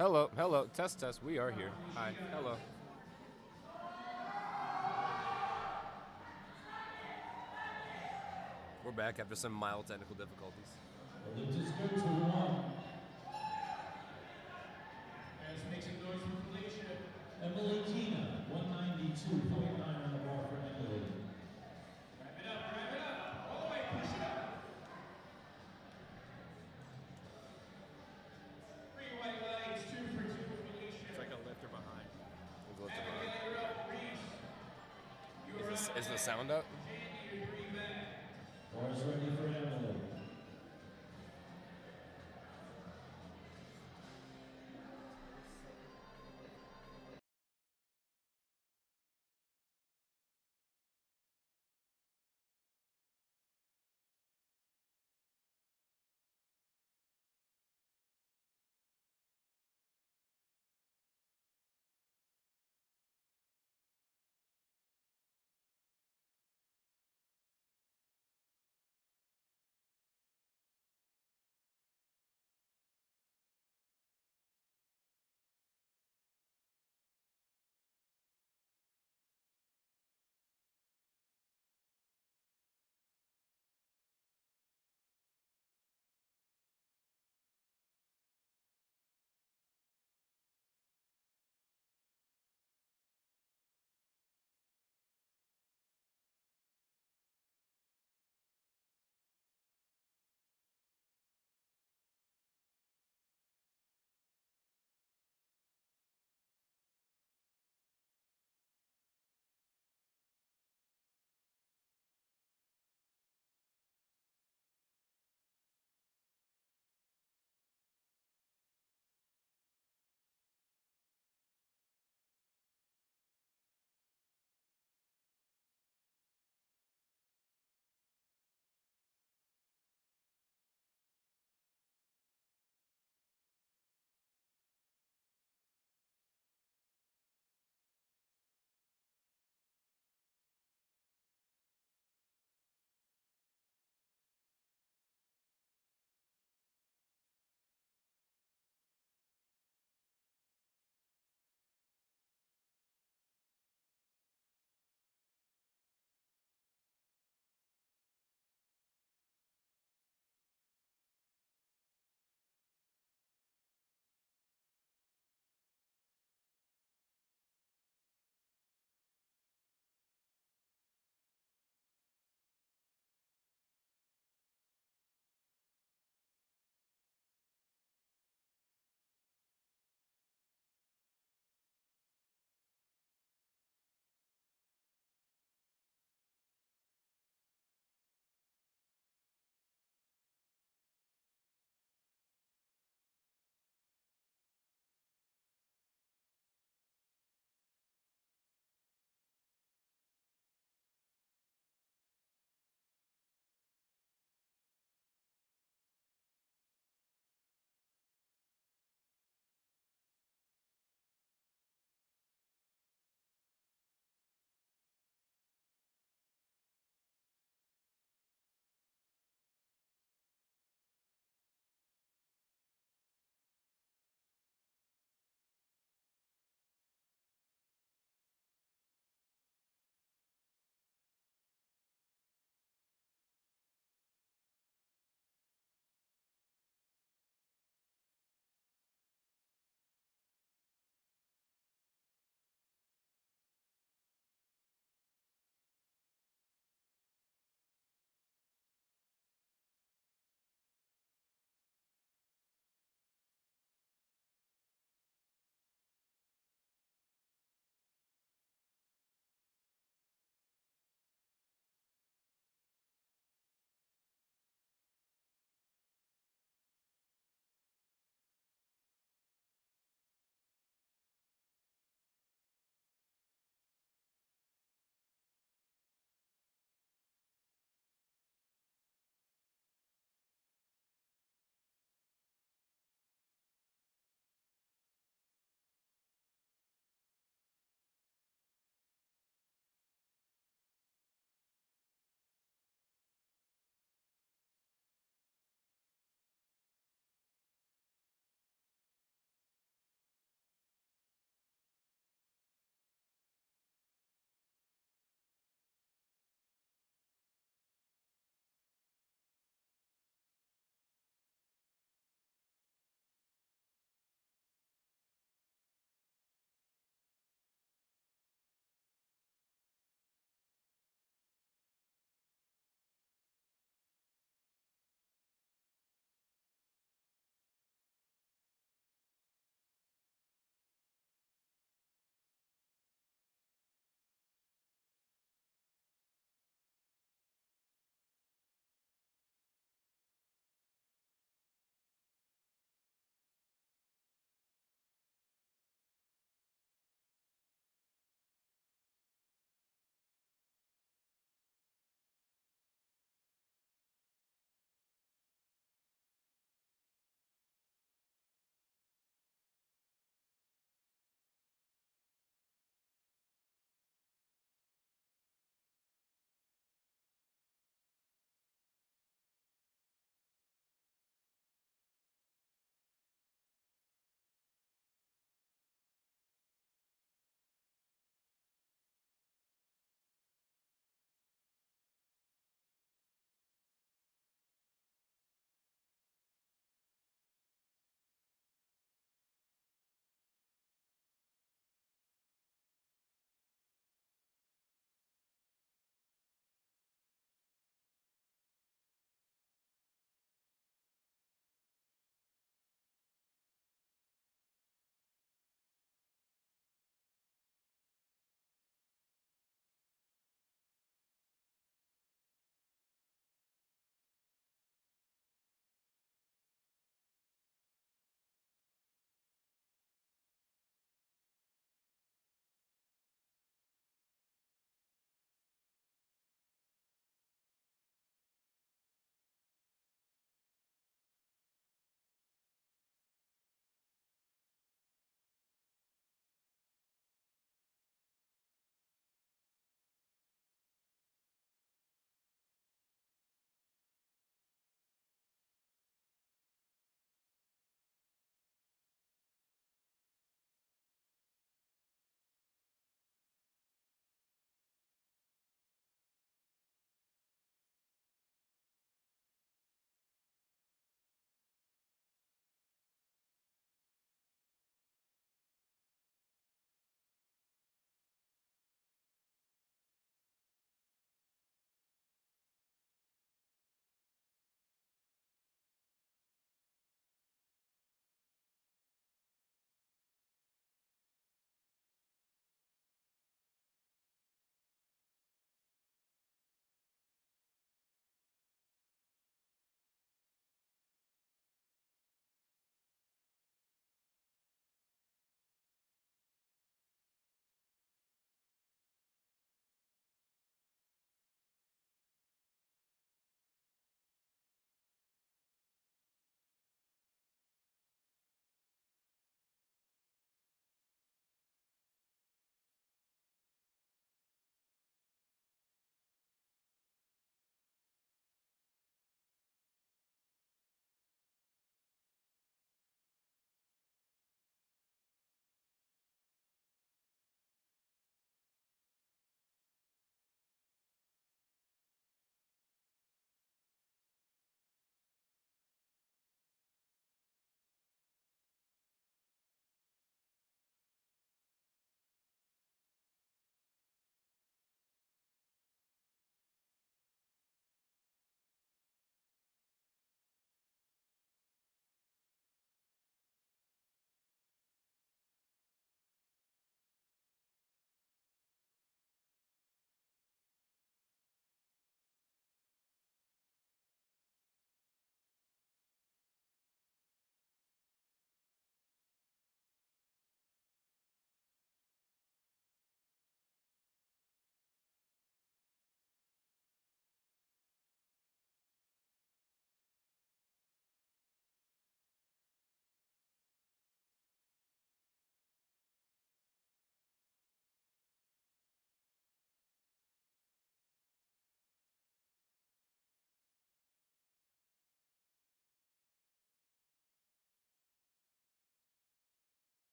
Hello, hello, test, test. We are here. Hi, hello. We're back after some mild technical difficulties. Let's just go to one. As makes it noise for Felicia. Emily Tina, 192.9 on the bar for Emily. Drive it up, all the way, push it up. 3 white lights, 2 for 2 for Felicia. It's like a lifter behind. Is the sound up? Bars ready for Emily.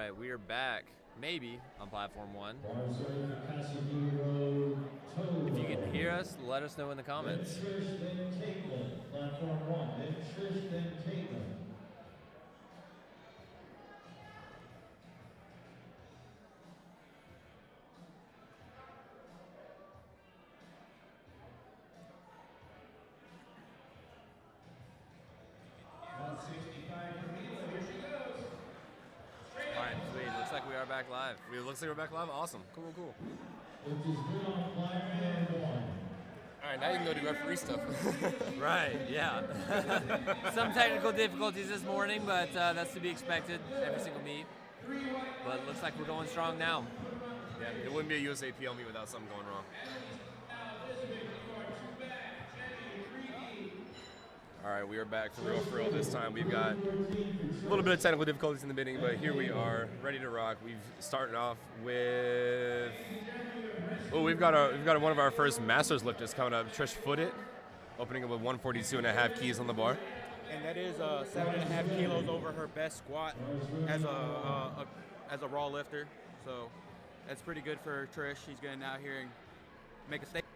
right, we are back. Maybe on platform 1. If you can hear us, let us know in the comments. Platform 1, then Trish, then Caitlin. All right, sweet. Looks like we are back live. It looks like we're back live. Awesome. Cool. Which is good on platform 1. All right, now you can go do referee stuff. Right, yeah. Some technical difficulties this morning, but that's to be expected every single meet. But it looks like we're going strong now. Yeah, it wouldn't be a USAPL meet without something going wrong. All right, we are back for real this time. We've got a little bit of technical difficulties in the beginning, but here we are, ready to rock. We've started off with we've got one of our first masters lifters coming up, Trish Footit, opening up with 142.5 keys on the bar. And that is 7.5 kilos over her best squat as a raw lifter. So that's pretty good for Trish. She's getting out here and make a statement.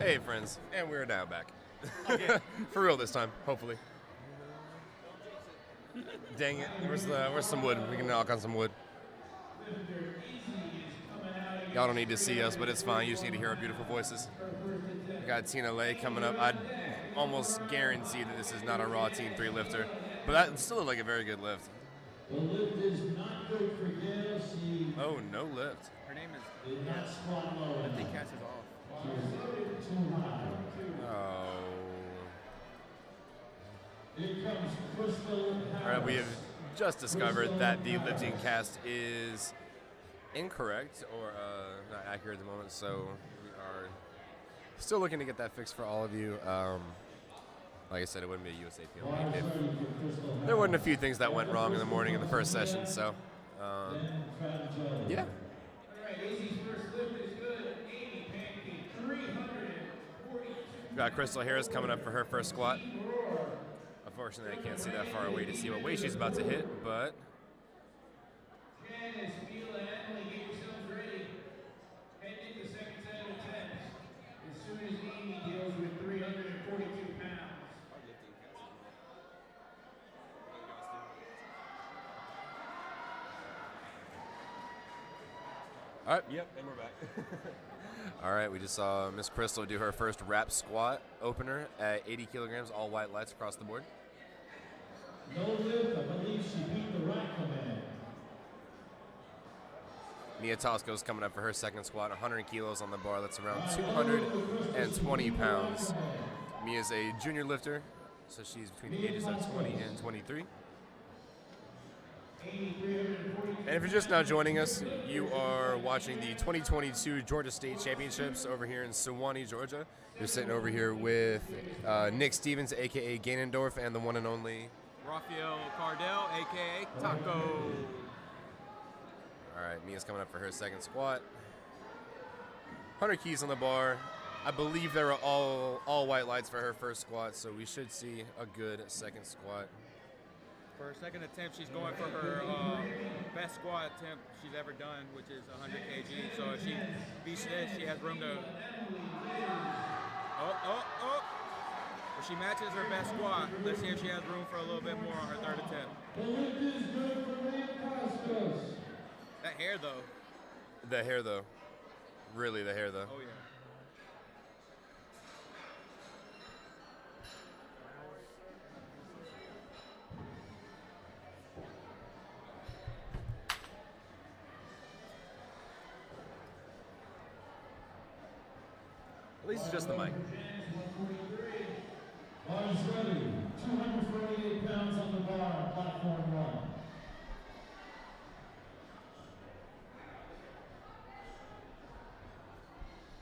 Hey, friends, and we're now back. For real this time, hopefully. Dang it, where's some wood? We can knock on some wood. Y'all don't need to see us, but it's fine. You just need to hear our beautiful voices. We got Tina Lay coming up. I'd almost guarantee that this is not a Raw Team 3 lifter, but that still looked like a very good lift. The lift is not good for Gail. She Oh, no lift. Her name is did not squat low I enough. think Cass is off. She was too high. Oh. Here comes Crystal. All right, we have just discovered that the lifting cast is incorrect or not accurate at the moment, so we are still looking to get that fixed for all of you. Like I said, it wouldn't be a USAPL meet if there wasn't a few things that went wrong in the morning in the first session, so yeah. We got Crystal Harris coming up for her first squat. Unfortunately, I can't see that far away to see what weight she's about to hit, but Janice, Mele, Emily, get yourselves ready. Head into the second set of attempts. As soon as Amy deals with 342 pounds. all right, yep, and we're back. All right, we just saw Miss Crystal do her first wrap squat opener at 80 kilograms, all white lights across the board. No lift, I believe she beat the right command. Mia Tosco's coming up for her second squat, 100 kilos on the bar. That's around 220 pounds. Mia's a junior lifter, so she's between the ages of 20 and 23. And if you're just now joining us, you are watching the 2022 Georgia State Championships over here in Suwannee, Georgia. You're sitting over here with Nick Stevens, a.k.a. Ganondorf, and the one and only Rafael Cardell, a.k.a. Taco. All right, Mia's coming up for her second squat. 100 keys on the bar. I believe there are all white lights for her first squat, so we should see a good second squat. For her second attempt, she's going for her best squat attempt she's ever done, which is 100 kg. So if she beats this, she has room to... If she matches her best squat, let's see if she has room for a little bit more on her third attempt. The lift is good for Mele Costos. That hair, though. The hair, though. Really, the hair, though. Oh, yeah. At least it's just the mic. Bars ready. 248 pounds on the bar, platform 1.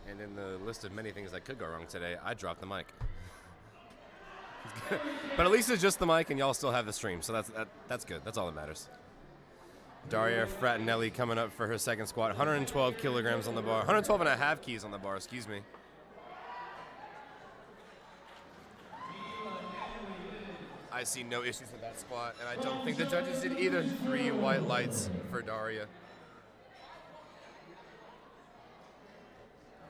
And in the list of many things that could go wrong today, I dropped the mic. But at least it's just the mic, and y'all still have the stream, so that's good. That's all that matters. Daria Fratinelli coming up for her second squat, 112 kilograms on the bar, 112 and a half keys on the bar, excuse me. I see no issues with that squat, and I don't think the judges did either. 3 white lights for Daria.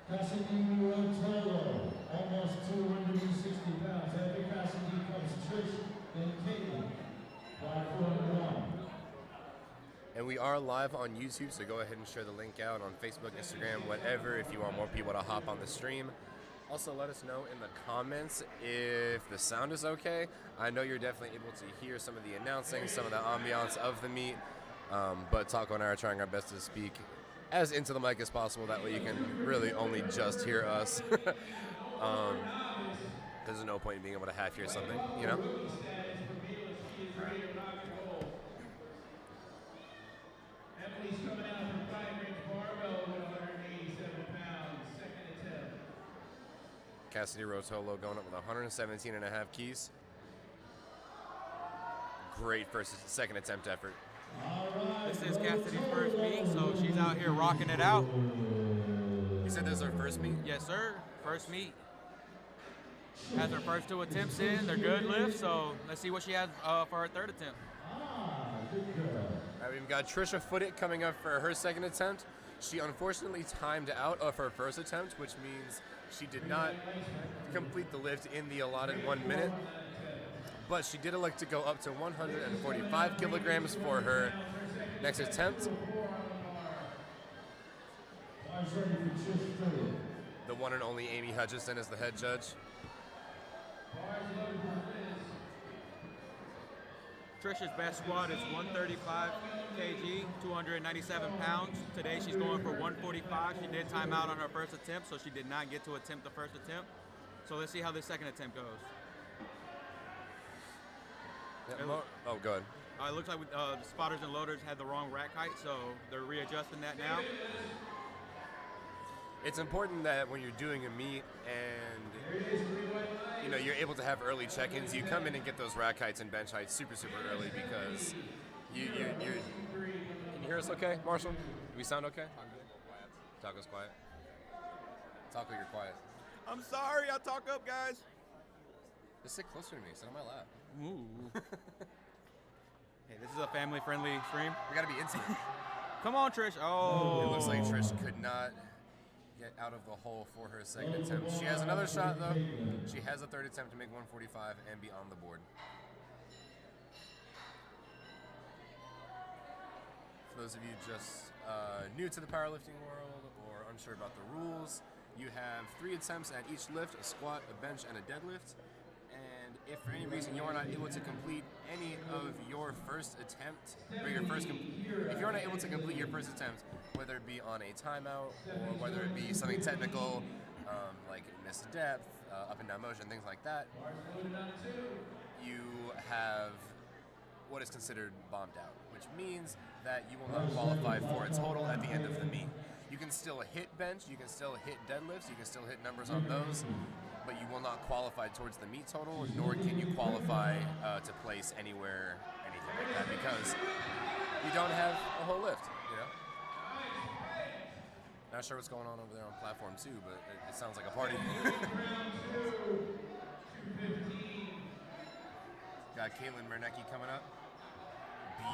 Cassidy Rotolo, almost 260 pounds. After Cassidy comes Trish, then Cathy. Platform 1. And we are live on YouTube, so go ahead and share the link out on Facebook, Instagram, whatever, if you want more people to hop on the stream. Also, let us know in the comments if the sound is okay. I know you're definitely able to hear some of the announcing, some of the ambiance of the meet, but Taco and I are trying our best to speak as into the mic as possible. That way you can really only just hear us. There's no point in being able to half hear something, you know? Emily's coming out from 5-inch barbell with 187 pounds. Second attempt. Cassidy Rotolo going up with 117 and a half keys. Great second attempt effort. This is Cassidy's first meet, so she's out here rocking it out. You said this is her first meet? Yes, sir. First meet. Has her first 2 attempts in. They're good lifts, so let's see what she has for her third attempt. All right, we've got Trisha Footick coming up for her second attempt. She unfortunately timed out of her first attempt, which means She did not complete the lift in the allotted 1 minute, but she did elect to go up to 145 kilograms for her next attempt. The one and only Amy Hutchison is the head judge. Trisha's best squat is 135 kg, 297 pounds. Today she's going for 145. She did time out on her first attempt, so she did not get to attempt the first attempt. So let's see how this second attempt goes. Yeah, oh, go ahead. It looks like the spotters and loaders had the wrong rack height, so they're readjusting that now. It's important that when you're doing a meet and you're able to have early check-ins, you come in and get those rack heights and bench heights super early, because you're Can you hear us okay, Marshall? Do we sound okay? I'm good. Taco's quiet. Taco, you're quiet. I'm sorry, I talk up, guys. Just sit closer to me. Sit on my lap. Ooh. Hey, this is a family-friendly stream. We gotta be intimate. Come on, Trish. Oh. It looks like Trish could not get out of the hole for her second attempt. She has another shot, though. She has a third attempt to make 145 and be on the board. For those of you just new to the powerlifting world or unsure about the rules, you have 3 attempts at each lift: a squat, a bench, and a deadlift. And if for any reason you are not able to complete any of your first attempt, or if you're not able to complete your first attempt, whether it be on a timeout or whether it be something technical, like missed depth, up and down motion, things like that, you have what is considered bombed out, which means that you will not qualify for a total at the end of the meet. You can still hit bench, you can still hit deadlifts, you can still hit numbers on those, but you will not qualify towards the meet total, nor can you qualify to place anywhere, anything like that, because you don't have a whole lift, Not sure what's going on over there on platform 2, but it sounds like a party. Got Caitlin Mernecki coming up.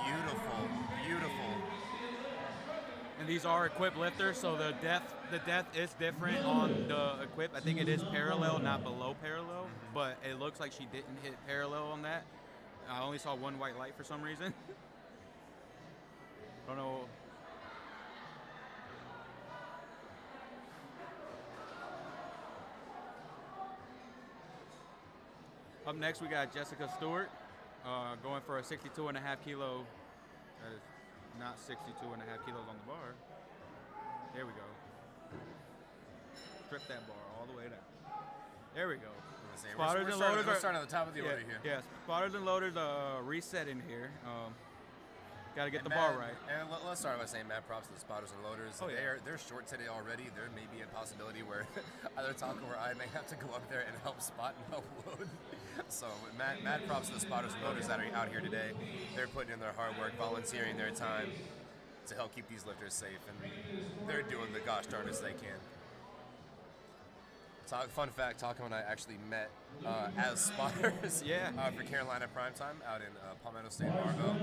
Beautiful. And these are equipped lifters, so the depth is different on the equip. I think it is parallel, not below parallel, but it looks like she didn't hit parallel on that. I only saw one white light for some reason. Don't know. Up next, we got Jessica Stewart going for a 62.5 kilo. That is not 62.5 kilos on the bar. There we go. Strip that bar all the way down. There we go. Spotters and loaders are starting at the top of the order here. Yeah, spotters and loaders resetting here. Got to get the bar right. And let's start by saying mad props to the spotters and loaders. Oh, yeah. They're short today already. There may be a possibility where either Taco or I may have to go up there and help spot and help load. So mad props to the spotters and loaders that are out here today. They're putting in their hard work, volunteering their time to help keep these lifters safe, and they're doing the gosh darndest they can. Fun fact, Taco and I actually met as spotters for Carolina Primetime out in Palmetto State, Margot.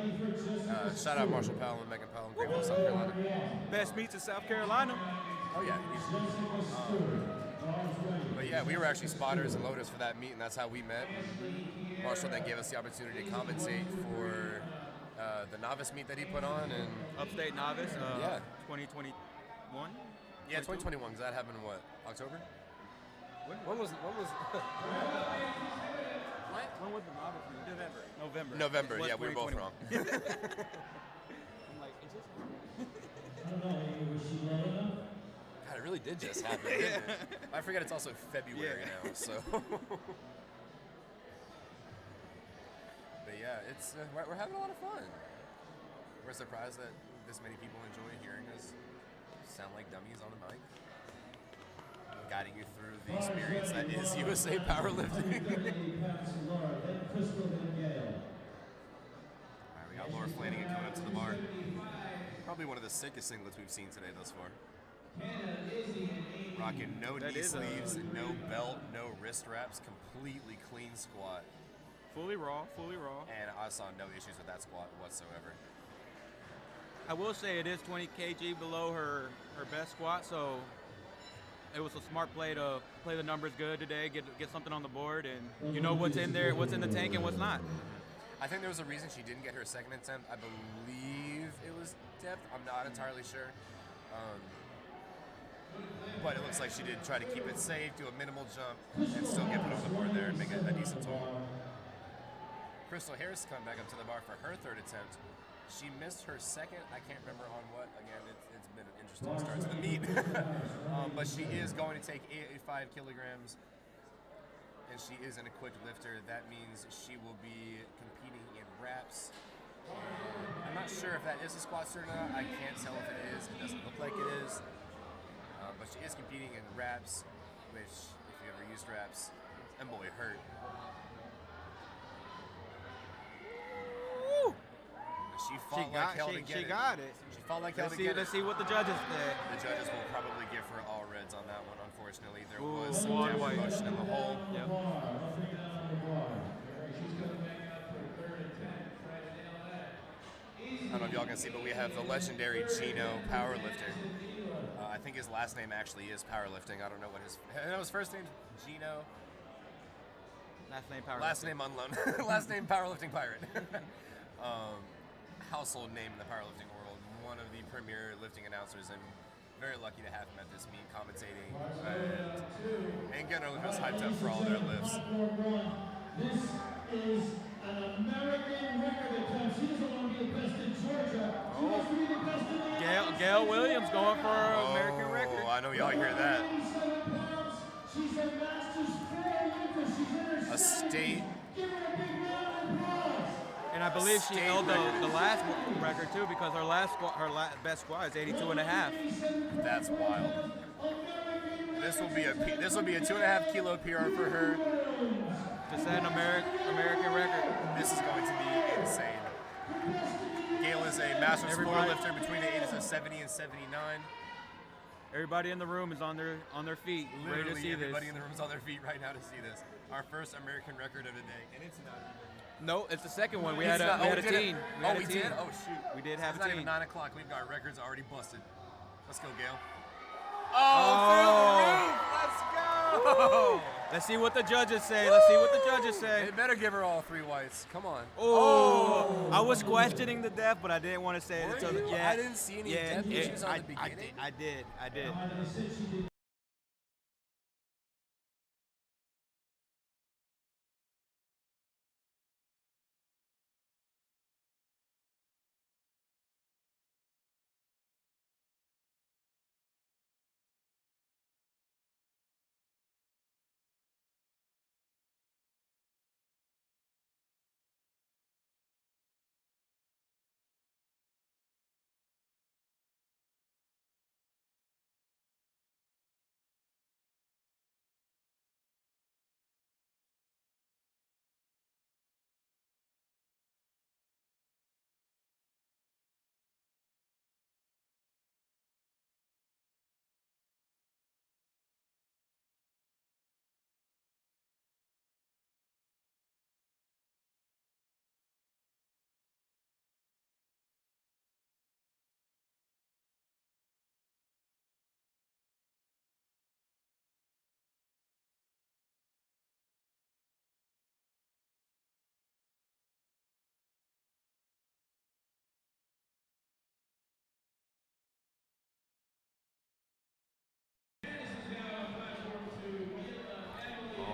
Shout out Marshall Powell and Megan Powell in Greenville, South Carolina. Best meets in South Carolina. Oh, yeah. But yeah, we were actually spotters and loaders for that meet, and that's how we met. Marshall then gave us the opportunity to compensate for the novice meet that he put on. And Upstate Novice, 2021? Yeah, 2021, because that happened in what, October? When was What? When was the novice meet? November, yeah, we were both wrong. I'm like, it just happened. God, it really did just happen, didn't it? I forget it's also February now, so. But yeah, it's we're having a lot of fun. We're surprised that this many people enjoy hearing us sound like dummies on a mic, guiding you through the experience that is USA Powerlifting. Alright, we got Laura Flanagan coming up to the bar. Probably one of the sickest singlets we've seen today thus far. Rocking no knee sleeves, no belt, no wrist wraps, completely clean squat. Fully raw. And I saw no issues with that squat whatsoever. I will say it is 20 kg below her best squat, so it was a smart play to play the numbers good today, get something on the board, and you know what's in there, what's in the tank, and what's not. I think there was a reason she didn't get her second attempt. I believe it was depth. I'm not entirely sure. But it looks like she did try to keep it safe, do a minimal jump, and still get put on the board there and make a decent total. Crystal Harris coming back up to the bar for her third attempt. She missed her second. I can't remember on what. Again, it's been an interesting start to the meet. But she is going to take 85 kilograms, and she is an equipped lifter. That means she will be competing in reps. I'm not sure if that is a squat or not. I can't tell if it is. It doesn't look like it is. But she is competing in reps, which, if you ever used reps, that boy hurt. Woo! She fought like hell to get it. She got it. She fought like hell to get it. Let's see what the judges say. The judges will probably give her all reds on that one, unfortunately. There was some downward motion in the hole. Yep. I don't know if y'all can see, but we have the legendary Gino powerlifter. I think his last name actually is powerlifting. I don't know what his first name, Gino. Last name powerlifting. Last name unknown. Last name powerlifting pirate. Household name in the powerlifting world. One of the premier lifting announcers, and very lucky to have him at this meet commentating and getting our lifters hyped up for all their lifts. This is an American record attempt. She doesn't want to be the best in Georgia. She wants to be the best in the Gail Williams going for an American record. I know y'all hear that. 87 pounds. She's a Masters pro lifter. She's in her A state. Give her a big round of applause. And I believe she State held record. the last record too, because her best squat is 82.5. That's wild. This will be a 2.5 kilo PR for her. To set an American record. This is going to be insane. Gail is a Masters floor lifter between the ages of 70 and 79. Everybody in the room is on their feet, ready to see everybody this. in the room is on their feet right now to see this. Our first American record of the day, and it's not even. No, it's the second one. We It's had not- a did teen. it? We did? Oh, shoot. We did have It's a not even teen. 9 o'clock. We've got records already busted. Let's go, Gail. Oh. Through the roof. Let's go. Let's see what the judges say. Let's see what the judges say. They better give her all 3 whites. Come on. Oh, I was questioning the depth, but I didn't want to say it Were until you? yeah. I didn't see any depth issues on the beginning. I did.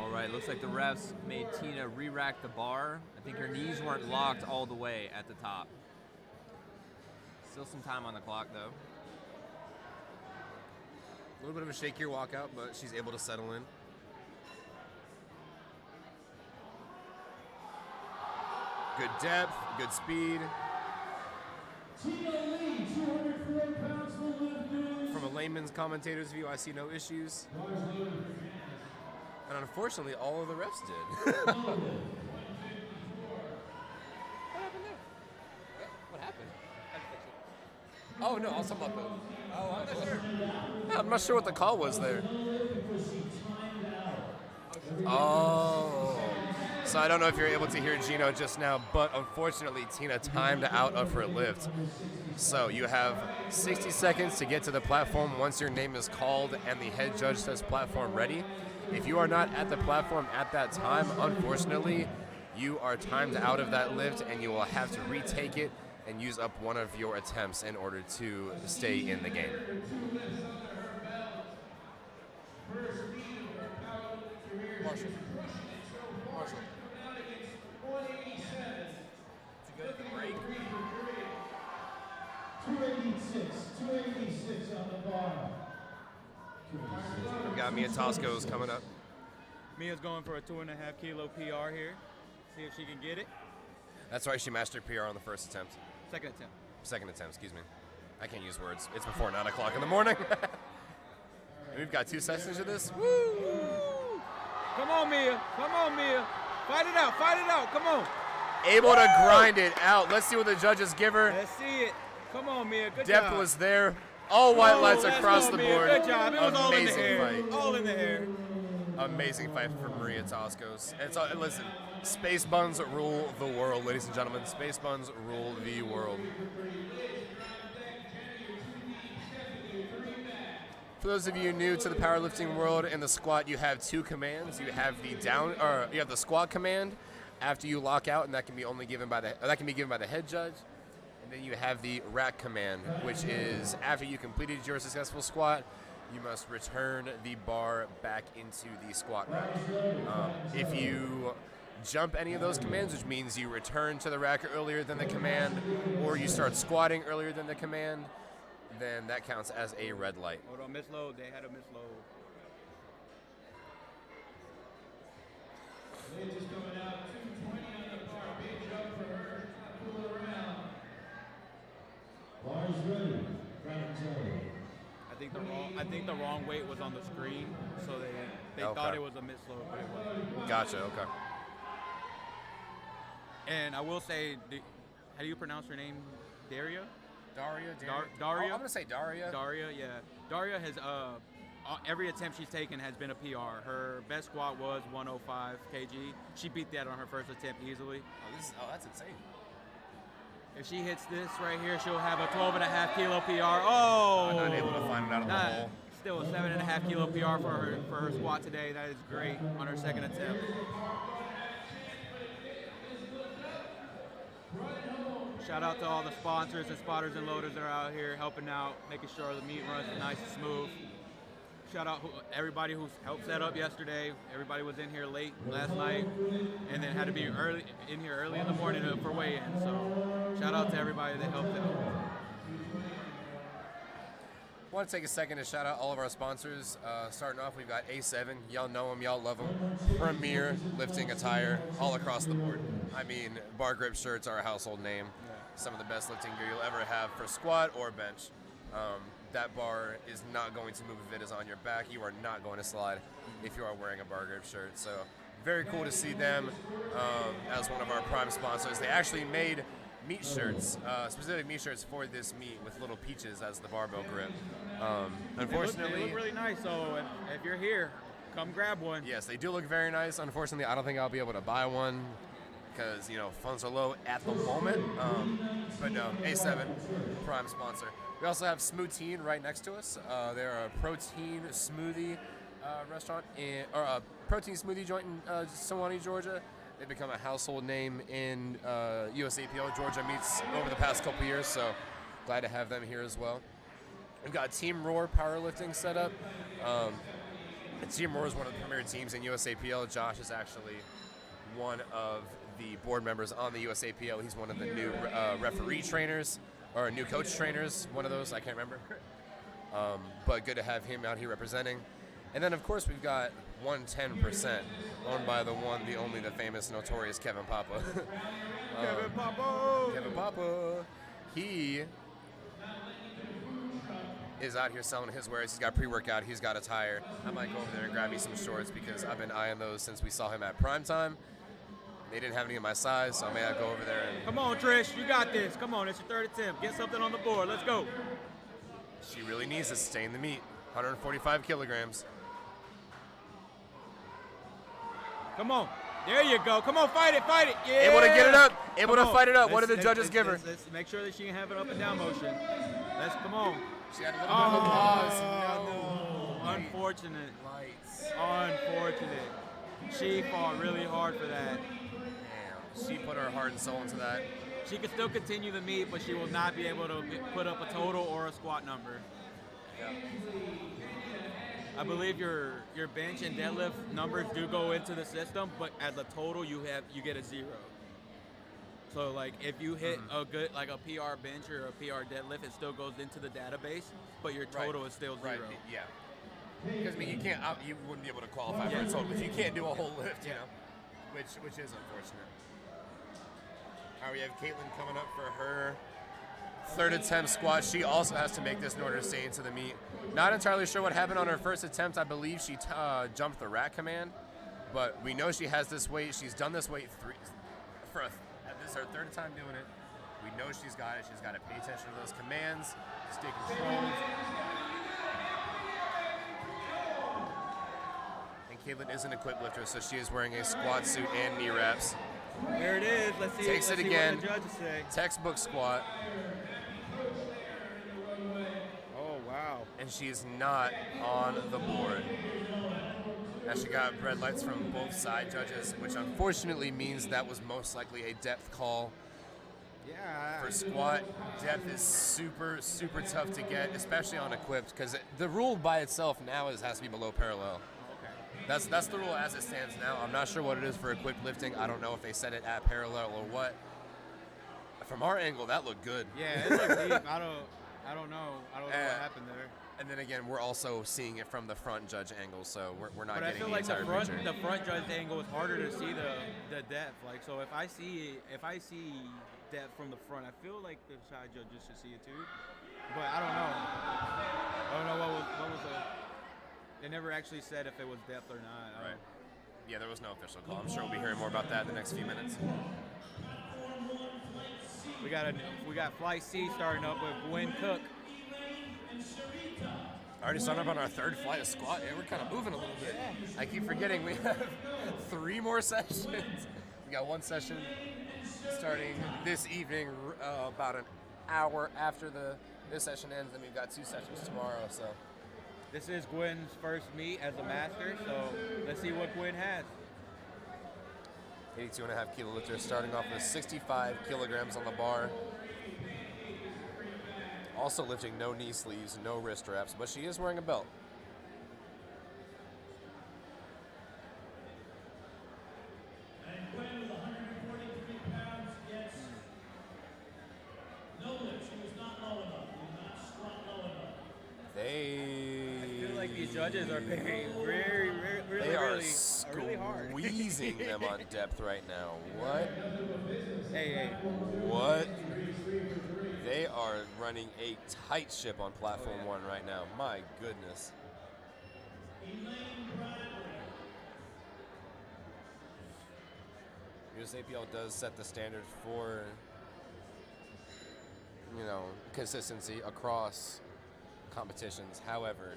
All right, looks like the refs made Tina re-rack the bar. I think her knees weren't locked all the way at the top. Still some time on the clock, though. A little bit of a shakier walkout, but she's able to settle in. Good depth, good speed. From a layman's commentator's view, I see no issues. And unfortunately, all of the refs did. What happened there? What happened? Oh, no, I was talking about the... Oh, I'm not sure. No, I'm not sure what the call was there. Oh. So I don't know if you're able to hear Gino just now, but unfortunately Tina timed out of her lift. So you have 60 seconds to get to the platform once your name is called and the head judge says platform ready. If you are not at the platform at that time, unfortunately, you are timed out of that lift and you will have to retake it and use up one of your attempts in order to stay in the game. Marshall. 286 on the bar. We've got Mia Tosco's coming up. Mia's going for a 2.5 kilo PR here. See if she can get it. That's right, she matched her PR on the first attempt. Second attempt. Second attempt, excuse me. I can't use words. It's before 9 o'clock in the morning. And we've got 2 sessions of this. Woo! Come on, Mia. Come on, Mia. Fight it out. Fight it out. Come on. Able to grind it out. Let's see what the judges give her. Let's see it. Come on, Mia. Good Depth job. was there. All white lights Let's across go, the Mia. board. Good job. It was all in the Amazing hair. fight. All in the hair. Amazing fight for Maria Toscos. Listen, space buns rule the world, ladies and gentlemen. Space buns rule the world. For those of you new to the powerlifting world, in the squat you have 2 commands. You have the squat command after you lock out, and that can be given by the head judge. And then you have the rack command, which is after you completed your successful squat, you must return the bar back into the squat rack. If you jump any of those commands, which means you return to the rack earlier than the command, or you start squatting earlier than the command, then that counts as a red light. Hold on, misload. They had a misload. Just coming out 220 on the bar. Big jump for her. Pull it around. Bar's ready. I think the wrong weight was on the screen, so they Okay. thought it was a misload, but it wasn't. Gotcha, okay. And I will say, how do you pronounce her name? Daria? Daria? Daria? I'm going to say Daria. Daria, yeah. Daria has, every attempt she's taken has been a PR. Her best squat was 105 kg. She beat that on her first attempt easily. That's insane. If she hits this right here, she'll have a 12.5 kilo PR. Oh! I'm not able to find it out of the hole. Still a 7.5 kilo PR for her squat today. That is great on her second attempt. Shout out to all the sponsors and spotters and loaders that are out here helping out, making sure the meet runs nice and smooth. Shout out everybody who's helped set up yesterday. Everybody was in here late last night and then had to be in here early in the morning for weigh-in. So shout out to everybody that helped out. I want to take a second to shout out all of our sponsors. Starting off, we've got A7. Y'all know them, y'all love them. Premier lifting attire all across the board. I mean, bar grip shirts are a household name. Some of the best lifting gear you'll ever have for squat or bench. That bar is not going to move if it is on your back. You are not going to slide if you are wearing a bar grip shirt. So very cool to see them as one of our prime sponsors. They actually made meat shirts, specific meat shirts for this meet with little peaches as the barbell grip. Unfortunately, they look really nice. So if you're here, come grab one. Yes, they do look very nice. Unfortunately, I don't think I'll be able to buy one because funds are low at the moment. But no, A7, prime sponsor. We also have Smoothie right next to us. They're a protein smoothie restaurant or a protein smoothie joint in Suwannee, Georgia. They've become a household name in USAPL Georgia meets over the past couple years, so glad to have them here as well. We've got Team Roar Powerlifting set up. Team Roar is one of the premier teams in USAPL. Josh is actually one of the board members on the USAPL. He's one of the new referee trainers, or new coach trainers, one of those, I can't remember. But good to have him out here representing. And then, of course, we've got 110%, owned by the one, the only, the famous, notorious Kevin Papa. Kevin Papa! Kevin Papa. He is out here selling his wares. He's got pre-workout. He's got attire. I might go over there and grab me some shorts because I've been eyeing those since we saw him at Primetime. They didn't have any of my size, so I may go over there. And come on, Trish. You got this. Come on. It's your third attempt. Get something on the board. Let's go. She really needs to sustain the meet. 145 kilograms. Come on. There you go. Come on, fight it, fight it. Yeah. Able to get it up. Able Come to on. fight it up. What Let's- did the judges let's- give her? Let's make sure that she can have an up and down motion. Let's come on. She had a little bit of a pause. No. Unfortunate. Lights. Unfortunate. She fought really hard for that. Damn. She put her heart and soul into that. She can still continue the meet, but she will not be able to put up a total or a squat number. Yeah. I believe your bench and deadlift numbers do go into the system, but as a total, you get a 0. So like if you hit a good like a PR bench or a PR deadlift, it still goes into the database, but your total is still 0. Right. Yeah. Because I mean, you can't. You wouldn't be able to qualify for a total if you can't do a whole lift. You know, which is unfortunate. All right, we have Caitlin coming up for her third attempt squat. She also has to make this in order to stay into the meet. Not entirely sure what happened on her first attempt. I believe she jumped the rack command, but we know she has this weight. She's done this weight this is her third time doing it. We know she's got it. She's got to pay attention to those commands, stay controlled. And Caitlin is an equipped lifter, so she is wearing a squat suit and knee wraps. There it is. Let's see. Takes let's it see again. What the judges say. Textbook squat. Oh wow. And she is not on the board. Now she got red lights from both side judges, which unfortunately means that was most likely a depth call. Yeah. For squat, depth is super, super tough to get, especially on equipped, because the rule by itself now is it has to be below parallel. Okay. That's the rule as it stands now. I'm not sure what it is for equipped lifting. I don't know if they set it at parallel or what. From our angle, that looked good. Yeah, it looks deep. I don't know. I don't know what happened there. And then again, we're also seeing it from the front judge angle, so we're not But I getting feel the like entire picture. the front judge angle is harder to see the depth. Like so, if I see depth from the front, I feel like the side judges should see it too. But I don't know. I don't know what was they never actually said if it was depth or not. Right. Yeah, there was no official call. I'm sure we'll be hearing more about that in the next few minutes. We got Flight C starting up with Gwen Cook. Already starting up on our third flight of squat. Yeah, we're kind of moving a little bit. I keep forgetting we have 3 more sessions. We got 1 session starting this evening, about an hour after this session ends. Then we've got 2 sessions tomorrow. So This is Gwen's first meet as a master, so let's see what Gwen has. 82.5 kilo lifter, starting off with 65 kilograms on the bar. Also lifting no knee sleeves, no wrist straps, but she is wearing a belt. And Gwen with 143 pounds gets no lift. She was not low enough. She was not squat low enough. I feel like these judges are really hard. Squeezing them on depth right now. What? Hey. What? They are running a tight ship on platform 1 right now. My goodness. USAPL does set the standard for, consistency across competitions. However,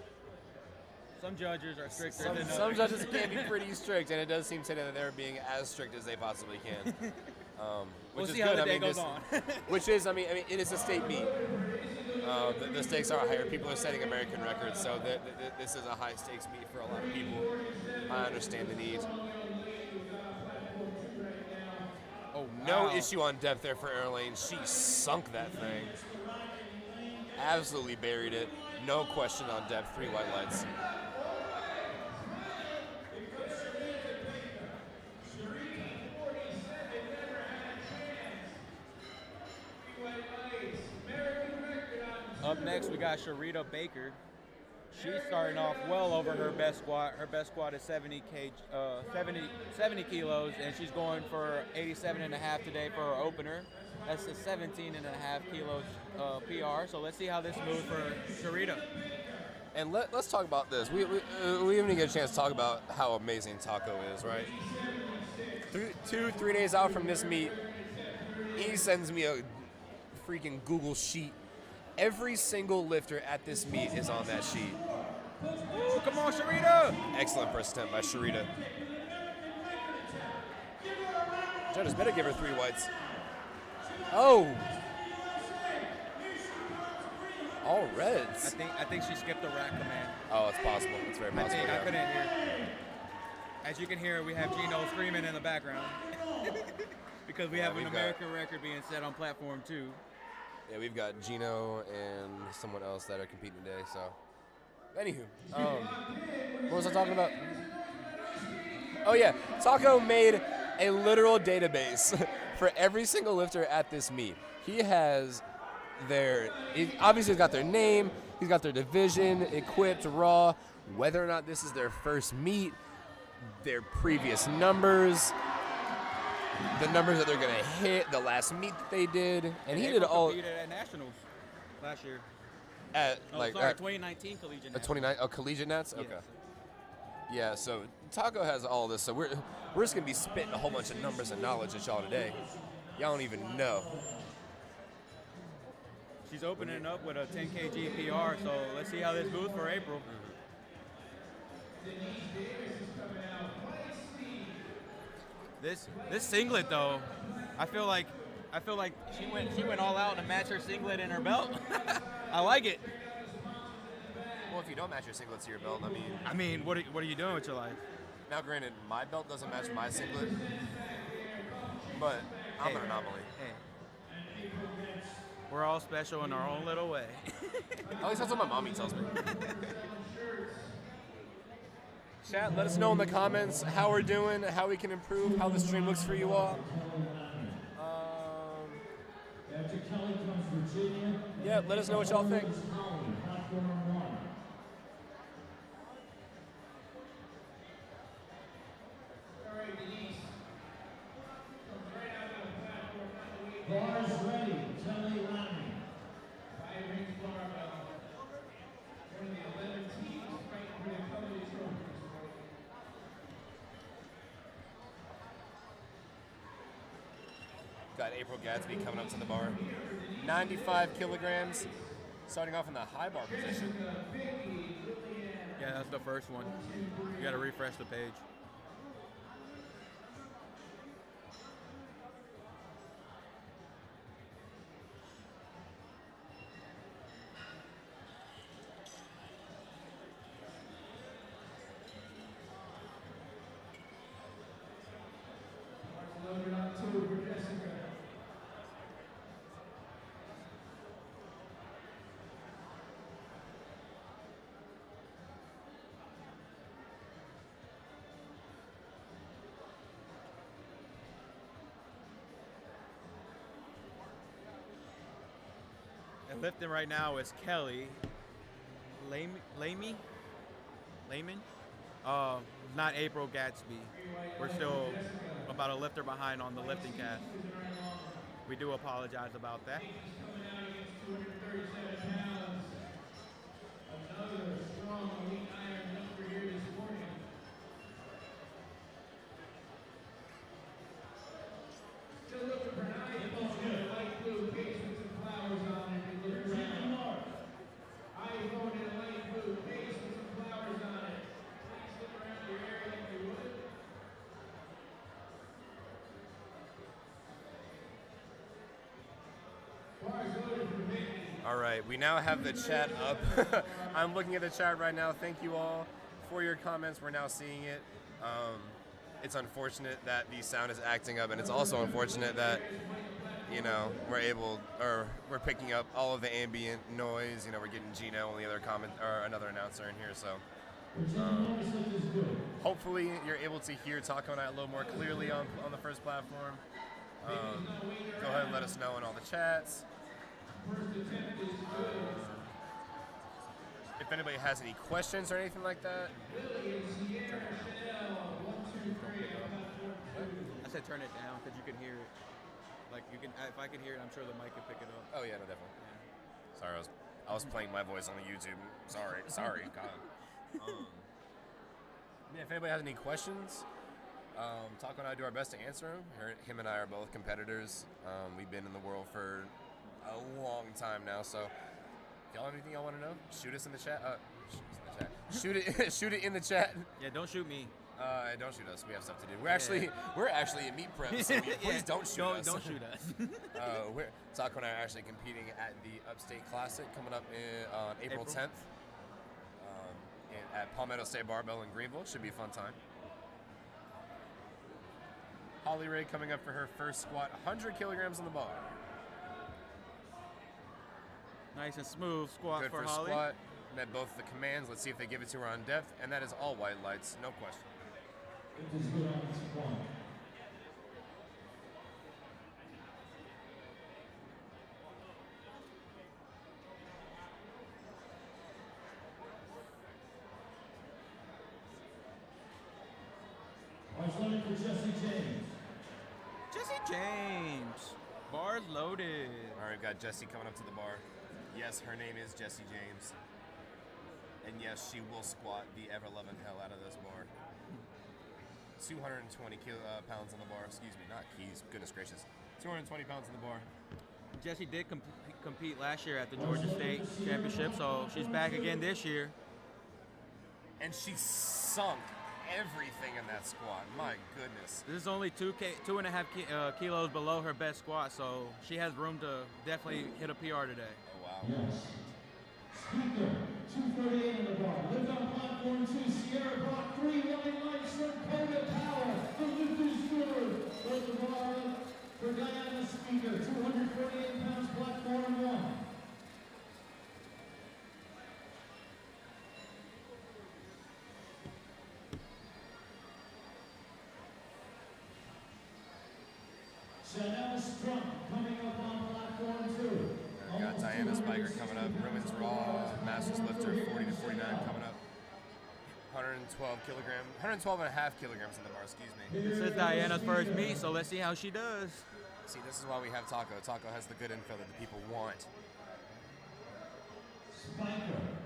Some judges are stricter than others. some judges can be pretty strict, and it does seem today that they're being as strict as they possibly can. We'll Which is see how good. the day goes on. Which is, it is a state meet. The stakes are higher. People are setting American records, so this is a high stakes meet for a lot of people. I understand the need. Oh, No wow. issue on depth there for Erlane. She sunk that thing. Absolutely buried it. No question on depth. 3 white lights. Up next, we got Sharita Baker. She's starting off well over her best squat. Her best squat is 70 kilos, and she's going for 87.5 today for her opener. That's a 17.5 kilos PR. So let's see how this moves for Sharita. And let's talk about this. We haven't even get a chance to talk about how amazing Taco is, right? 3 days out from this meet, he sends me a freaking Google sheet. Every single lifter at this meet is on that sheet. Ooh, come on, Sharita! Excellent first attempt by Sharita. I just better give her 3 whites. Oh! All reds. I think she skipped the rack command. Oh, it's possible. It's very possible. I couldn't hear. As you can hear, we have Gino screaming in the background because we have an American record being set on platform 2. Yeah, we've got Gino and someone else that are competing today. So, anywho, what was I talking about? Oh yeah, Taco made a literal database for every single lifter at this meet. He has he obviously has got their name, he's got their division, equipped, raw, whether or not this is their first meet, their previous numbers, the numbers that they're gonna hit, the last meet that they did, and he did all. Competed at nationals last year. At 2019 collegiate. 29. Oh, collegiate nats. Okay. Yes. Yeah. So Taco has all this. So we're just gonna be spitting a whole bunch of numbers and knowledge at y'all today. Y'all don't even know. She's opening up with a 10 kg PR, so let's see how this goes for April. This singlet though, I feel like she went all out to match her singlet and her belt. I like it. Well, if you don't match your singlet to your belt, I mean, what are you doing with your life? Now, granted, my belt doesn't match my singlet, but I'm an anomaly. Hey, we're all special in our own little way. At least that's what my mommy tells me. Chat, let us know in the comments how we're doing, how we can improve, how the stream looks for you all. Yeah, let us know what y'all think. Bars ready. Kelly Lamy. Five rings barbell. One of the 11 teams fighting for the company trophies. Got April Gadsby coming up to the bar. 95 kilograms, starting off in the high bar position. Yeah, that's the first one. You got to refresh the page. Loaded on 2 for Jessica. And lifting right now is Kelly Layman. Not April Gadsby. We're still about a lifter behind on the lifting cast. We do apologize about that. Another strong elite iron lifter here this morning. Still looking for high light blue case with some flowers on it. If you look around. High phone in a light blue case with some flowers on it. Please look around your area if you would. Bars loaded for Becci. All right, we now have the chat up. I'm looking at the chat right now. Thank you all for your comments. We're now seeing it. It's unfortunate that the sound is acting up, and it's also unfortunate that, you know, we're picking up all of the ambient noise. You know, we're getting Gino and the other another announcer in here. So hopefully you're able to hear Taco and I a little more clearly on the first platform. Go ahead and let us know in all the chats. If anybody has any questions or anything like that. I said turn it down because you can hear it. Like you can, if I can hear it, I'm sure the mic can pick it up. Oh yeah, no, definitely. Yeah. Sorry, I was playing my voice on the YouTube. Sorry, God. Yeah, if anybody has any questions, Taco and I do our best to answer them. Him and I are both competitors. We've been in the world for a long time now, so if y'all have anything y'all want to know, shoot us in the chat. Shoot it in the chat. Yeah, don't shoot me. Don't shoot us. We have stuff to do. We're actually in meat prep, so please don't shoot us. Don't shoot us. Taco and I are actually competing at the Upstate Classic coming up on April 10th at Palmetto State Barbell in Greenville. Should be a fun time. Holly Ray coming up for her first squat, 100 kilograms on the bar. Nice and smooth squat Good for for Holly. squat. Met both the commands. Let's see if they give it to her on depth, and that is all white lights, no question. It is good on squat. Limit for Jesse James. Jesse James. Bars loaded. All right, we've got Jessie coming up to the bar. Yes, her name is Jessie James. And yes, she will squat the ever-loving hell out of this bar. 220 pounds on the bar. Excuse me, not keys. Goodness gracious. 220 pounds on the bar. Jesse did compete last year at the Georgia State Championship, so she's back again this year. And she sunk everything in that squat. My goodness. This is only 2.5 kilos below her best squat, so she has room to definitely hit a PR today. Oh, wow. Yes. Speaker, 238 on the bar. Lift on platform 2, Sierra Block 3, line lights from Coda Power. The lift is good. Let the bar up for Diana Speaker, 248 pounds, platform 1. Chanel Strunk coming up on platform 2. We got Diana Spiker coming up. Women's Raw Masters Lifter 40 to 49 coming up. 112 and a half kilograms in the bar, excuse me. This is Diana's first meet, so let's see how she does. See, this is why we have Taco. Taco has the good infill that the people want. Spiker,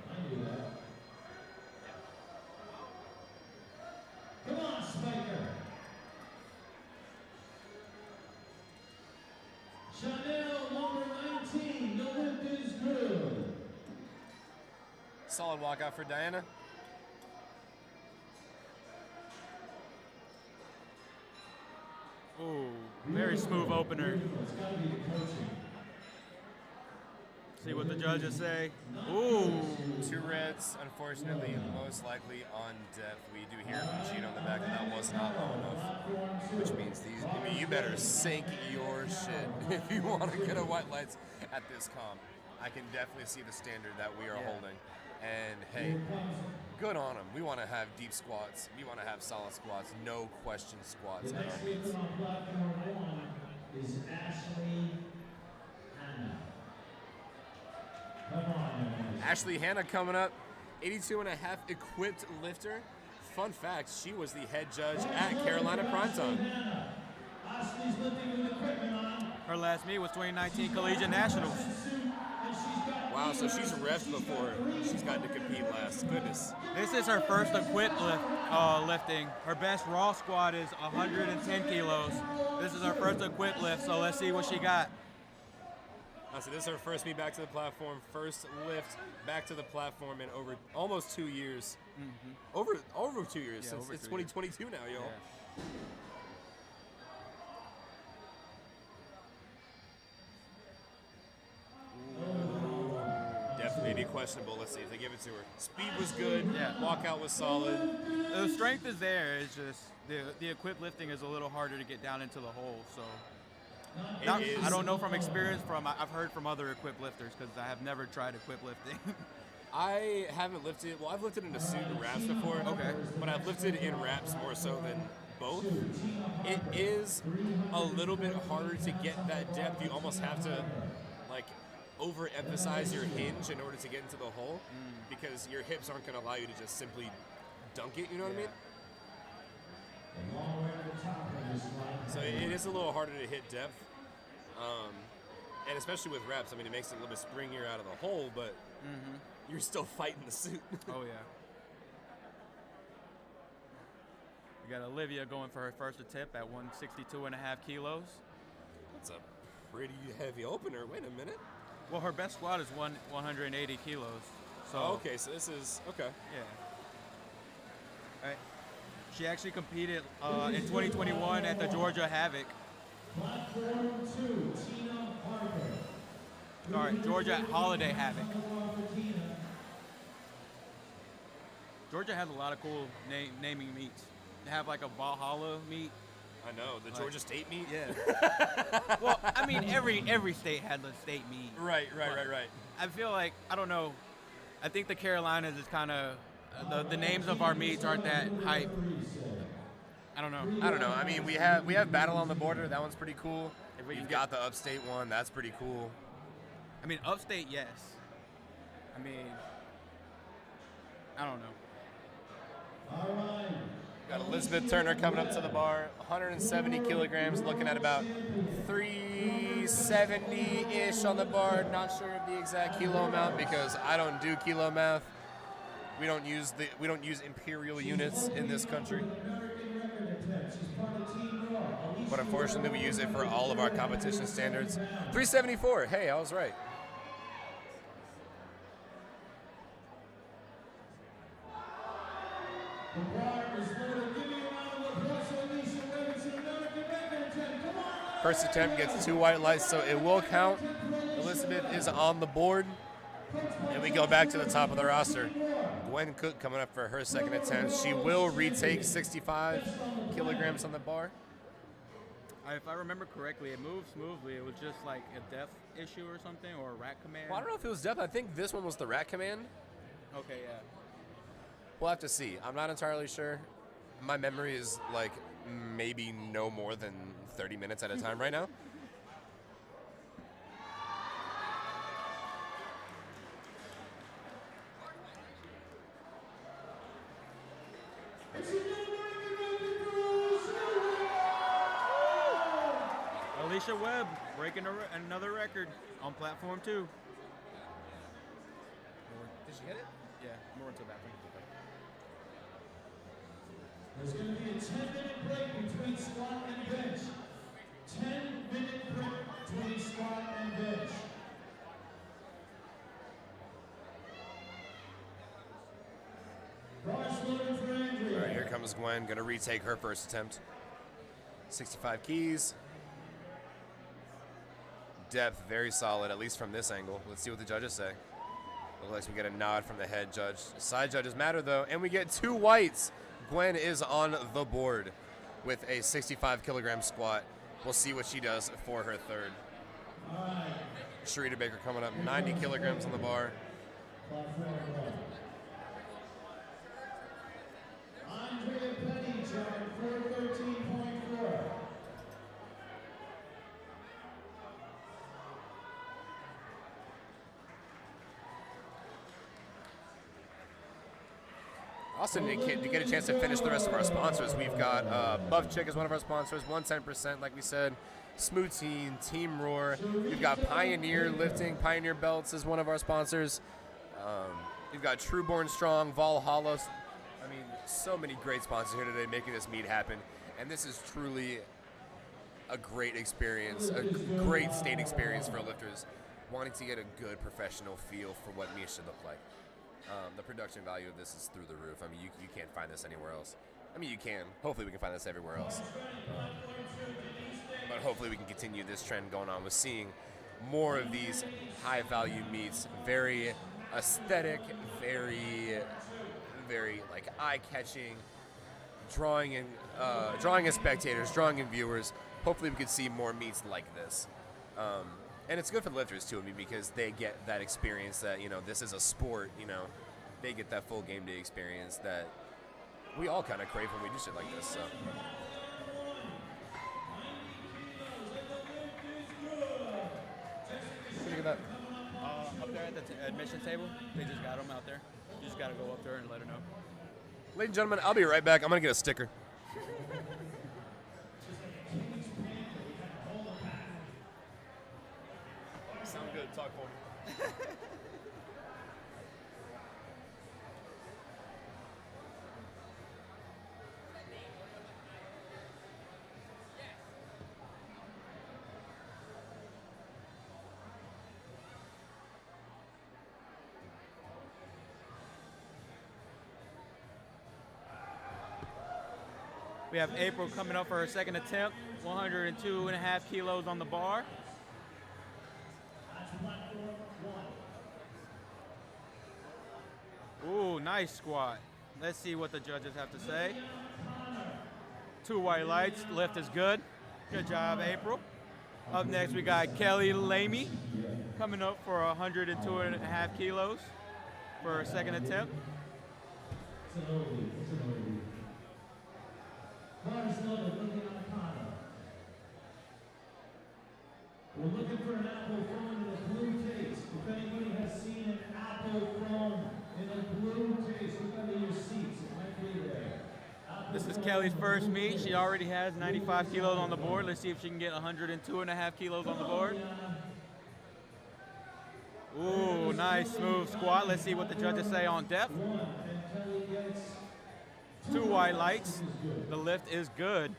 I knew that. Come on, Spiker. Chanel number 19, the lift is good. Solid walkout for Diana. Ooh, very smooth opener. It's got to be the coaching. See what the judges say. Ooh. 2 reds, unfortunately, most likely on depth. We do hear from Gino in the back that was not low enough, which means you better sink your shit if you want to get a white lights at this comp. I can definitely see the standard that we are holding. And hey, good on them. We want to have deep squats. We want to have solid squats, no question squats at our meets. On platform 1 is Ashley Hanna. Come on, Ashley Hanna coming up, 82 and a half equipped lifter. Fun fact, she was the head judge at Carolina Primetime. Ashley's lifting with equipment on. Her last meet was 2019 Collegiate Nationals. Wow, so she's reffed before she's gotten to compete last. Goodness. This is her first equipped lifting. Her best raw squat is 110 kilos. This is her first equipped lift, so let's see what she got. So this is her first meet back to the platform, first lift back to the platform in over almost 2 years. Mm-hmm. Over 2 years, Yeah, since over it's 2 2022 now, y'all. Yeah. Definitely be questionable. Let's see if they give it to her. Speed was good. Yeah. Walkout was solid. The strength is there. It's just the equipped lifting is a little harder to get down into the hole. So I don't know from experience. I've heard from other equipped lifters because I have never tried equipped lifting. I haven't lifted. Well, I've lifted in a suit and wraps before. Okay. But I've lifted in wraps more so than both. It is a little bit harder to get that depth. You almost have to overemphasize your hinge in order to get into the hole because your hips aren't going to allow you to just simply dunk it. You know what I mean? So it is a little harder to hit depth, and especially with reps. I mean, it makes it a little bit springier out of the hole, but you're still fighting the suit. Oh yeah. We got Olivia going for her first attempt at 162.5 kilos. That's a pretty heavy opener. Wait a minute. Well, her best squat is 180 kilos. So okay, so this is okay. Yeah. All right. She actually competed in 2021 at the Georgia Havoc. Platform 2, Tina Harper. Sorry, Georgia Holiday Havoc. Georgia has a lot of cool naming meets. They have like a Valhalla meet. I know, the Georgia State meet? Yeah. Well, I mean, every state has a state meet. Right. I feel like, I don't know, I think the Carolinas is kind of, the names of our meets aren't that hype. I don't know. I mean, we have Battle on the Border. That one's pretty cool. We've got the Upstate one. That's pretty cool. I mean, Upstate, yes. I mean, I don't know. All right. Got Elizabeth Turner coming up to the bar, 170 kilograms, looking at about 370-ish on the bar. Not sure of the exact kilo amount because I don't do kilo math. We don't use imperial units in this country. But unfortunately, we use it for all of our competition standards. 374. Hey, I was right. The bar is loaded. Give me a round of applause for Alicia Webb. It's an American record attempt. Come on. First attempt gets 2 white lights, so it will count. Elizabeth is on the board. And we go back to the top of the roster. Gwen Cook coming up for her second attempt. She will retake 65 kilograms on the bar. If I remember correctly, it moved smoothly. It was just like a depth issue or something, or a rack command. Well, I don't know if it was depth. I think this one was the rack command. Okay, yeah. We'll have to see. I'm not entirely sure. My memory is like maybe no more than 30 minutes at a time right now. Alicia Webb breaking another record on platform 2. Did she hit it? Yeah, more into that thing. There's going to be a 10-minute break between squat and bench. 10-minute break between squat and bench. Bars loaded for Andrea. All right, here comes Gwen. Going to retake her first attempt. 65 keys. Depth, very solid, at least from this angle. Let's see what the judges say. Looks like we get a nod from the head judge. Side judges matter, though, and we get 2 whites. Gwen is on the board with a 65 kilogram squat. We'll see what she does for her third. Sharita Baker coming up, 90 kilograms on the bar. Andrea Petty, chart 413.4. Also, to get a chance to finish the rest of our sponsors, we've got Buff Chick as one of our sponsors, 110%, like we said. Smoothine, Team Roar. We've got Pioneer Lifting, Pioneer Belts is one of our sponsors. We've got Trueborn Strong, Valhalla. I mean, so many great sponsors here today making this meet happen. And this is truly a great experience, a great state experience for lifters wanting to get a good professional feel for what meets should look like. The production value of this is through the roof. I mean, you can't find this anywhere else. I mean, you can. Hopefully we can find this everywhere else. But hopefully we can continue this trend going on with seeing more of these high-value meets. Very aesthetic, very like eye-catching, drawing in spectators, drawing in viewers. Hopefully we could see more meets like this. And it's good for the lifters too, I mean, because they get that experience that, you know, this is a sport, you know, they get that full game day experience that we all kind of crave when we do shit like this, so. Look at that. Up there at the admission table, they just got them out there. You just got to go up there and let her know. Ladies and gentlemen, I'll be right back. I'm going to get a sticker. Sound good. Talk for me. We have April coming up for her second attempt, 102.5 kilos on the bar. Ooh, nice squat. Let's see what the judges have to say. 2 white lights, lift is good. Good job, April. Up next, we got Kelly Lamy coming up for 102.5 kilos for her second attempt. We're looking for an apple phone in the blue case. If anybody has seen an apple phone in the blue case, look under your seats. It might be there. This is Kelly's first meet. She already has 95 kilos on the board. Let's see if she can get 102.5 kilos on the board. Ooh, nice smooth squat. Let's see what the judges say on depth. 2 white lights. The lift is good.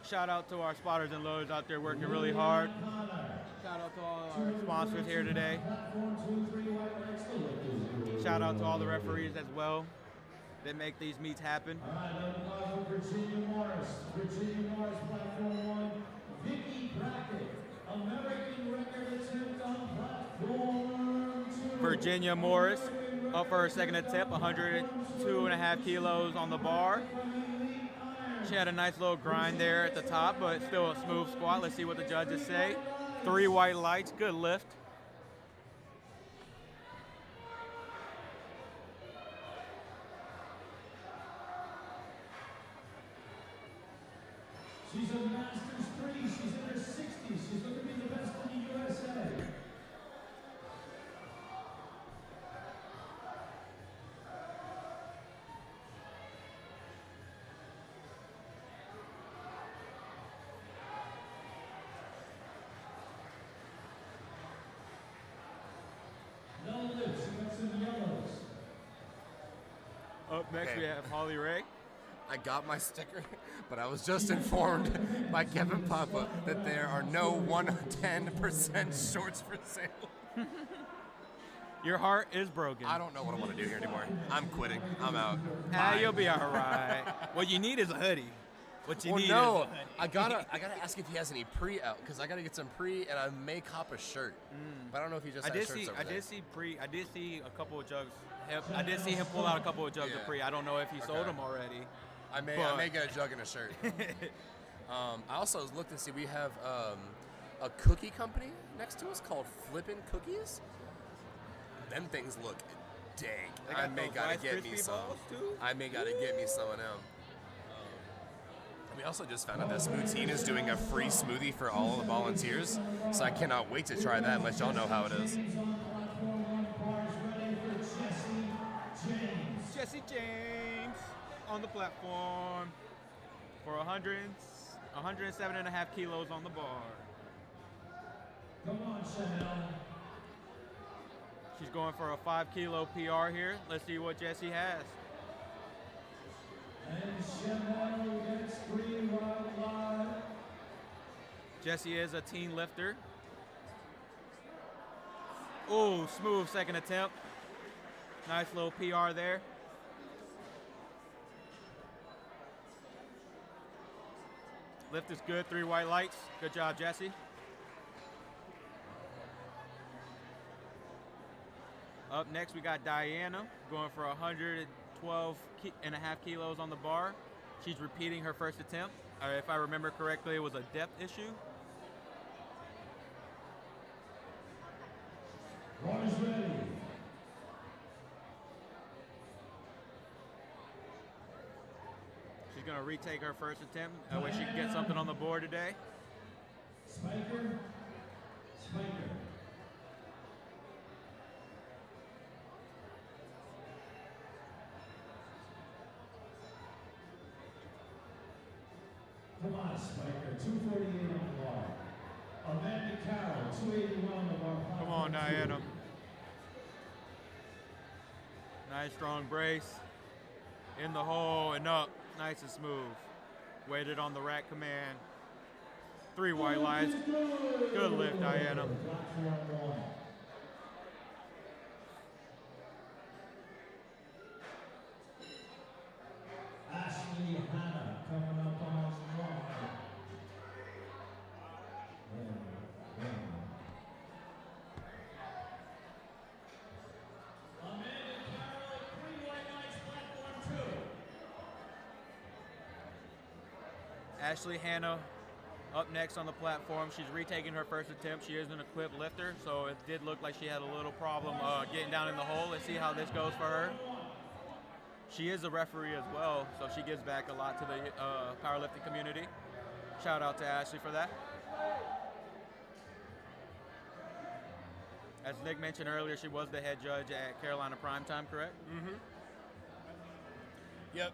Shout out to our spotters and loaders out there working really hard. Shout out to all our sponsors here today. Shout out to all the referees as well that make these meets happen. All right, Virginia Morris. Virginia Morris, platform 1. Vicky Brackett, American record attempt on platform 2. Virginia Morris up for her second attempt, 102.5 kilos on the bar. She had a nice little grind there at the top, but still a smooth squat. Let's see what the judges say. 3 white lights, good lift. She's a Masters 3. She's in her 60s. She's going to be the best in the USA. No lips. She got some yellows. Up next Okay. we have Holly Ray. I got my sticker, but I was just informed by Kevin Papa that there are no 110% shorts for sale. Your heart is broken. I don't know what I want to do here anymore. I'm quitting. I'm out. You'll be all right. What you need is a hoodie. What you Well, need no, is a hoodie. I gotta ask if he has any pre out because I gotta get some pre, and I may cop a shirt, but I don't know if he just I has did shirts see. over I there. did see pre. I did see a couple of jugs. I did see him pull out a couple of jugs Yeah. of pre. I don't know if he sold Okay. them already. I may get a jug and a shirt. I also looked and see we have a cookie company next to us called Flippin' Cookies. Them things look dang. They I got may those gotta Rice get me Krispie some. balls, too? I may gotta get me some of them. We also just found out that Smoothie is doing a free smoothie for all of the volunteers, so I cannot wait to try that. Let y'all know how it is. Jesse James on the platform for 107.5 kilos on the bar. Come on, Chanel. She's going for a 5 kilo PR here. Let's see what Jesse has. And Chanel gets 3 white light. Jesse is a teen lifter. Ooh, smooth second attempt. Nice little PR there. Lift is good, 3 white lights. Good job, Jesse. Up next, we got Diana going for 112.5 kilos on the bar. She's repeating her first attempt. If I remember correctly, it was a depth issue. Bar is ready. She's going to retake her first attempt. That way she can get something on the board today. Spiker. Spiker. Come on, Spiker. 248 on the bar. Amanda Carroll, 281 on the bar. Come on, Diana. Nice strong brace. In the hole and up. Nice and smooth. Weighted on the rack command. 3 white lights. Good lift, Diana. Ashley Hammond. Ashley Hannah up next on the platform. She's retaking her first attempt. She is an equipped lifter, so it did look like she had a little problem getting down in the hole. Let's see how this goes for her. She is a referee as well, so she gives back a lot to the powerlifting community. Shout out to Ashley for that. As Nick mentioned earlier, she was the head judge at Carolina Primetime, correct? Mm-hmm. Yep.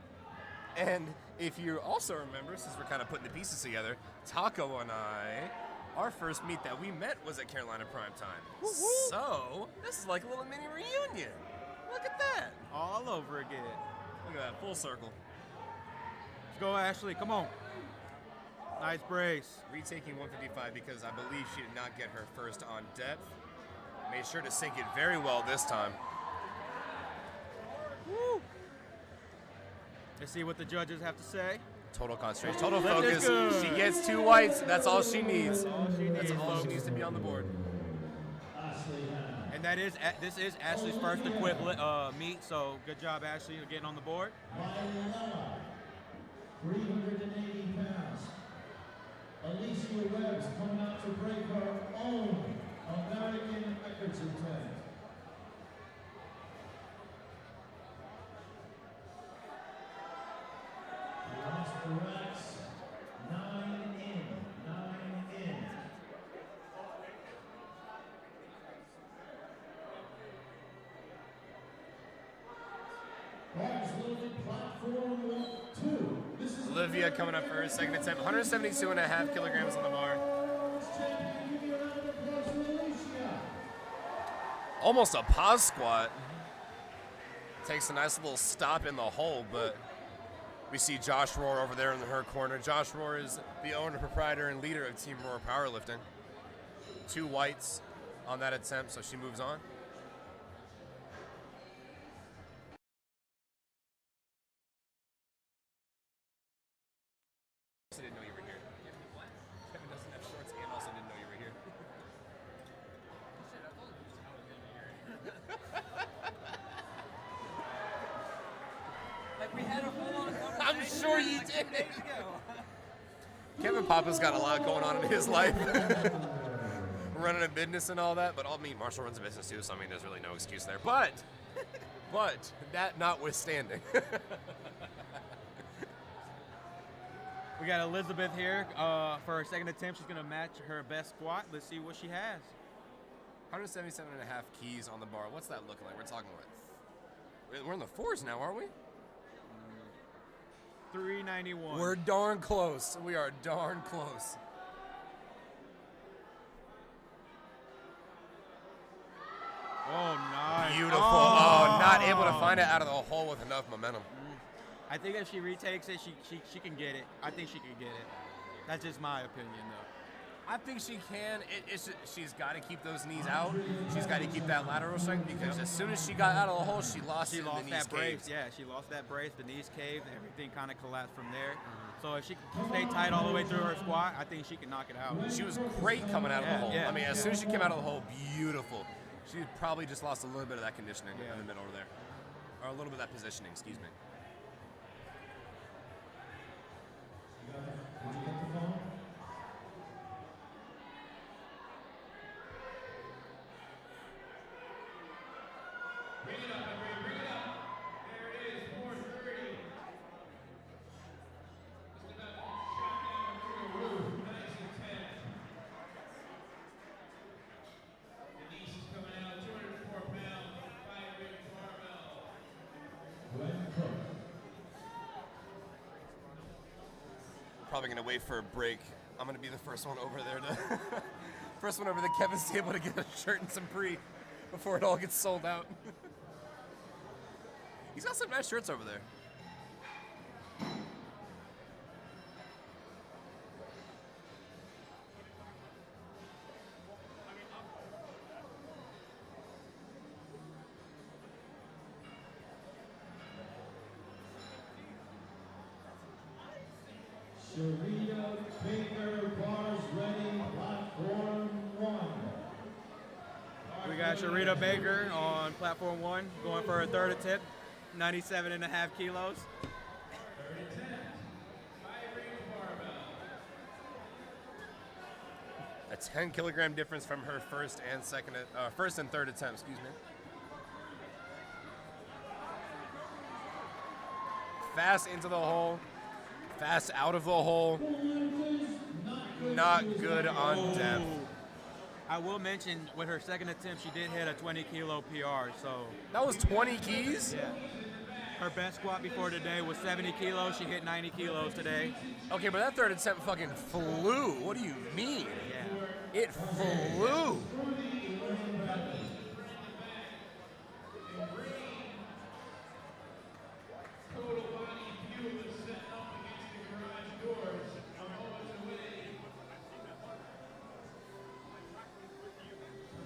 And if you also remember, since we're kind of putting the pieces together, Taco and I, our first meet that we met was at Carolina Primetime. Woo-hoo. So, this is like a little mini reunion. Look at that. All over again. Look at that, full circle. Let's go, Ashley. Come on. Nice brace. Retaking 155 because I believe she did not get her first on depth. Made sure to sink it very well this time. Woo. Let's see what the judges have to say. Total concentration, total Lift is focus. good. She gets 2 whites. That's all she needs. That's all she That's needs, all she folks. needs to be on the board. And that is this is Ashley's first equipped meet, so good job, Ashley, getting on the board. 380 pounds. Alicia Webb's coming out to break her own American records attempt. Last reps, 9 in. Bars loaded, platform 2. This is Olivia coming up for her second attempt. 172.5 kilograms on the bar. Almost a pause squat. Takes a nice little stop in the hole, but we see Josh Rohr over there in her corner. Josh Rohr is the owner, proprietor, and leader of Team Rohr Powerlifting. 2 whites on that attempt, so she moves on. I didn't know you were here. Kevin doesn't have shorts and also didn't know you were here. Like we had a full-on conversation. I'm sure you like 2 did. days ago. Kevin Papa's got a lot going on in his life. Running a business and all that, but I mean, Marshall runs a business too, so I mean, there's really no excuse there. But that notwithstanding. We got Elizabeth here for her second attempt. She's gonna match her best squat. Let's see what she has. 177.5 keys on the bar. What's that looking like? We're talking what? We're in the 4s now, aren't we? 391. We're darn close. We are darn close. Oh, nice. Beautiful. Oh, not able to find it out of the hole with enough momentum. I think if she retakes it, she can get it. I think she can get it. That's just my opinion, though. I think she can. She's got to keep those knees out. She's got to keep that lateral strength because as soon as she got out of the hole, she lost it. The knees that brace. caved. Yeah, she lost that brace. The knees caved. Everything kind of collapsed from there. So if she can stay tight all the way through her squat, I think she can knock it out. She was great coming out of the hole. Yeah. I mean, as soon as she came out of the hole, beautiful. She probably just lost a little bit of that conditioning in the middle over there. Or a little bit of that positioning, excuse me. Did you get the phone? Bring it up, everybody, bring it up. There it is, 430. Just about shot down through the roof, nice and 10. Denise is coming out, 204 pounds, 5-ring barbell. Glenn Cook. Probably gonna wait for a break. I'm gonna be the first one over there to first one over to Kevin's table to get a shirt and some pre before it all gets sold out. He's got some nice shirts over there. Sharita Baker, bars ready, platform 1. We got Sharita Baker on platform 1 going for her third attempt, 97.5 kilos. Third attempt, 5-ring barbell. 10 kilogram difference from her first and third attempt, excuse me. Fast into the hole, fast out of the hole. Not good on depth. I will mention with her second attempt, she did hit a 20 kilo PR. So that was 20 keys? Yeah. Her best squat before today was 70 kilos. She hit 90 kilos today. Okay, but that third attempt fucking flew. What do you mean? Yeah. It flew.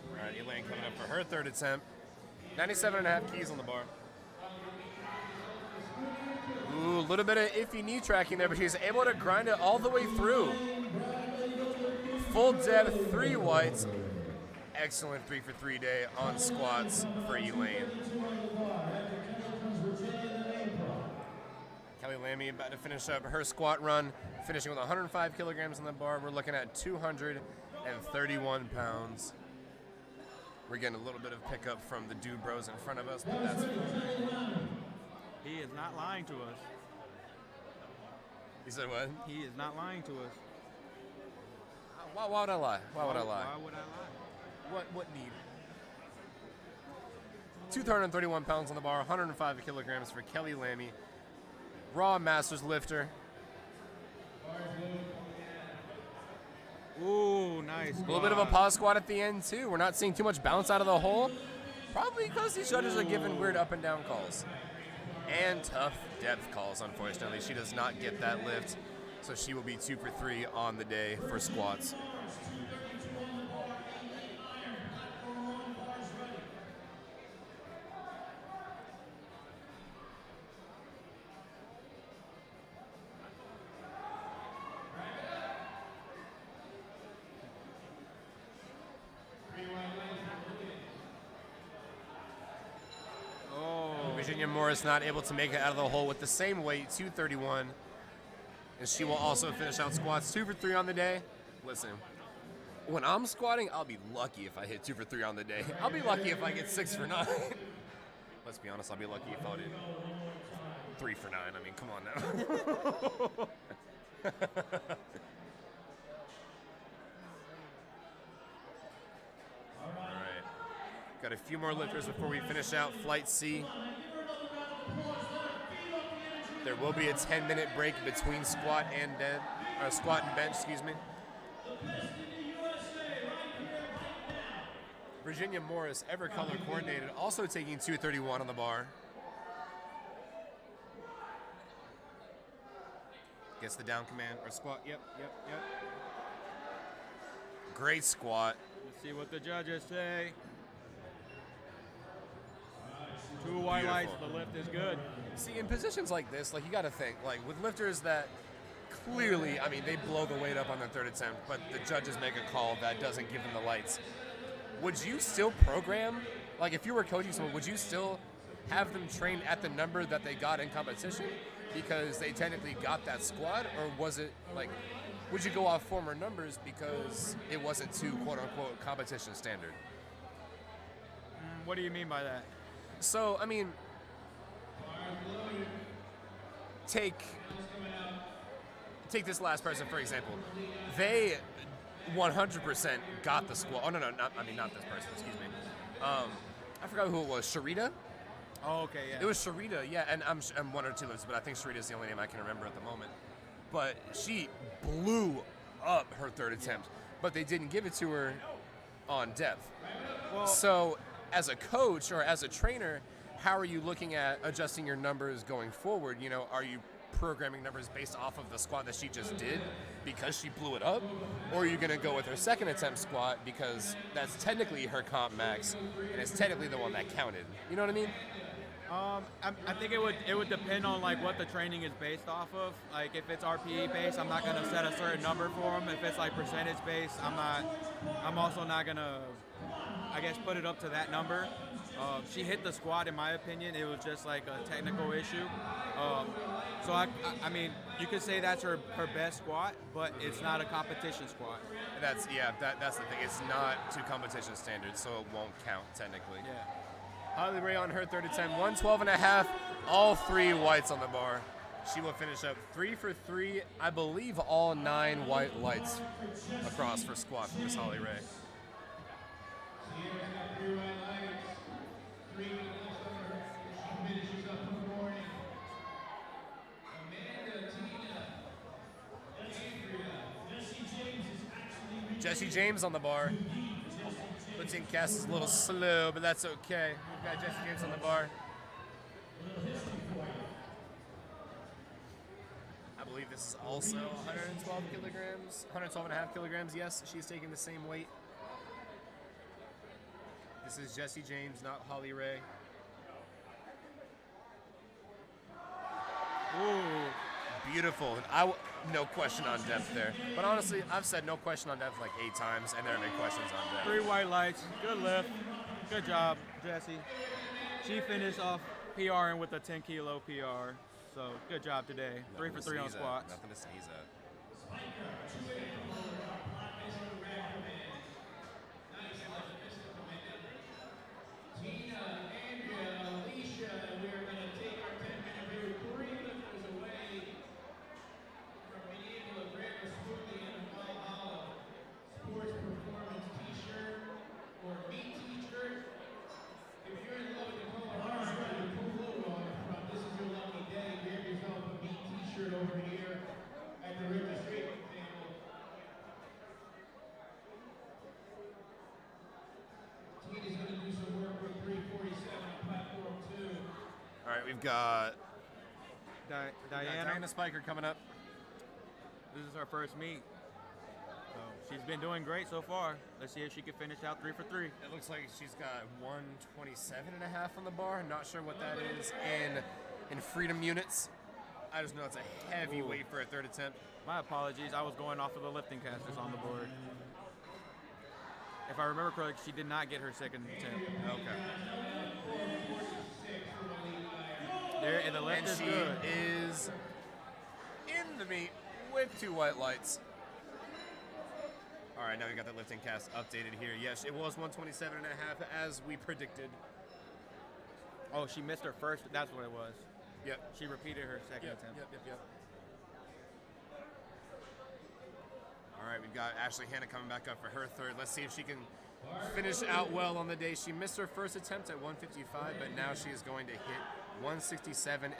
All right, Elaine coming up for her third attempt. 97.5 keys on the bar. Ooh, a little bit of iffy knee tracking there, but she's able to grind it all the way through. Full depth, 3 whites. Excellent 3 for 3 day on squats for Elaine. Kelly Lamy about to finish up her squat run, finishing with 105 kilograms on the bar. We're looking at 231 pounds. We're getting a little bit of pickup from the dude bros in front of us, but that's fine. He is not lying to us. You said what? He is not lying to us. Why would I lie? Why would I lie? Why would I lie? What need? 231 pounds on the bar, 105 kilograms for Kelly Lamy. Raw Masters lifter. Ooh, nice. A little bit of a pause squat at the end, too. We're not seeing too much bounce out of the hole. Probably because these judges are giving weird up and down calls. And tough depth calls, unfortunately. She does not get that lift, so she will be 2 for 3 on the day for squats. Virginia Morris not able to make it out of the hole with the same weight, 231. And she will also finish out squats 2 for 3 on the day. Listen, when I'm squatting, I'll be lucky if I hit 2 for 3 on the day. I'll be lucky if I get 6 for 9. Let's be honest, I'll be lucky if I did 3 for 9. I mean, come on now. All right. Got a few more lifters before we finish out Flight C. There will be a 10-minute break between squat and bench, excuse me. Virginia Morris, ever color coordinated, also taking 231 on the bar. Gets the down command or squat. Yep. Great squat. Let's see what the judges say. 2 white lights, the lift is good. See, in positions like this, like you got to think, like with lifters that clearly, I mean, they blow the weight up on their third attempt, but the judges make a call that doesn't give them the lights. Would you still program, like if you were coaching someone, would you still have them train at the number that they got in competition because they technically got that squat, or was it like, would you go off former numbers because it wasn't to quote unquote competition standard? What do you mean by that? So, I mean, take this last person, for example. They 100% got the squat. Oh, no, not this person, excuse me. I forgot who it was. Sharita? Oh, okay, yeah. It was Sharita, yeah, and I'm 1 or 2 lists, but I think Sharita is the only name I can remember at the moment. But she blew up her third attempt, but they didn't give it to her on depth. Well, so, as a coach or as a trainer, how are you looking at adjusting your numbers going forward? You know, are you programming numbers based off of the squat that she just did because she blew it up? Or are you going to go with her second attempt squat because that's technically her comp max and it's technically the one that counted? You know what I mean? I think it would depend on like what the training is based off of. Like if it's RPE based, I'm not gonna set a certain number for them. If it's like percentage based, I'm also not gonna, I guess, put it up to that number. She hit the squat, in my opinion. It was just like a technical issue. So I mean, you could say that's her best squat, but it's not a competition squat. That's the thing. It's not to competition standards, so it won't count technically. Yeah. Holly Ray on her third attempt, 112.5, all 3 whites on the bar. She will finish up 3 for 3, I believe all 9 white lights across for squat from Miss Holly Ray. Jesse James on the bar. Lifting cast is a little slow, but that's okay. We've got Jesse James on the bar. I believe this is also 112 kilograms, 112.5 kilograms. Yes, she's taking the same weight. This is Jesse James, not Holly Ray. Ooh. Beautiful. No question on depth there. But honestly, I've said no question on depth like 8 times, and there have been questions on depth. 3 white lights. Good lift. Good job, Jesse. She finished off PRing with a 10 kilo PR. So good job today. 3 for 3 on squats. Nothing to sneeze at. All right, we've got Diana Spiker coming up. This is her first meet. So she's been doing great so far. Let's see if she can finish out 3 for 3. It looks like she's got 127.5 on the bar. Not sure what that is in freedom units. I just know it's a heavy weight for a third attempt. My apologies. I was going off of the lifting casters on the board. If I remember correctly, she did not get her second attempt. Okay. There, and the lift And is she good. is in the meet with 2 white lights. All right, now we got the lifting cast updated here. Yes, it was 127.5 as we predicted. Oh, she missed her first. That's what it was. Yep. She repeated her second attempt. Yep. All right, we've got Ashley Hanna coming back up for her third. Let's see if she can finish out well on the day. She missed her first attempt at 155, but now she is going to hit 167.5.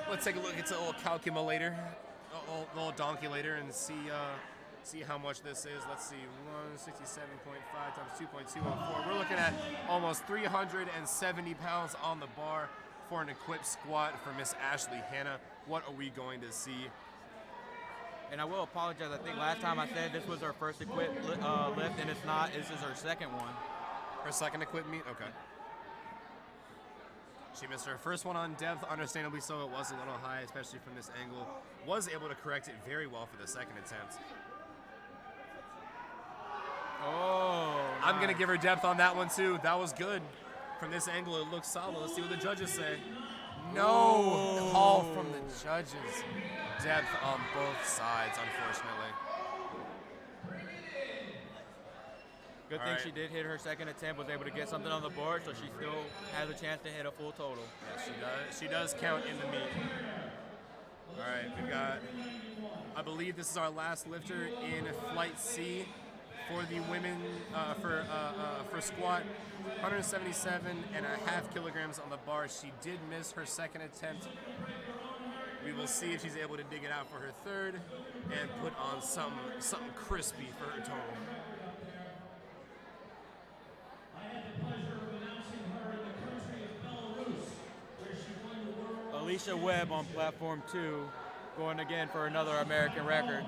Let's take a look at the little calculator, little donkulator, and see how much this is. Let's see, 167.5 times 2.214. We're looking at almost 370 pounds on the bar for an equipped squat for Miss Ashley Hanna. What are we going to see? And I will apologize. I think last time I said this was her first equipped lift, and it's not. This is her second one. Her second equipped meet? Okay. She missed her first one on depth, understandably so. It was a little high, especially from this angle. Was able to correct it very well for the second attempt. Oh, I'm going to give her depth on that one, too. That was good. From this angle, it looks solid. Let's see what the judges say. No call from the judges. Depth on both sides, unfortunately. Good thing she did hit her second attempt, was able to get something on the board, so she still has a chance to hit a full total. Yes, she does. She does count in the meet. All right, we've got, I believe this is our last lifter in Flight C for the women, for squat. 177.5 kilograms on the bar. She did miss her second attempt. We will see if she's able to dig it out for her third and put on something crispy for her total. Alicia Webb on platform 2, going again for another American record.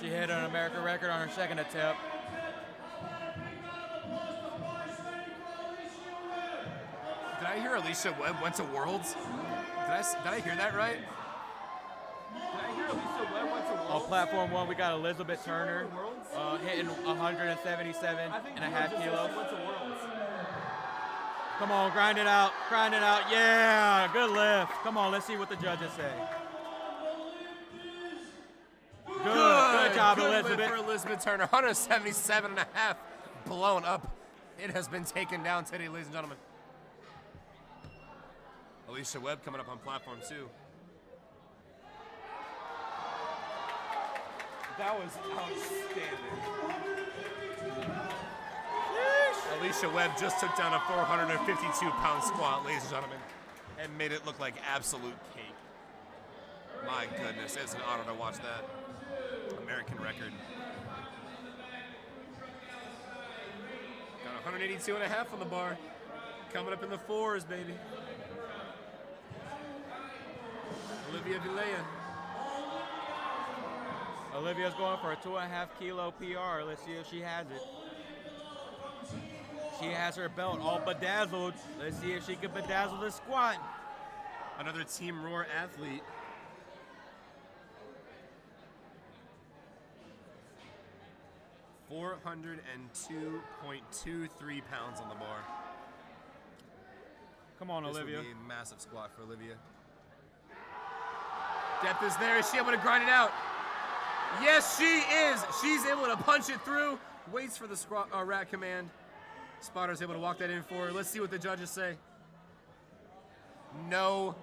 She hit an American record on her second attempt. Did I hear Alicia Webb went to Worlds? Did I hear that right? Did I hear Alicia Webb went to Worlds? On platform 1, we got Elizabeth Turner hitting 177.5 kilos. Come on, grind it out, grind it out. Yeah, good lift. Come on, let's see what the judges say. Good job, Good Elizabeth. lift for Elizabeth Turner. 177.5 blown up. It has been taken down today, ladies and gentlemen. Alicia Webb coming up on platform 2. That was outstanding. Alicia Webb just took down a 452-pound squat, ladies and gentlemen, and made it look like absolute cake. My goodness, it's an honor to watch that. American record. Got 182.5 on the bar. Coming up in the 4s, baby. Olivia Vilea. Olivia's going for a 2.5 kilo PR. Let's see if she has it. She has her belt all bedazzled. Let's see if she can bedazzle the squat. Another Team Roar athlete. $402.23 pounds on the bar. Come on, This Olivia. would be a massive squat for Olivia. Depth is there. Is she able to grind it out? Yes, she is. She's able to punch it through. Waits for the squat, rack command. Spotter's able to walk that in for her. Let's see what the judges say. No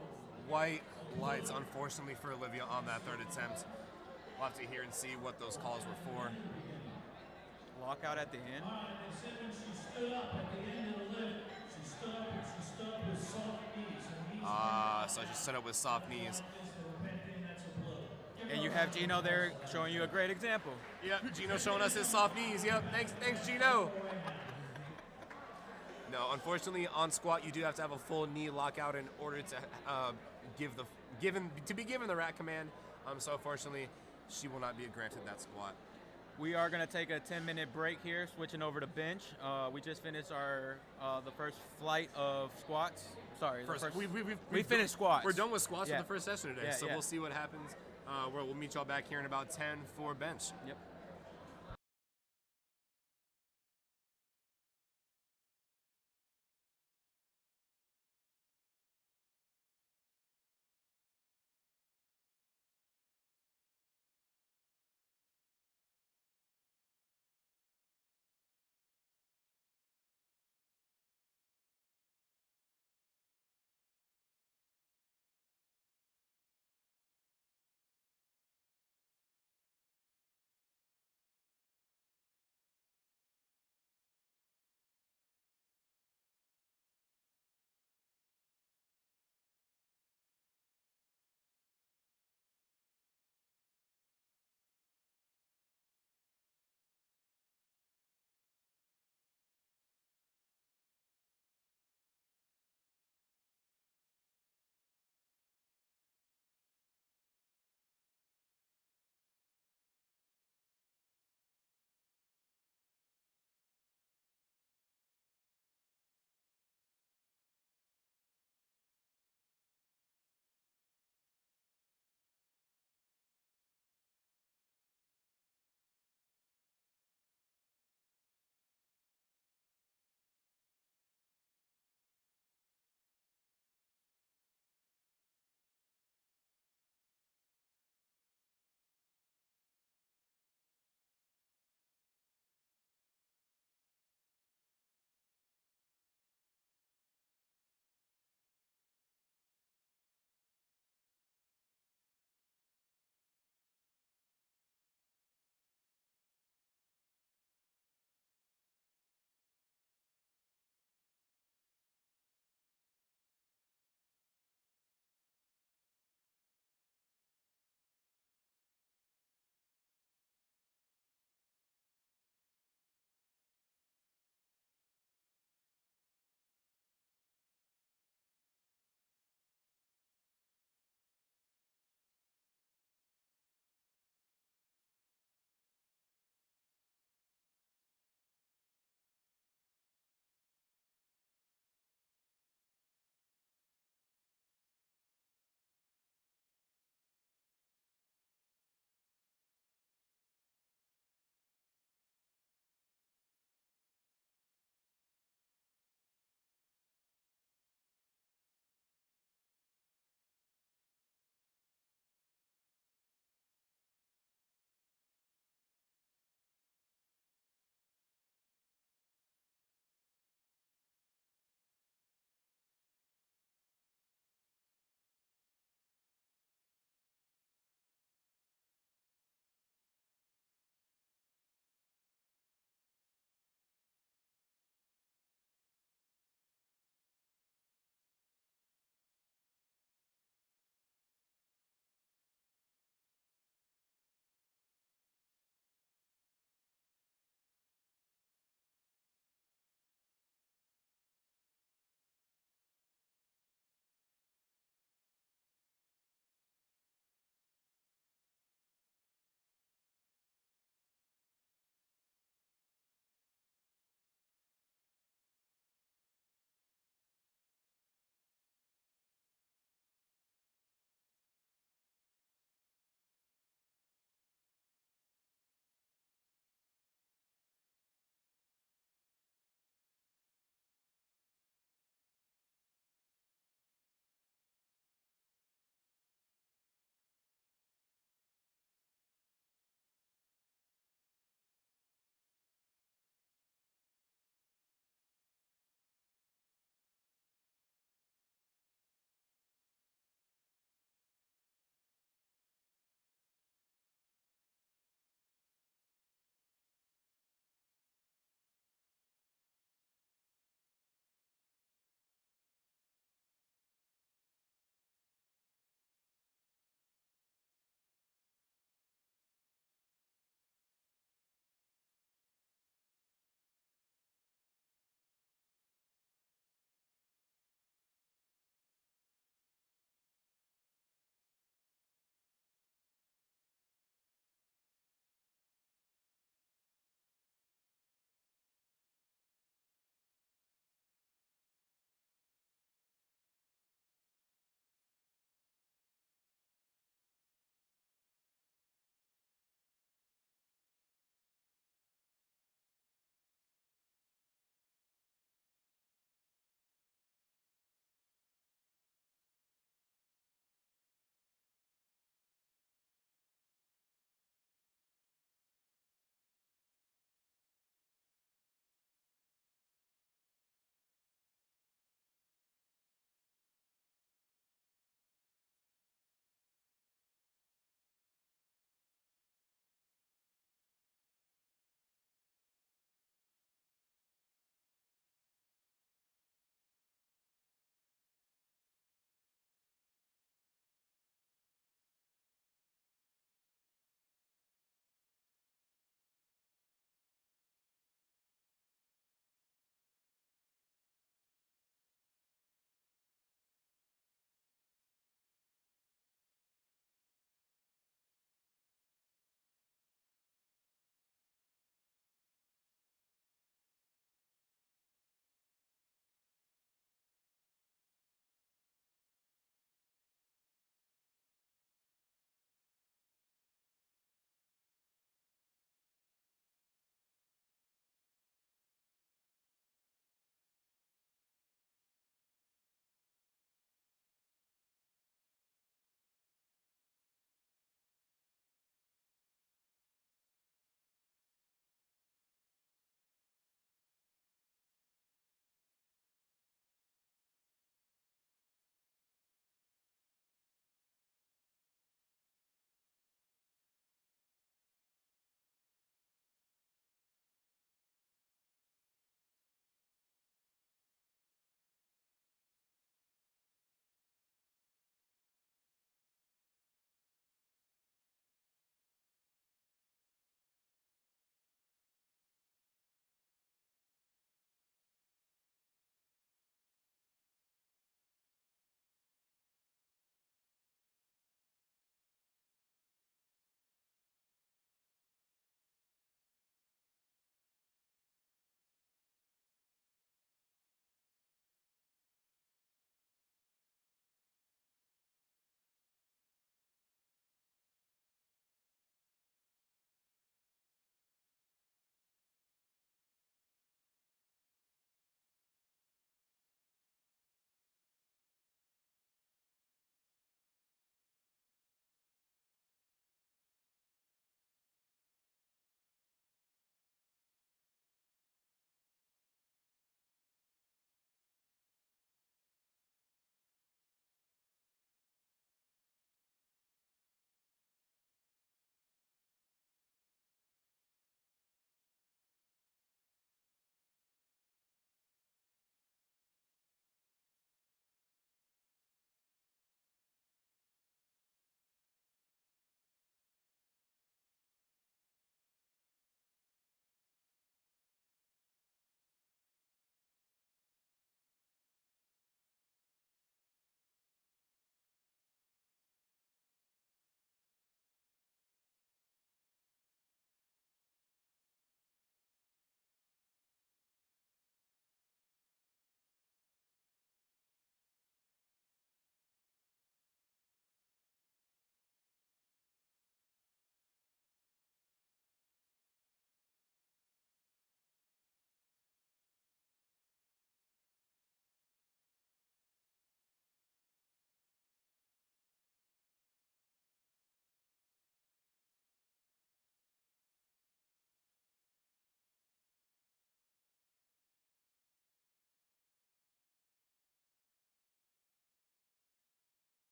white lights, unfortunately, for Olivia on that third attempt. We'll have to hear and see what those calls were for. Lockout at the end. So she stood up with soft knees. And you have Gino there showing you a great example. Yep, Gino showing us his soft knees. Yep, thanks, Gino. No, unfortunately, on squat you do have to have a full knee lockout in order to be given the rack command. So unfortunately, she will not be granted that squat. We are going to take a 10-minute break here, switching over to bench. We just finished our the first flight of squats. Sorry, we finished squats. We're done with squats Yeah. for the first session today, Yeah, so yeah. we'll see what happens. We'll meet y'all back here in about 10 for bench. Yep.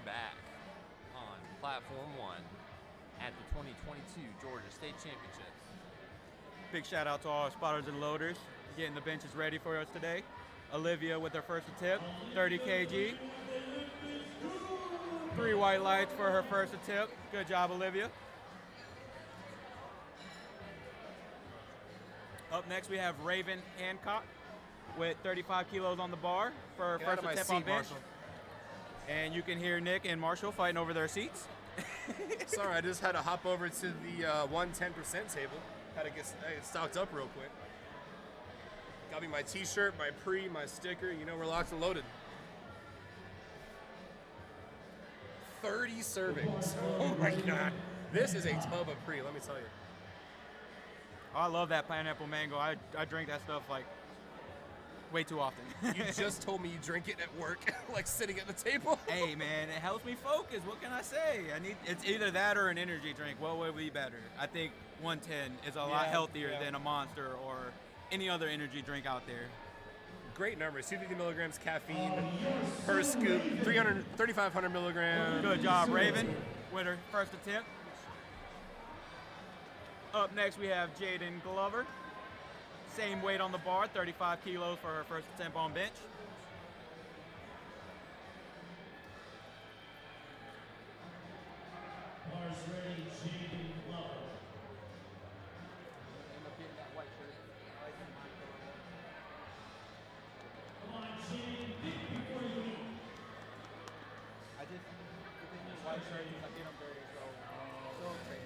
are back on Platform 1 at the 2022 Georgia State Championships. Big shout out to all our spotters and loaders getting the benches ready for us today. Olivia with her first attempt, 30 kg. 3 white lights for her first attempt. Good job, Olivia. Up next, we have Raven Hancock with 35 kilos on the bar for her first attempt on bench. And you can hear Nick and Marshall fighting over their seats. Sorry, I just had to hop over to the 110% table. Had to get stocked up real quick. Got me my t-shirt, my sticker. You know, we're locked and loaded. 30 servings. Oh my God. This is a tub of pre, let me tell you. I love that pineapple mango. I drink that stuff like way too often. You just told me you drink it at work, like sitting at the table. Hey man, it helps me focus. What can I say? It's either that or an energy drink. What would be better? I think 110 is a lot healthier than a Monster or any other energy drink out there. Great numbers, 250 milligrams caffeine per scoop, 3,500 milligrams. Good job, Raven, with her first attempt. Up next, we have Jaden Glover. Same weight on the bar, 35 kilos for her first attempt on bench. Bars ready, Jaden Glover. Come on, Jaden, think before you eat. I just white shirt because I get them dirty, so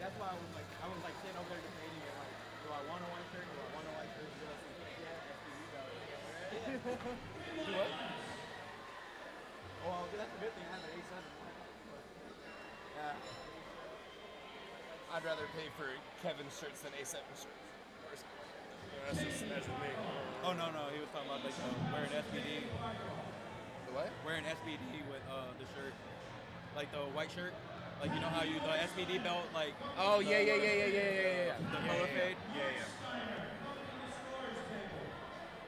that's why I was like sitting over there debating it, like, do I want a white shirt? Do I want a white shirt? Do what? Well, that's a good thing. I have an A7. Yeah. I'd rather pay for Kevin's shirts than A7 shirts. That's just me. Oh no, he was talking about like wearing SBD. The what? Wearing SBD with the shirt, like the white shirt. Like, you know how you, the SBD belt, like. Oh, the, yeah. The color fade? Yeah.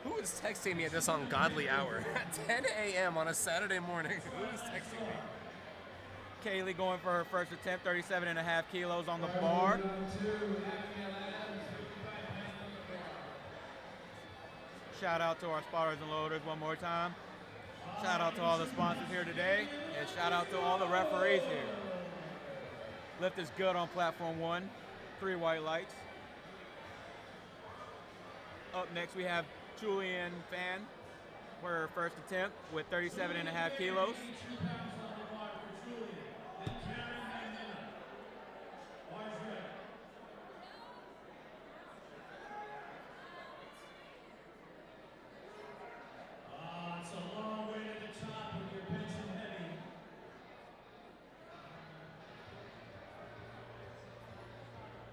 Who is texting me at this ungodly hour? At 10 a.m. on a Saturday morning. Who is texting me? Kaylee going for her first attempt, 37.5 kilos on the bar. Shout out to our spotters and loaders one more time. Shout out to all the sponsors here today. And shout out to all the referees here. Lift is good on platform 1, 3 white lights. Up next we have Julian Fan for her first attempt with 37.5 kilos. It's a long way to the top with your bench and heavy.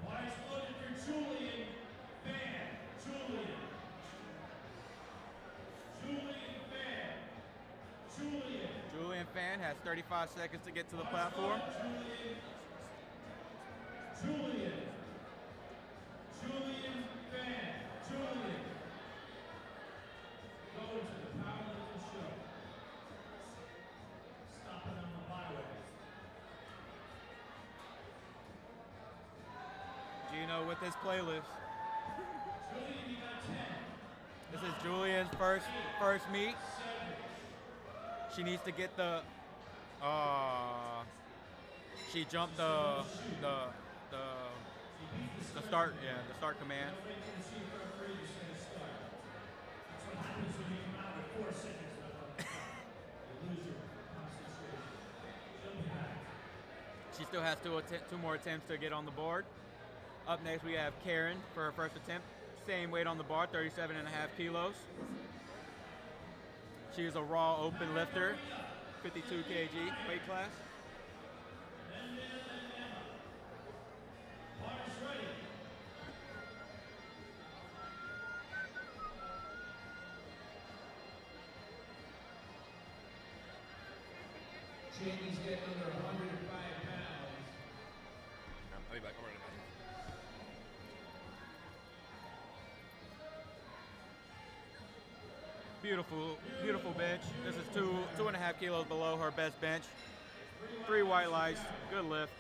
Wise loaded for Julian Fan. Julian Fan has 35 seconds to get to the platform. Julian Fan. Go to the Powerlifting show. Stopping on the byway. Gino with his playlist. Julian, you got 10. This is Julian's first meet. She needs to get the. She jumped the start. Yeah, the start command. She still has two more attempts to get on the board. Up next, we have Karen for her first attempt. Same weight on the bar, 37.5 kilos. She is a raw open lifter, 52 kg weight class. Jamie's getting under 105 pounds. I'll be back. I'm running back. Beautiful bench. This is 2.5 kilos below her best bench. 3 white lights, good lift.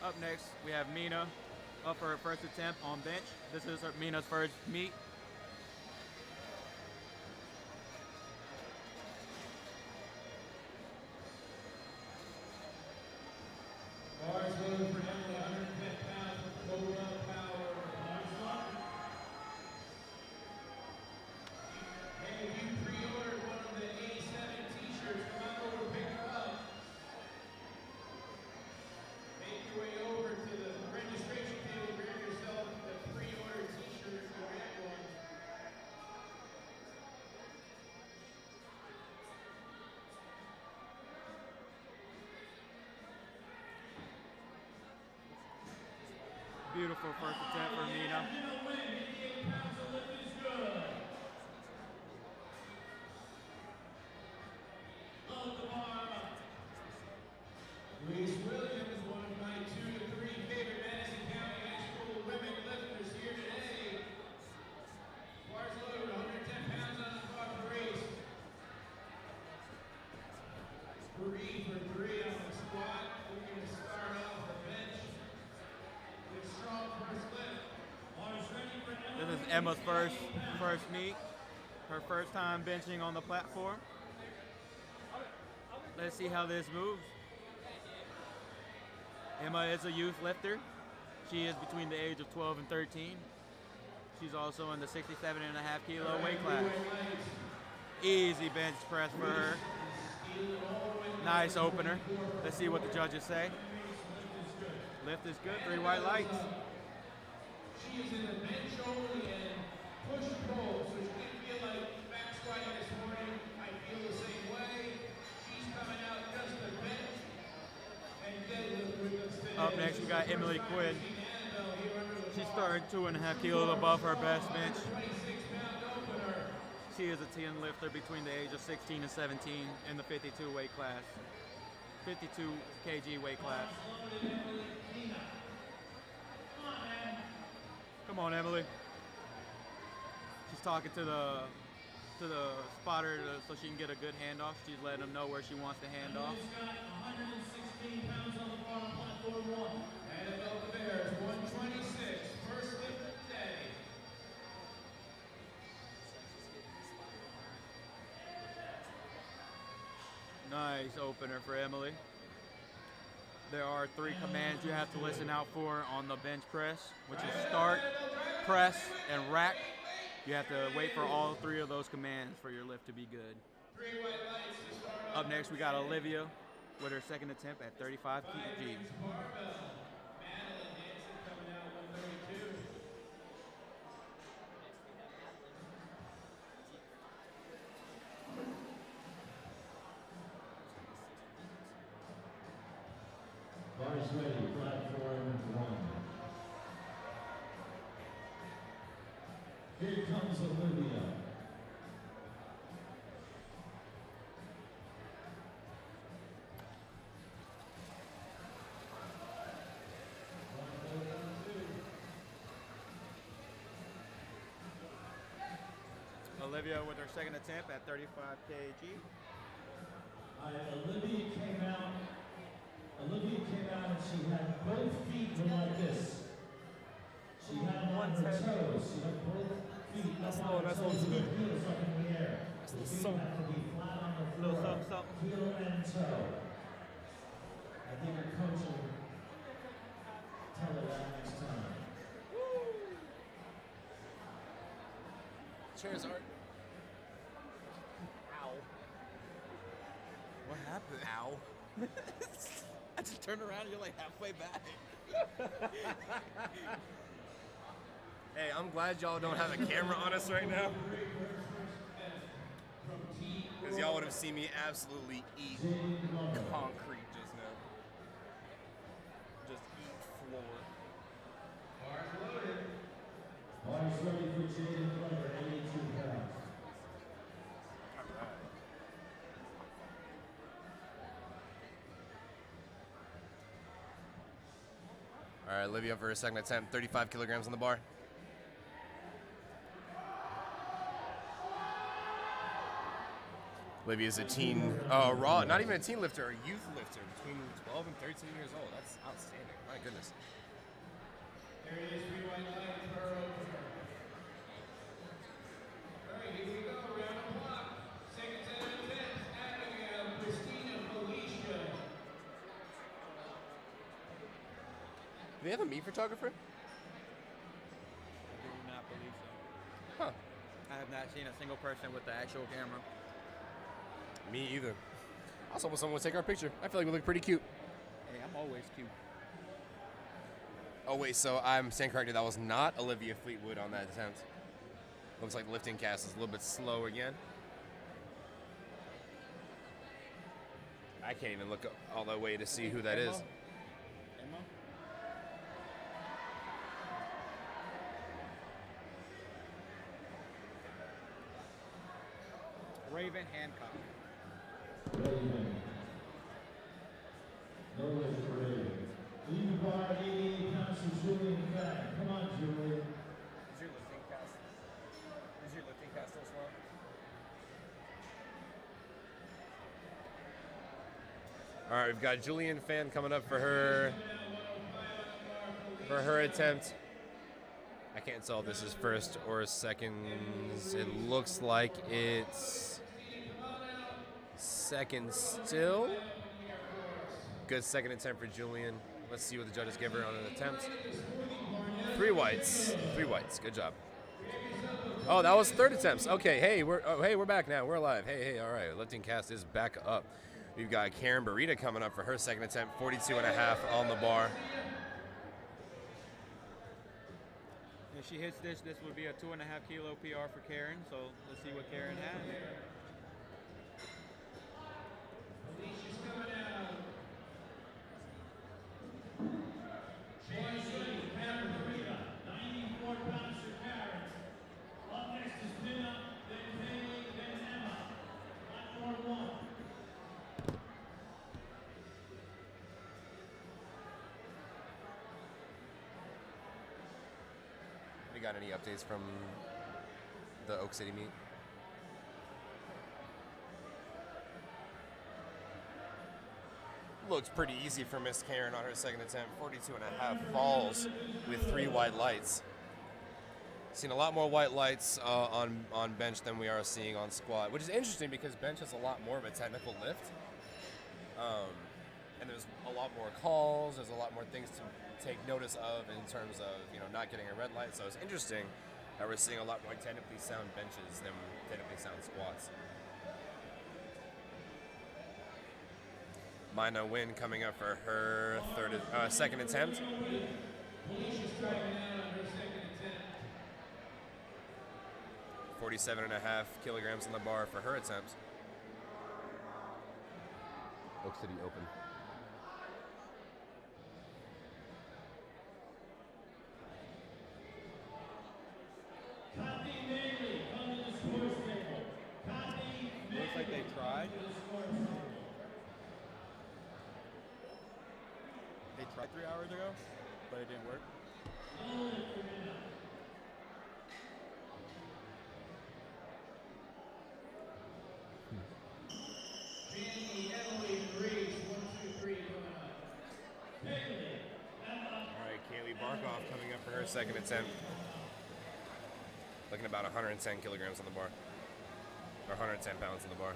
Up next, we have Mina up for her first attempt on bench. This is Mina's first meet. Bars load for Emily, 110 pounds with Cobra Power. Hey, if you pre-ordered one of the 87 t-shirts, come on over, pick them up. Make your way over to the registration table, grab yourself the pre-order t-shirt if you get one. Beautiful first attempt for Mina. Reese Williams, one of my 2 to 3 favorite Madison County High School women lifters here today. Bars load, 110 pounds on the bar for Reese. 3 for 3 on the squat. We're going to start off the bench with strong first lift. Bars ready for This is Emma's first meet. Her first time benching on the platform. Let's see how this moves. Emma is a youth lifter. She is between the age of 12 and 13. She's also in the 67.5 kilo weight class. Easy bench press for her. Nice opener. Let's see what the judges say. Lift is good, 3 white lights. She is in the bench only and push pull, so she didn't feel like back squatting this morning. I feel the same way. She's coming out just to bench and deadlift with us today. Up next, we got Emily Quinn. She's starting 2.5 kilos above her best bench. 26-pound opener. She is a 10 lifter between the age of 16 and 17 in the 52 weight class. 52 kg weight class. Come on, Emily. She's talking to the spotter so she can get a good handoff. She's letting them know where she wants to hand off. 116 pounds on the bar on platform 1. And above the Bears, 126. First lift of the day. Nice opener for Emily. There are 3 commands you have to listen out for on the bench press, which is start, press, and rack. You have to wait for all 3 of those commands for your lift to be good. Up next, we got Olivia with her second attempt at 35 kg. Bars ready, platform 1. Here comes Olivia. Olivia with her second attempt at 35 kg. Olivia came out and she had both feet were like this. She had them on her toes. She had both feet up on her toes with her heels up in the air. The feet have to be flat on the floor. Heel and toe. I think her coach will tell her that next time. Chairs are. Ow. What happened? Ow. I just turned around and you're like halfway back. Hey, I'm glad y'all don't have a camera on us right now. Because y'all would have seen me absolutely eat concrete just now. Just eat floor. Bars ready for Jaden Glover, 82 pounds. All All right, Olivia for her second attempt, 35 kilograms on the bar. Olivia's a teen, not even a teen lifter, a youth lifter between 12 and 13 years old. That's outstanding. My goodness. There it is, 3 white lights for her opener. All right, here we go, round the clock. Second set of attempts, Abigail, Christina, Felicia. Do they have a meat photographer? I do not believe so. Huh. I have not seen a single person with the actual camera. Me either. Also, when someone would take our picture, I feel like we look pretty cute. Hey, I'm always cute. Oh wait, so I'm saying correctly, that was not Olivia Fleetwood on that attempt. Looks like the lifting cast is a little bit slow again. I can't even look all the way to see who that is. Emma? Raven Hancock. Raven. No lift for Raven. Leave the bar, 88 pounds for Julian Fag. Come on, Julian. Is your lifting cast still slow? All right, we've got Julian Fan coming up for her attempt. I can't tell if this is first or seconds. It looks like it's second still. Good second attempt for Julian. Let's see what the judges give her on an attempt. 3 whites. 3 whites. Good job. Oh, that was third attempts. Okay, hey, we're back now. We're alive. Hey, all right. Lifting cast is back up. We've got Karen Burita coming up for her second attempt, 42.5 on the bar. If she hits this would be a 2.5 kilo PR for Karen. So let's see what Karen has. Felicia's coming out. Karen Burita, 94 pounds for Karen. Up next is Pina, then Haley, then Emma. Platform 1. We got any updates from the Oak City meet? Looks pretty easy for Miss Karen on her second attempt. 42.5 falls with 3 white lights. Seen a lot more white lights on bench than we are seeing on squat, which is interesting because bench has a lot more of a technical lift. And there's a lot more calls. There's a lot more things to take notice of in terms of not getting a red light. So it's interesting that we're seeing a lot more technically sound benches than technically sound squats. Mina Wynn coming up for her second attempt. Felicia's striking out on her second attempt. 47.5 kilograms on the bar for her attempt. Oak City Open. Cathy, Mele, come to the sports table. Cathy, Mele. Looks like they tried. They tried 3 hours ago, but it didn't work. All right, Kaylee Barkoff coming up for her second attempt. Looking about 110 kilograms on the bar. Or 110 pounds on the bar.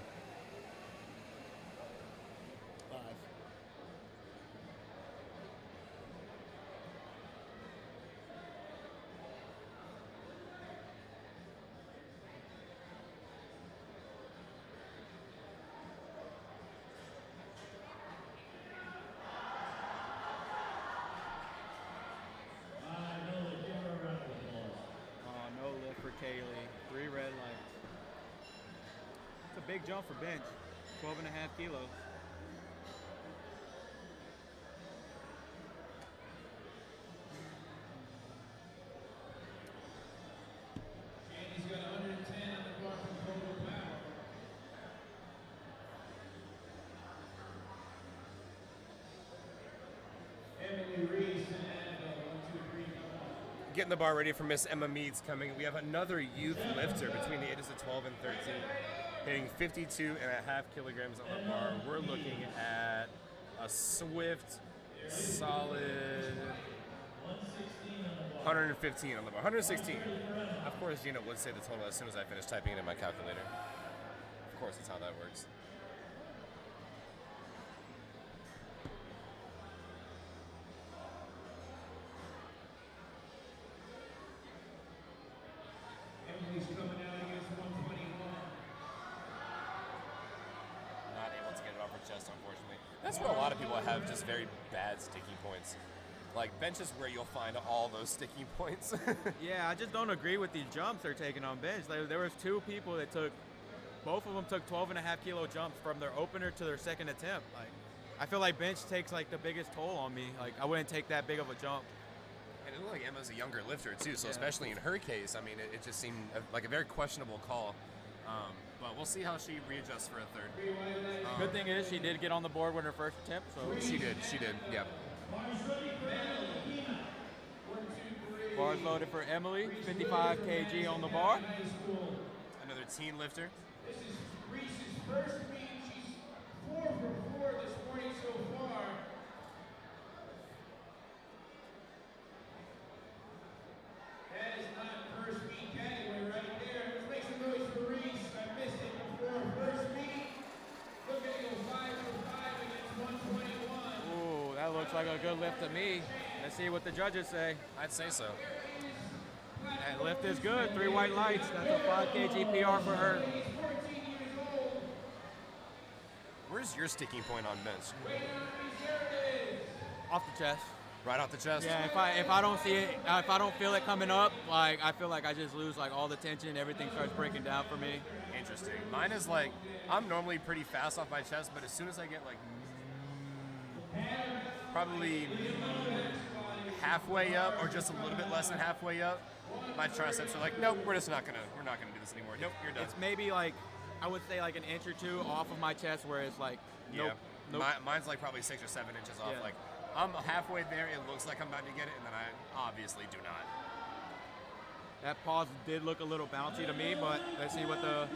No lift for Kaylee. 3 red lights. It's a big jump for bench. 12.5 kilos. He's got 110 on the bar from Total Power. Emily Reese and Annabelle getting the bar ready for Miss Emma Meads coming. We have another youth lifter between the ages of 12 and 13, hitting 52.5 kilograms on the bar. We're looking at a swift, solid 115 on the bar. 116. Of course, Gina would say the total as soon as I finish typing it in my calculator. Of course, that's how that works. Emily's coming out against 121. Not able to get it off her chest, unfortunately. That's where a lot of people have just very bad sticking points. Like, bench is where you'll find all those sticking points. Yeah, I just don't agree with these jumps they're taking on bench. There was 2 people that took, both of them took 12.5 kilo jumps from their opener to their second attempt. Like, I feel like bench takes like the biggest toll on me. Like, I wouldn't take that big of a jump. And it looked like Emma's a younger lifter too, so Yeah. especially in her case, I mean, it just seemed like a very questionable call. But we'll see how she readjusts for a third. Good thing is she did get on the board with her first attempt, so She did, yeah. bars loaded for Emily, 55 kg on the bar. Another teen lifter. This is Reese's first meet. She's 4 for 4 this morning so far. That is not first meet category right there. Let's make some noise for Reese. I missed it before first meet. Look at it go 5 for 5 against 121. Ooh, that looks like a good lift to me. Let's see what the judges say. I'd say so. That lift is good. 3 white lights. That's a 5 kg PR for her. Where's your sticking point on bench? Off the chest. Right off the chest? Yeah, if I don't see it, if I don't feel it coming up, like I feel like I just lose like all the tension. Everything starts breaking down for me. Interesting. Mine is like, I'm normally pretty fast off my chest, but as soon as I get like probably halfway up or just a little bit less than halfway up, my triceps are like, nope, we're not gonna do this anymore. Nope, you're done. It's maybe like, I would say like an inch or 2 off of my chest, where it's like, nope, nope. Mine's like probably 6 or 7 inches off. Yeah. Like, I'm halfway there, it looks like I'm about to get it, and then I obviously do not. That pause did look a little bouncy to me, but let's see what the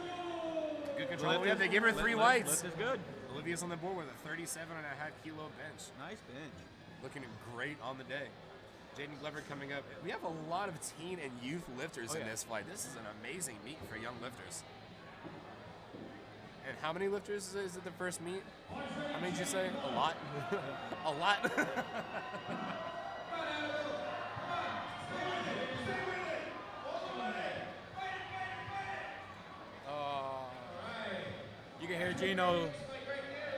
Good control. lift Yeah, is. they give her 3 whites. Lift is good. Olivia's on the board with a 37.5 kilo bench. Nice bench. Looking great on the day. Jaden Glover coming up. We have a lot of teen and youth lifters in this flight. This is an amazing meet for young lifters. And how many lifters is it the first meet? How many did you say? A lot? A lot? You can hear Gino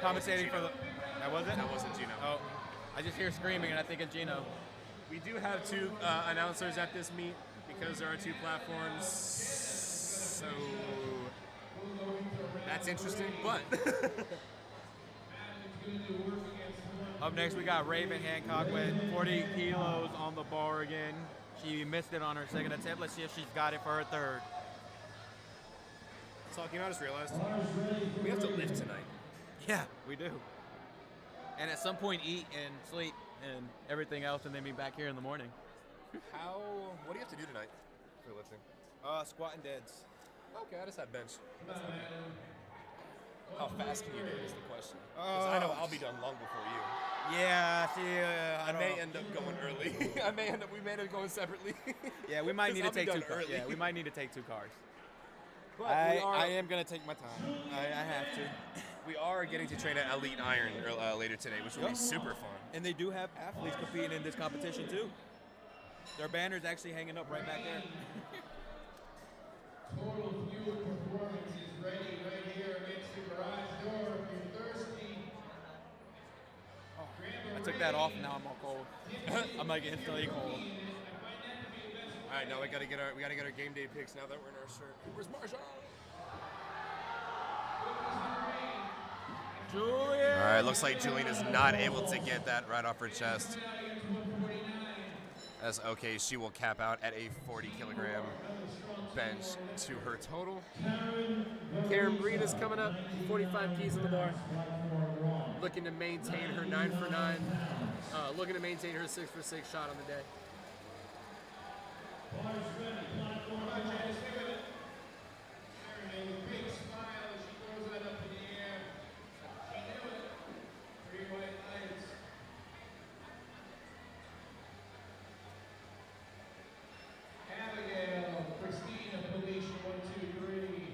commentating for the. That wasn't? That wasn't Gino. Oh, I just hear screaming and I think it's Gino. We do have 2 announcers at this meet because there are 2 platforms. So that's interesting, but Up next, we got Raven Hancock with 40 kilos on the bar again. She missed it on her second attempt. Let's see if she's got it for her third. talking, I just realized we have to lift tonight. Yeah, we do. And at some point, eat and sleep and everything else, and then be back here in the morning. What do you have to do tonight for lifting? Squat and deads. Okay, I just have bench. That's okay. How fast can you do it is the question. 'Cause I know I'll be done long before you. Yeah, see, I may end up going early. We may end up going separately. Yeah, we might need to 'Cause I'll take be 2 done cars. early. Yeah, we might need to take 2 cars. But I am going to take my time. I have to. we are getting to train at Elite Iron later today, which will be super fun. And they do have athletes competing in this competition, too. Their banner's actually hanging up right back there. Total Fuel Performance is ready right here against the garage door if you're thirsty. I took that off and now I'm all cold. I'm like instantly cold. All right, now we gotta get our game day picks now that we're in our shirt. Where's Marshall? Julian! All right, looks like Julian is not able to get that right off her chest. That's okay. She will cap out at a 40-kilogram bench to her total. Karen Breed is coming up, 45 keys on the bar. Looking to maintain her 9 for 9. Looking to maintain her 6 for 6 shot on the day. Bars ready, platform. Come on, Jen, stay with it. There we go. Big smile as she throws that up in the air. She knew it. 3 white lights. Abigail, Christina, Felicia, 1, 2, 3.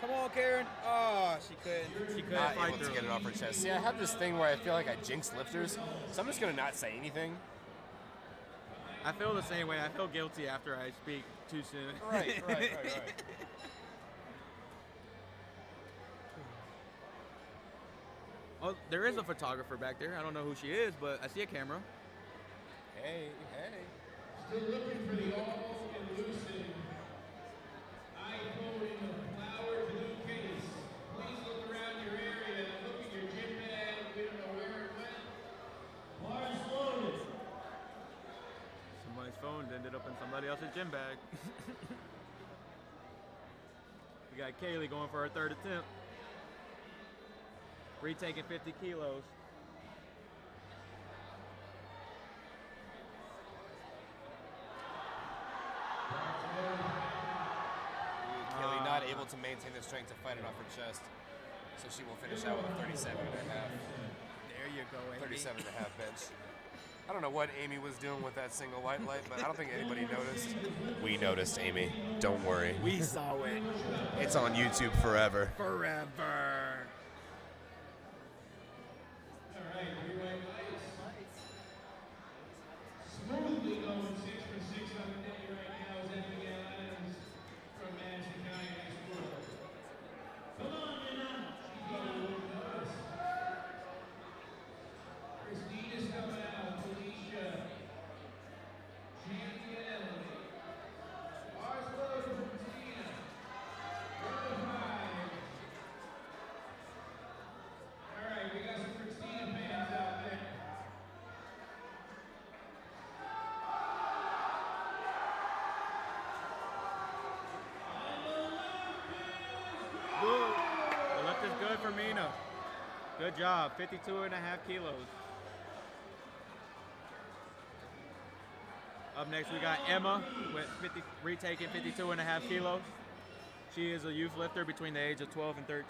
Come on, Karen. Oh, she couldn't Not fight able to through. get it off her chest. See, I have this thing where I feel like I jinx lifters, so I'm just gonna not say anything. I feel the same way. I feel guilty after I speak too soon. Right. Oh, there is a photographer back there. I don't know who she is, but I see a camera. Hey. Still looking for the all-elusive iPhone in the flower blue case. Please look around your area. Look at your gym bag. We don't know where it went. Bars loaded. Somebody's phone ended up in somebody else's gym bag. We got Kaylee going for her 3rd attempt. Retaking 50 kilos. Kaylee not able to maintain the strength to fight it off her chest, so she will finish out with a 37 and a half. There you go, Amy. 37 and a half bench. I don't know what Amy was doing with that single white light, but I don't think anybody noticed. We noticed, Amy. Don't worry. We saw it. It's on YouTube forever. Forever. All right, 3 white lights. Smoothly going 6 for 6 on the day right now is Abigail Adams from Madison County High School. Come on, Nina. She's got a little notice. Christina's coming out. Felicia. Champion. Bars low for Christina. 1 to 5. All right, we got some Christina fans out there. Good. The lift is good for Mina. Good job. 52 and a half kilos. Up next, we got Emma with retaking 52 and a half kilos. She is a youth lifter between the age of 12 and 13.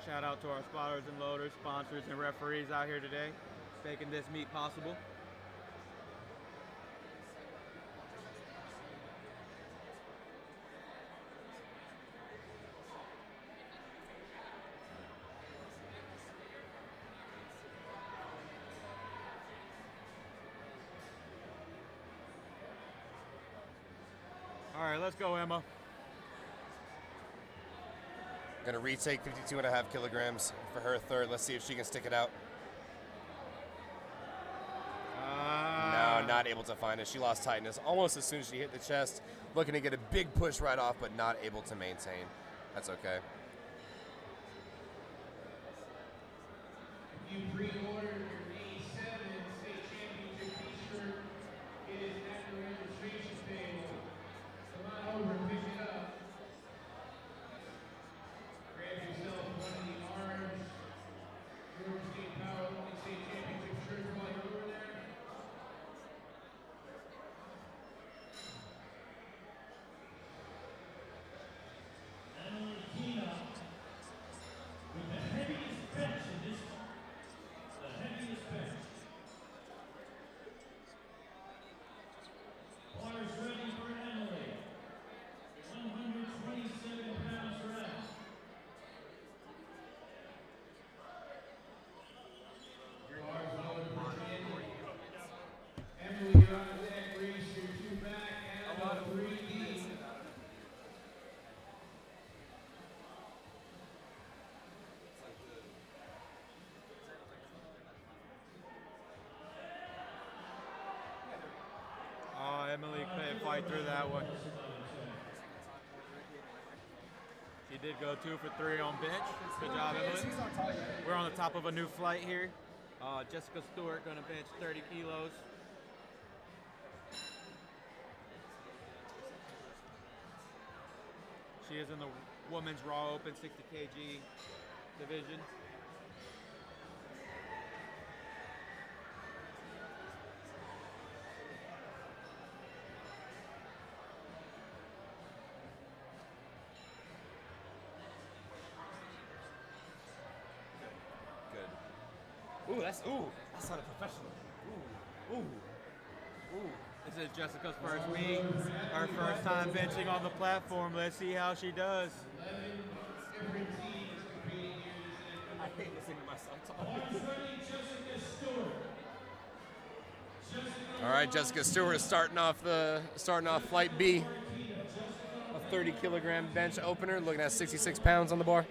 Shout out to our spotters and loaders, sponsors, and referees out here today, making this meet possible. All right, let's go, Emma. Gonna retake 52 and a half kilograms for her 3rd. Let's see if she can stick it out. No, not able to find it. She lost tightness almost as soon as she hit the chest. Looking to get a big push right off, but not able to maintain. That's okay. If you pre-ordered your A7 State Championship t-shirt, it is at the registration table. Come on over and pick it up. Grab yourself one of the orange New York State Powerlifting State Championship shirts while you're over there. With the heaviest bench in this, the heaviest bench. Bars ready for Emily. 127 pounds rest. Bars loaded for Candy. Emily, you're on deck. Raise your 2 back and a 3D. Oh, Emily couldn't fight through that one. She did go 2 for 3 on bench. Good job, Emily. We're on the top of a new flight here. Jessica Stewart gonna bench 30 kilos. She is in the women's raw open 60 kg division. Good. That's not a professional. Ooh. This is Jessica's first meet, her first time benching on the platform. Let's see how she does. I hate listening to myself talk. All right, Jessica Stewart is starting off flight B. A 30-kilogram bench opener, looking at 66 pounds on the bar.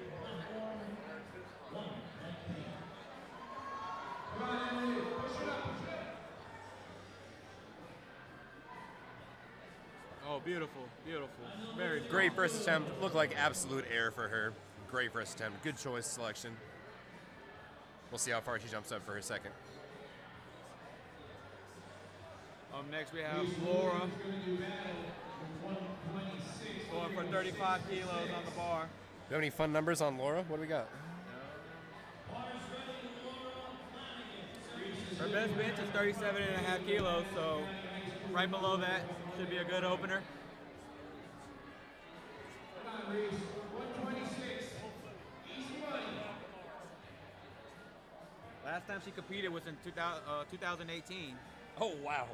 Oh, beautiful, beautiful. Very Great first attempt. Looked like absolute air for her. Great first attempt. Good choice selection. We'll see how far she jumps up for her second. Next we have Laura. Going for 35 kilos on the bar. Do you have any fun numbers on Laura? What do we got? Her best bench is 37.5 kilos, so right below that should be a good opener. Last time she competed was in 2018. Oh, wow.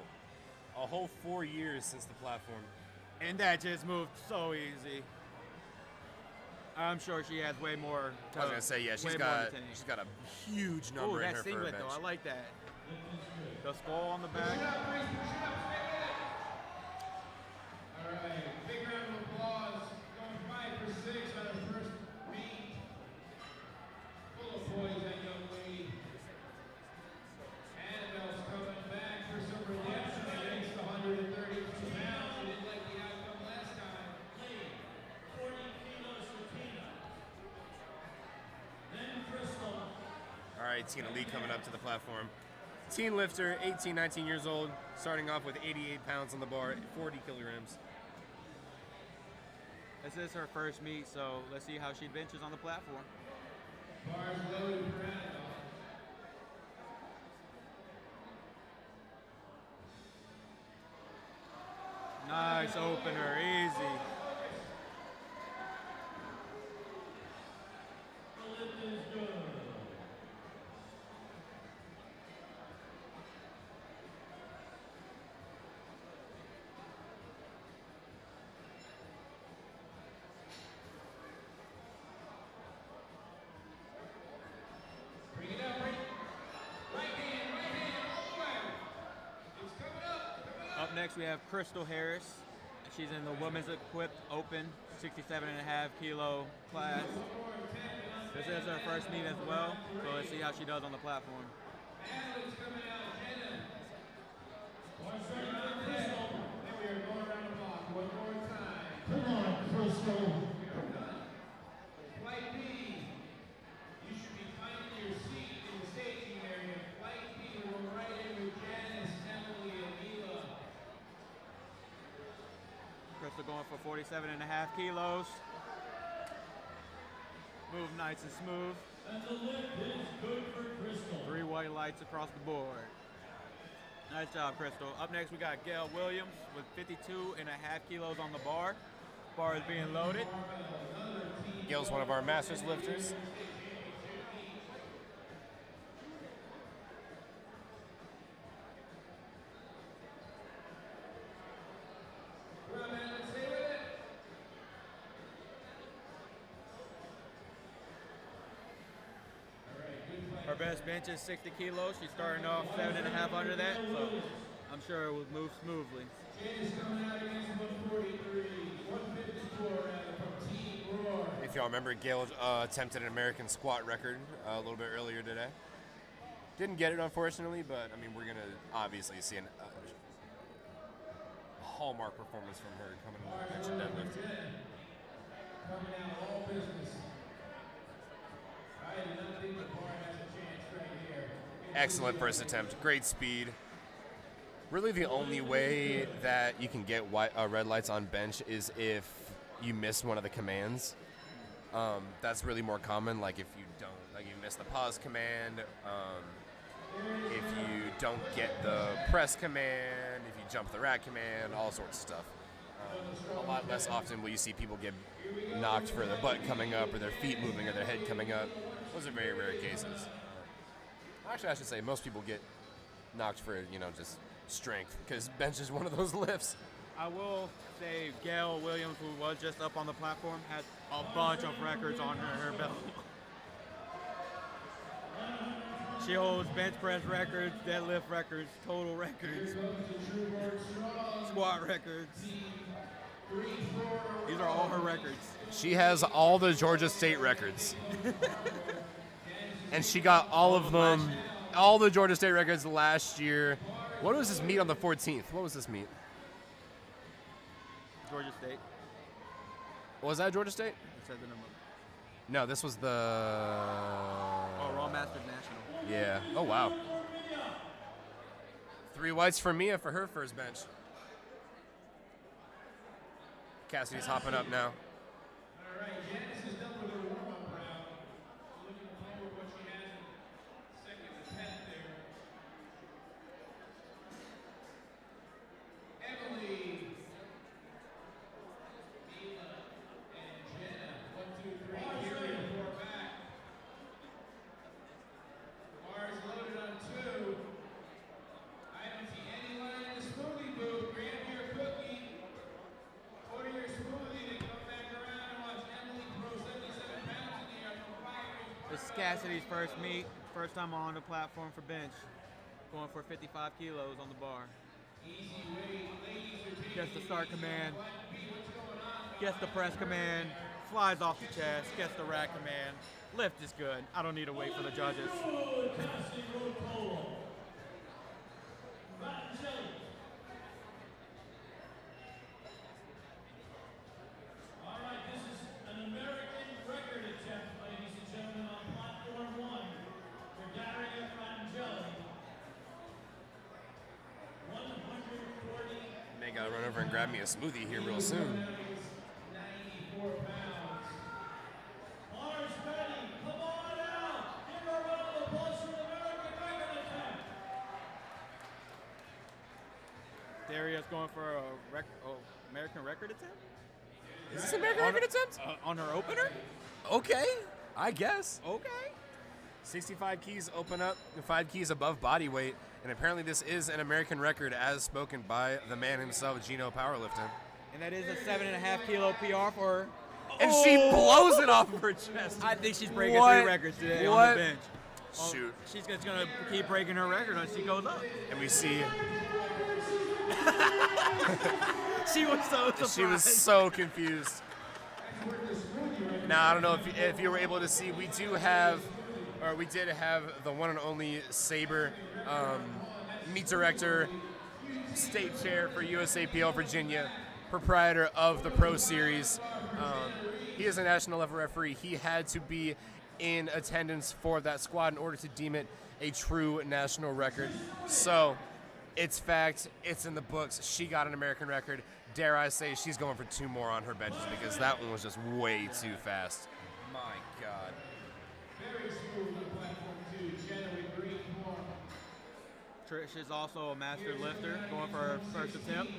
A whole 4 years since the platform. And that just moved so easy. I'm sure she has way more. I was going to say, yeah, she's got a huge number in that her for her singlet bench. though, I like that. The skull on the back. All right, big round of applause. Going 5 for 6 on her first meet. Full of poise, that young lady. Annabelle's coming back for some redemption against the 132 pounds. She didn't like the outcome last time. 40 kilos for Tina. Then Crystal. All right, Tina Lee coming up to the platform. Teen lifter, 18, 19 years old, starting off with 88 pounds on the bar, 40 kilograms. This is her first meet, so let's see how she benches on the platform. Bars loaded for Annabelle. Nice opener, easy. Bring it up, right hand, all the way. It's coming up. Up next we have Crystal Harris. She's in the women's equipped open 67.5 kilo class. This is her first meet as well, so let's see how she does on the platform. Athletes coming out, Jenna. Then we are going around the block one more time. Come on, Crystal. We are done. Flight B. You should be finding your seat in the staging area. Flight B will go right in with Janice, Emily, and Mele. Crystal going for 47.5 kilos. Move nice and smooth. And the lift is good for Crystal. 3 white lights across the board. Nice job, Crystal. Up next, we got Gail Williams with 52.5 kilos on the bar. Bar is being loaded. Gail's one of our masters lifters. Her best bench is 60 kilos. She's starting off 7.5 under that, so I'm sure it will move smoothly. Janice coming out against 143, 154 from Team Roar. If y'all remember, Gail attempted an American squat record a little bit earlier today. Didn't get it, unfortunately, but I mean, we're going to obviously see a hallmark performance from her coming into the bench and deadlift. Coming out all business. I do not think the bar has a chance right here. Excellent first attempt. Great speed. Really the only way that you can get red lights on bench is if you miss one of the commands. That's really more common. Like if you don't, like you miss the pause command, if you don't get the press command, if you jump the rack command, all sorts of stuff. A lot less often will you see people get knocked for their butt coming up or their feet moving or their head coming up. Those are very rare cases. Actually, I should say most people get knocked for, just strength, because bench is one of those lifts. I will say Gail Williams, who was just up on the platform, has a bunch of records on her belt. She holds bench press records, deadlift records, total records, squat records. These are all her records. She has all the Georgia State records. And she got all of them, all the Georgia State records last year. What was this meet on the 14th? What was this meet? Georgia State. Was that Georgia State? It said the number. No, this was the... Oh, Raw Masters National. Yeah. Oh, wow. 3 whites for Mia for her first bench. Cassidy's hopping up now. All right, Janice is done with her warm-up round. Looking forward to what she has in second attempt there. Emily, Mele, and Jenna. 1, 2, 3. Here and 4 back. Bar is loaded on 2. I don't see any line in the smoothie booth. Grab your cookie. Order your smoothie, then come back around and watch Emily throw 77 pounds in the air from 5 This is Cassidy's first meet, first time on the platform for bench. Going for 55 kilos on the bar. Easy weight, ladies are taking Gets the start command, gets the press command, flies off the chest, gets the rack command. Lift is good. I don't need to wait for the judges. All right, this is an American record attempt, ladies and gentlemen, on platform 1 for Daria Frangeli. 140. May gotta run over and grab me a smoothie here real soon. 94 pounds. Mars ready. Come on out. Give her a round of applause for the American record attempt. Daria's going for a American record attempt? Is this American record attempt? On her opener? Okay, I guess. Okay. 65 keys open up, 5 keys above body weight, and apparently this is an American record as spoken by the man himself, Gino Powerlifting. And that is a 7.5 kilo PR for her. And she blows it off of her chest. I think she's breaking What? 3 records today What? on the bench. Shoot. She's just going to keep breaking her record as she goes up. And we see She was so surprised. she was so confused. Now, I don't know if you were able to see, we did have the one and only Saber, meet director, state chair for USAPL Virginia, proprietor of the Pro Series. He is a national level referee. He had to be in attendance for that squad in order to deem it a true national record. So, it's fact, it's in the books. She got an American record. Dare I say she's going for 2 more on her benches because that one was just way too fast. My God. Very smooth on platform 2. Jenna with green form. Trish is also a master lifter, going for her first attempt.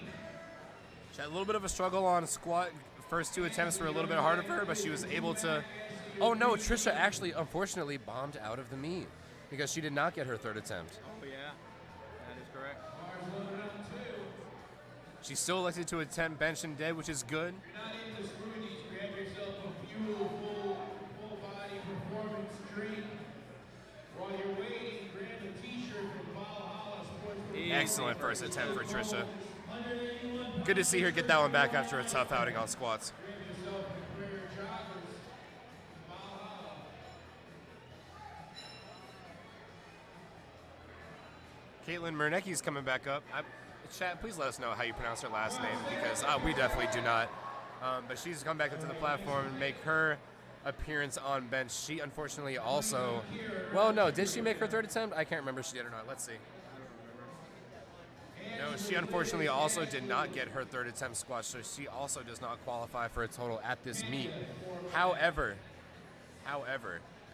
She had a little bit of a struggle on squat. First 2 attempts were a little bit harder for her, but she was able to... Oh no, Trisha actually, unfortunately, bombed out of the meet because she did not get her 3rd attempt. Oh yeah, that is correct. She still elected to attempt bench and dead, which is good. If you're not into smoothies, grab yourself a fuel full body performance drink. While you're waiting, grab a t-shirt from Valhalla Sports. Excellent first attempt for Trisha. Good to see her get that one back after a tough outing on squats. Grab yourself a pair of joggers. Valhalla. Caitlin Mernecki's coming back up. Chat, please let us know how you pronounce her last name because we definitely do not. But she's come back up to the platform and make her appearance on bench. She unfortunately also, well, no, did she make her 3rd attempt? I can't remember if she did or not. Let's see. No, she unfortunately also did not get her third attempt squat, so she also does not qualify for a total at this meet. However,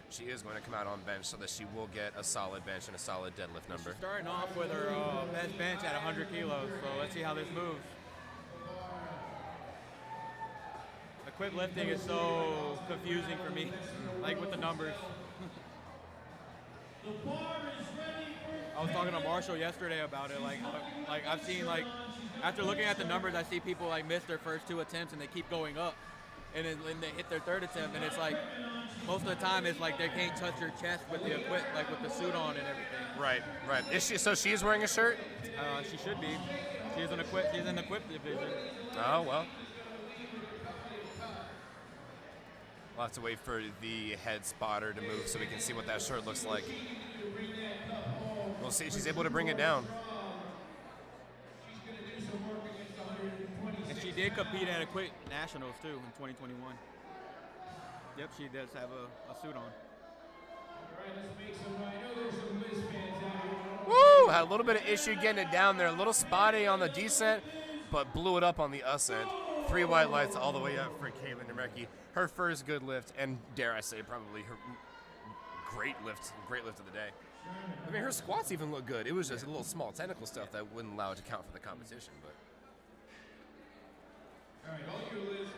she is going to come out on bench so that she will get a solid bench and a solid deadlift number. She's starting off with her best bench at 100 kilos, so let's see how this moves. Equip lifting is so confusing for me, like with the numbers. I was talking to Marshall yesterday about it. Like I've seen, like, after looking at the numbers, I see people like miss their first 2 attempts and they keep going up, and then they hit their third attempt, and it's like most of the time it's like they can't touch your chest with the equip, like with the suit on and everything. Right. Is she? So she's wearing a shirt? She should be. She's in the equip division. Oh well. We'll have to wait for the head spotter to move so we can see what that shirt looks like. We'll see if she's able to bring it down. And she did compete at Equip Nationals too in 2021. Yep, she does have a suit on. Woo! Had a little bit of issue getting it down there. A little spotty on the descent, but blew it up on the ascent. 3 white lights all the way up for Caitlin Nemrecki. Her first good lift, and dare I say, probably her great lift of the day. I mean, her squats even look good. It was just a little small technical stuff that wouldn't allow it to count for the competition. But All right, all you, Liz.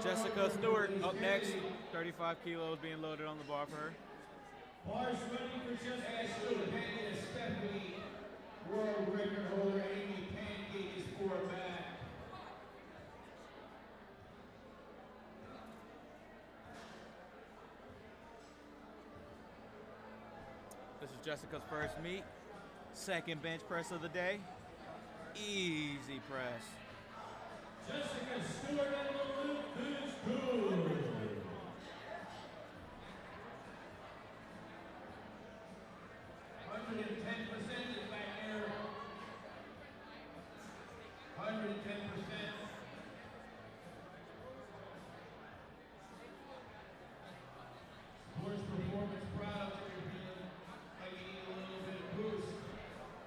Jessica Stewart up next. 35 kilos being loaded on the bar for her. Bars ready for Jessica Stewart. Pancake Stephanie. World record holder Amy Pancake is 4 back. This is Jessica's first meet. Second bench press of the day. Easy press. Jessica Stewart and the lift is good. 110% is back there. 110%. Sports performance products are feeling like you need a little bit of boost.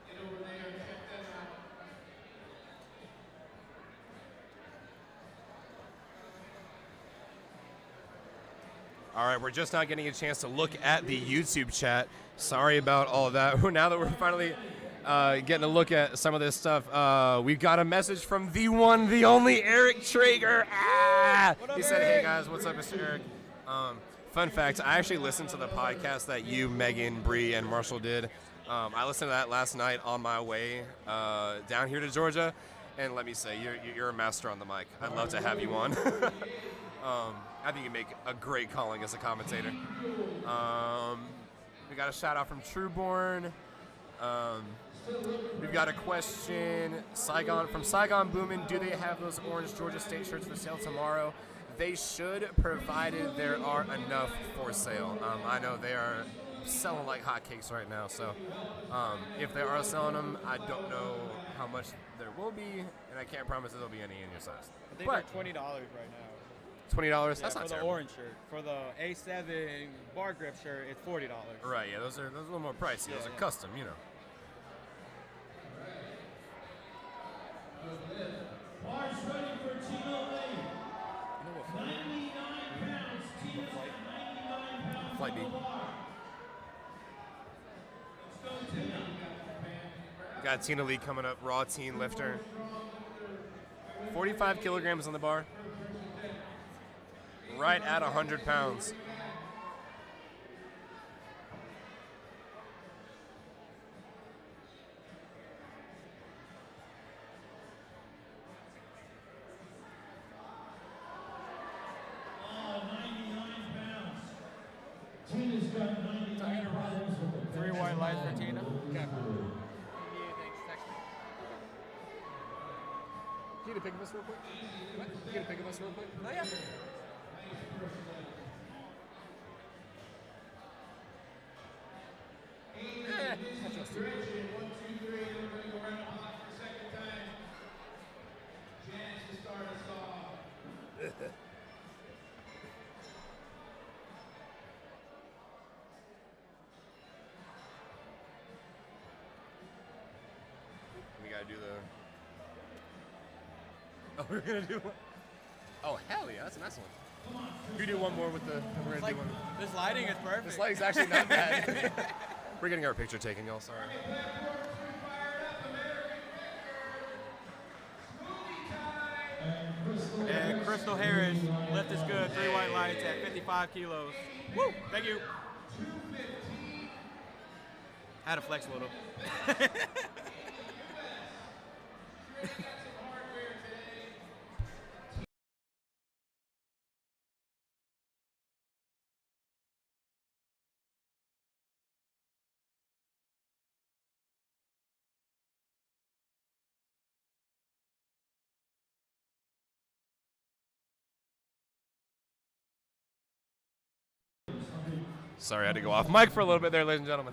Get over there and check that out. all right, we're just not getting a chance to look at the YouTube chat. Sorry about all of that. Now that we're finally getting a look at some of this stuff, we've got a message from the one, the only Eric Traeger. He said, "Hey guys, what's up, Mr. Eric?" Fun fact: I actually listened to the podcast that you, Megan, Bree, and Marshall did. I listened to that last night on my way down here to Georgia, and let me say, you're a master on the mic. I'd love to have you on. I think you make a great calling as a commentator. We got a shout out from Trueborn. We've got a question from Saigon Boomin. Do they have those orange Georgia State shirts for sale tomorrow? They should, provided there are enough for sale. I know they are selling like hotcakes right now, so if they are selling them, I don't know how much there will be, and I can't promise there'll be any in your size. I think they're $20 right now. $20? That's for not the terrible. orange shirt. For the A7 bar grip shirt, it's $40. Right, yeah, those are a little more pricey. Those are custom, you know. Bars ready for Tina Lane. 99 pounds. Tina's got 99 pounds Flight B. on the bar. Let's go, Tina. Got Tina Lee coming up, raw teen lifter. 45 kilograms on the bar. Right at 100 pounds. Oh, 99 pounds. Tina's got 99 pounds. 3 white lights for Tina. Okay. Can you get a pic of us real quick? What? Can you get a pic of us real quick? Oh, yeah. Oh, we're gonna do one. Oh, hell yeah, that's a nice one. You do one more with the. We're gonna do one. This lighting is perfect. This lighting's actually not bad. We're getting our picture taken, y'all. Sorry. And Crystal Harris, lift is good, 3 white lights at 55 kilos. Woo! Thank you. Had to flex a little. Sorry, I had to go off mic for a little bit there, ladies and gentlemen.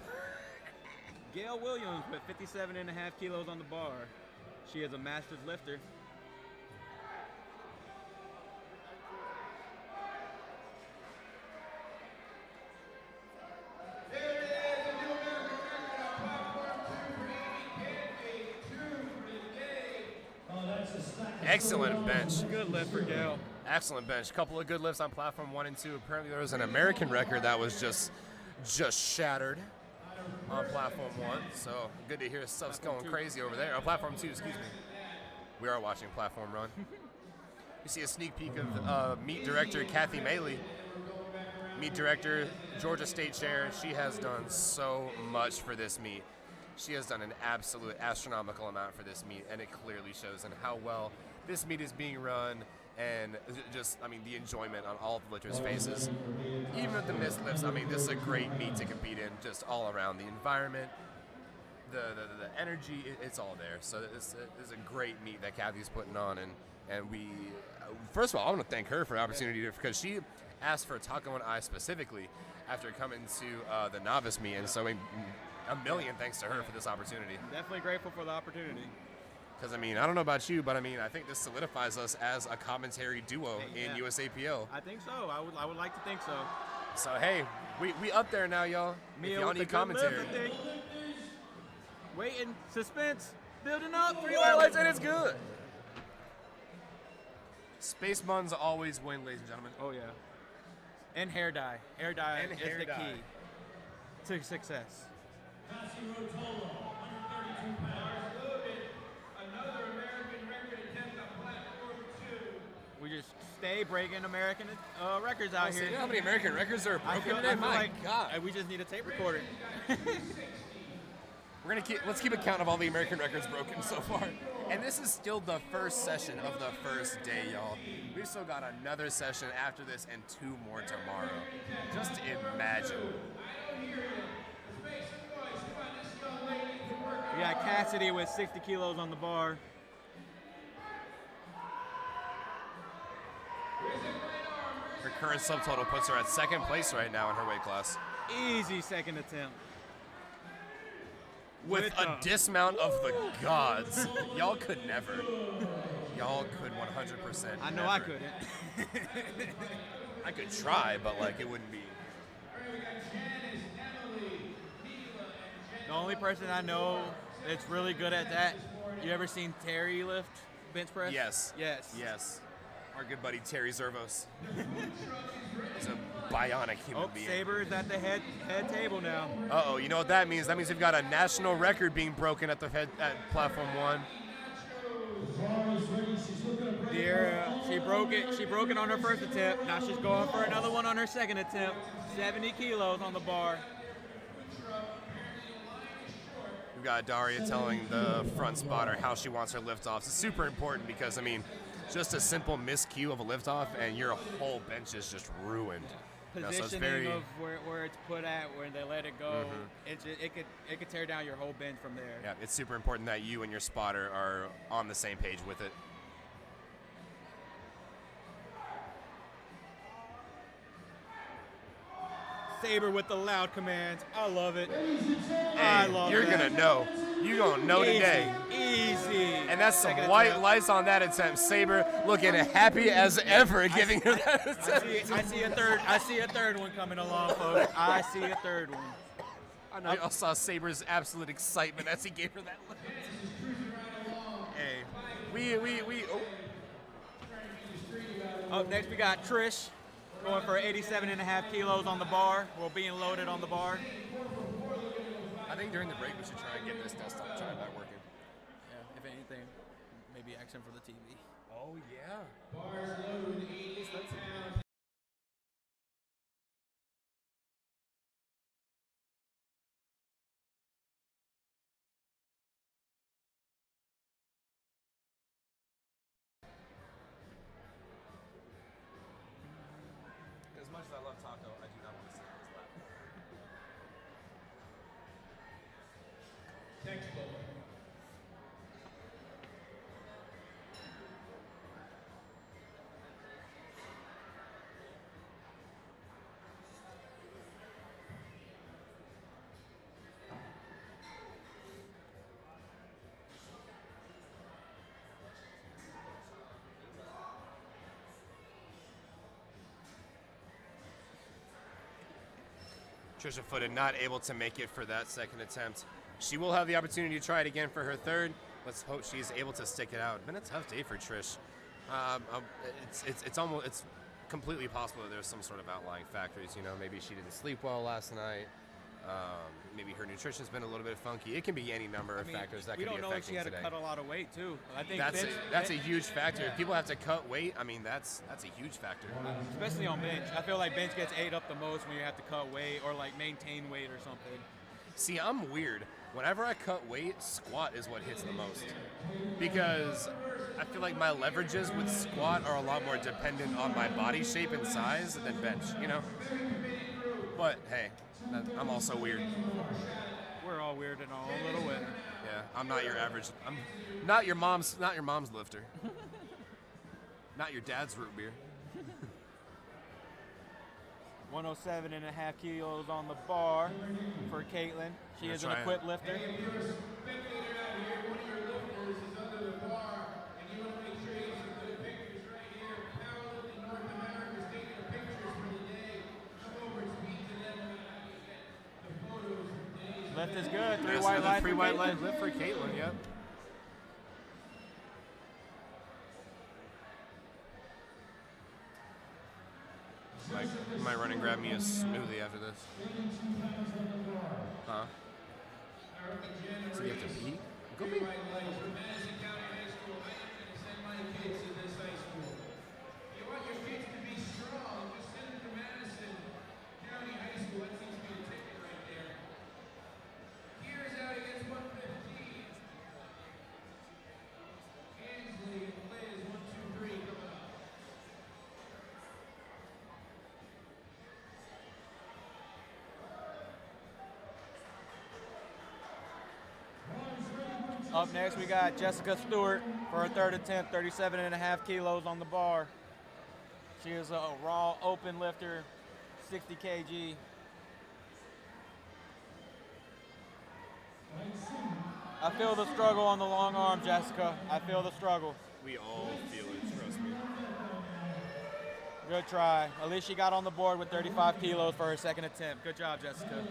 Gail Williams with 57.5 kilos on the bar. She is a master's lifter. Excellent bench. Good lift for Gail. Excellent bench. A couple of good lifts on platform 1 and 2. Apparently there was an American record that was just shattered on platform 1. So good to hear stuff's going crazy over there. Oh, platform 2, excuse me. We are watching platform run. You see a sneak peek of meet director Cathy Mele. Meet director, Georgia State Chair. She has done so much for this meet. She has done an absolute astronomical amount for this meet, and it clearly shows in how well this meet is being run, and just, I mean, the enjoyment on all of the lifters' faces. Even with the missed lifts, I mean, this is a great meet to compete in, just all around. The environment, the energy, it's all there. So this is a great meet that Cathy's putting on, and we, first of all, I want to thank her for the opportunity, because she asked for Taco and I specifically after coming to the novice meet, and so a million thanks to her for this opportunity. Definitely grateful for the opportunity. Because, I mean, I don't know about you, but I mean, I think this solidifies us as a commentary duo in USAPL. I think so. I would like to think so. So, hey, we up there now, y'all. If y'all need commentary. Waiting, suspense, building up, 3 highlights, and it's good. Space buns always win, ladies and gentlemen. Oh, yeah. And hair dye. Hair dye And is hair the dye. key to success. We just stay breaking American records out So here. you know how many American records are I broken feel today? My like God. we just need a tape recorder. Let's keep a count of all the American records broken so far. And this is still the first session of the first day, y'all. We've still got another session after this and 2 more tomorrow. Just imagine. We got Cassidy with 60 kilos on the bar. Her current subtotal puts her at 2nd place right now in her weight class. Easy second attempt. With a dismount of the gods. Y'all could never. Y'all could 100%. I know never. I couldn't. I could try, but like it wouldn't be. The only person I know that's really good at that, you ever seen Terry lift bench press? Yes. Yes. Yes. Our good buddy Terry Zervos. He's a bionic human being. Saber's at the head table now. Uh-oh, you know what that means? That means we've got a national record being broken at platform 1. She broke it. She broke it on her first attempt. Now she's going for another one on her second attempt. 70 kilos on the bar. We've got Daria telling the front spotter how she wants her liftoffs. It's super important because, I mean, just a simple miscue of a liftoff and your whole bench is just ruined. Positioning so it's very, of where it's put at, where they let it go, it could tear down your whole bench from there. yeah, it's super important that you and your spotter are on the same page with it. Saber with the loud commands. I love it. Hey, I love you're that. gonna know. You're gonna know today. Easy. And that's some Second white attempt. lights on that attempt. Saber looking happy as ever, giving her that attempt. I see a third one coming along, folks. I see a third one. I know y'all saw Saber's absolute excitement as he gave her that lift. Hey, Up next, we got Trish going for 87.5 kilos on the bar. We're being loaded on the bar. I think during the break we should try and get this desktop try back working. Yeah, if anything, maybe action for the TV. Oh yeah. Bars loaded with 88 pounds. As much as I love taco, I do not want to sit on his lap. Textbook. Trisha Footed not able to make it for that second attempt. She will have the opportunity to try it again for her third. Let's hope she's able to stick it out. It's been a tough day for Trish. It's completely possible that there's some sort of outlying factors. You know, maybe she didn't sleep well last night. Maybe her nutrition's been a little bit funky. It can be any number of factors that could be affecting today. We don't know if she had to cut a lot of weight too. I think that's a huge factor. Yeah. If people have to cut weight, I mean that's a huge factor. Especially on bench. I feel like bench gets ate up the most when you have to cut weight or like maintain weight or something. See, I'm weird. Whenever I cut weight, squat is what hits the most. Because I feel like my leverages with squat are a lot more dependent on my body shape and size than bench, you know? But hey, I'm also weird. We're all weird in our own little way. Yeah, I'm not your average. I'm not your mom's lifter. Not your dad's root beer. 107.5 kilos on the bar for Caitlin. She is an equipped lifter. Lift is good. Three white light lift for Caitlin, yep. Might run and grab me a smoothie after this. Huh? So you have to pee? Go pee. Up next, we got Jessica Stewart for her third attempt, 37.5 kilos on the bar. She is a raw open lifter, 60 kg. I feel the struggle on the long arm, Jessica. I feel the struggle. We all feel it, trust me. Good try. At least she got on the board with 35 kilos for her second attempt. Good job, Jessica.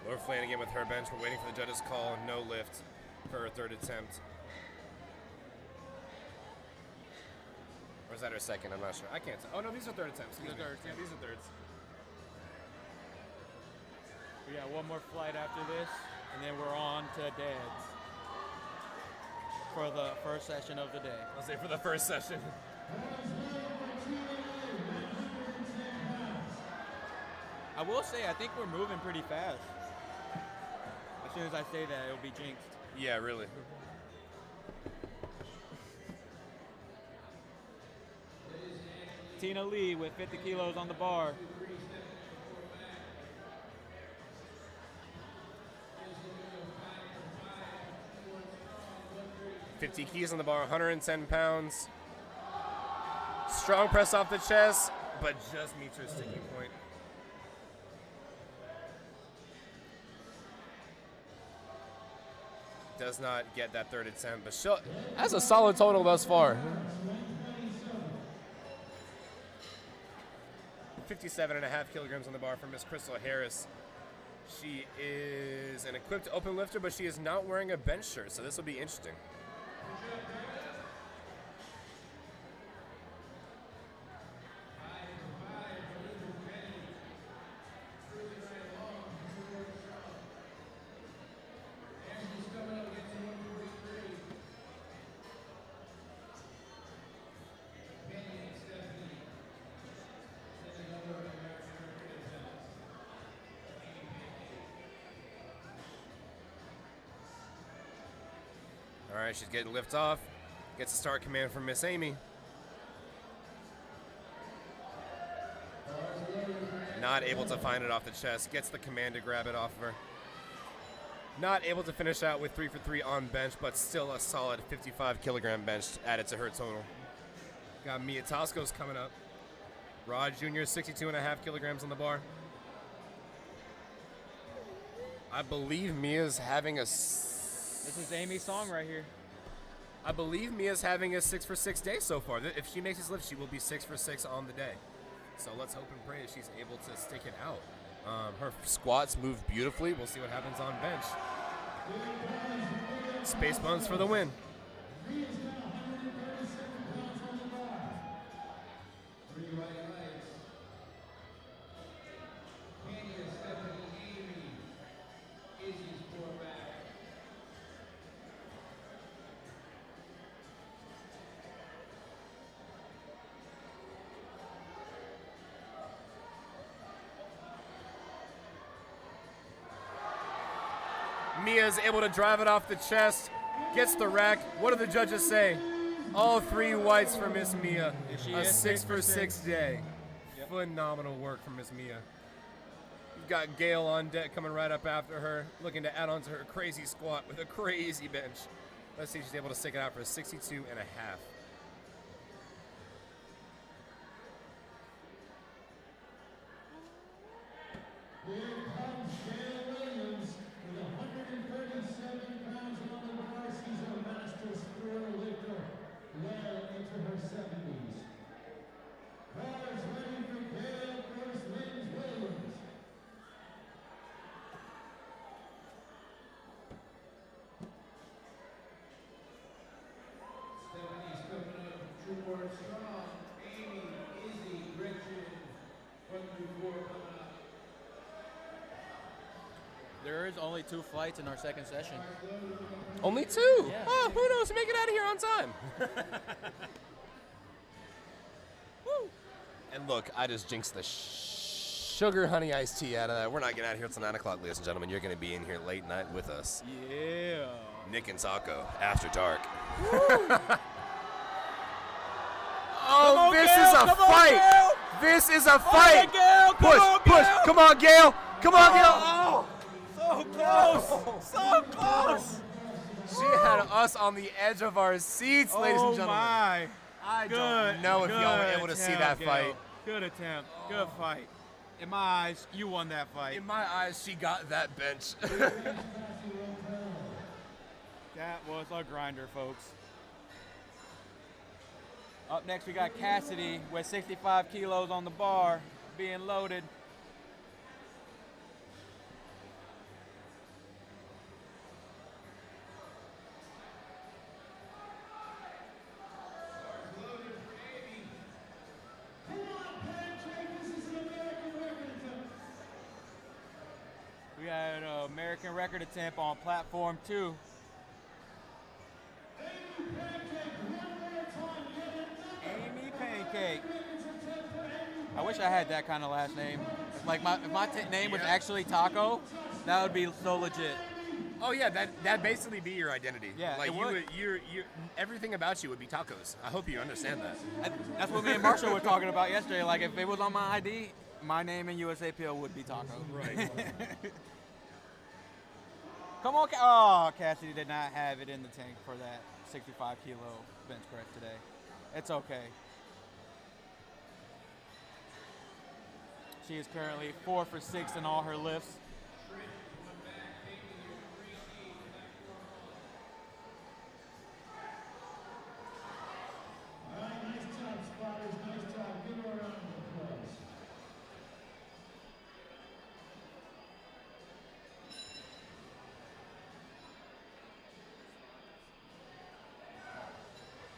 Laura Flanagan with her bench. We're waiting for the judges' call. No lift for her third attempt. Or is that her second? I'm not sure. I can't tell. Oh, no, these are third attempts. These are thirds. Yeah, these are thirds. We got one more flight after this, and then we're on to deads for the first session of the day. I'll say for the first session. I will say, I think we're moving pretty fast. As soon as I say that, it'll be jinxed. Yeah, really. Tina Lee with 50 kilos on the bar. 50 keys on the bar, 110 pounds. Strong press off the chest, but just meets her sticking point. Does not get that third attempt, but she'll, that's a solid total thus far. 57.5 kilograms on the bar for Miss Crystal Harris. She is an equipped open lifter, but she is not wearing a bench shirt, so this will be interesting. All right, she's getting lift off. Gets a start command from Miss Amy. Not able to find it off the chest. Gets the command to grab it off of her. Not able to finish out with 3 for 3 on bench, but still a solid 55 kilogram bench added to her total. Got Mia Tosco's coming up. Rod Jr., 62.5 kilograms on the bar. I believe Mia's having a... This is Amy's song right here. I believe Mia's having a 6 for 6 day so far. If she makes this lift, she will be 6 for 6 on the day. So let's hope and pray that she's able to stick it out. Her squats move beautifully. We'll see what happens on bench. Space buns for the win. Mia's able to drive it off the chest, gets the rack. What do the judges say? All 3 whites for Miss Mia. A 6 for 6 day. Yep. Phenomenal work from Miss Mia. You've got Gail on deck coming right up after her, looking to add on to her crazy squat with a crazy bench. Let's see if she's able to stick it out for a 62.5. Here comes Gail Williams with 137 pounds on the bar. She's a master square lifter, well into her 70s. Cards ready for Gail versus Lynn Williams. Stephanie's coming up, Drew Strong, Amy, Izzy, Richard, 1 through 4 coming up. There is only 2 flights in our second session. Only 2? Yeah. Oh, who knows? Make it out of here on time. Woo. And look, I just jinxed the sugar honey iced tea out of that. We're not getting out of here until 9 o'clock, ladies and gentlemen. You're going to be in here late night with us. Yeah. Nick and Taco, after dark. Oh, this is a fight. This is a fight. Push. Come on, Gail. Come on, Gail. Oh. So close! So close! She had us on the edge of our seats, ladies and gentlemen. Oh my! I don't know if y'all were able to see that fight. Good attempt. Good fight. In my eyes, you won that fight. In my eyes, she got that bench. That was a grinder, folks. Up next, we got Cassidy with 65 kilos on the bar, being loaded. We had an American record attempt on platform 2. Amy Pancake. I wish I had that kind of last name. Like if my name was actually Taco, that would be so legit. Oh yeah, that'd basically be your identity. Yeah, like it you would. everything about you would be tacos. I hope you understand that. That's what me and Marshall were talking about yesterday. Like if it was on my ID, my name in USAPL would be Taco. Right. Come on, oh, Cathy did not have it in the tank for that 65-kilo bench press today. It's okay. She is currently 4 for 6 in all her lifts.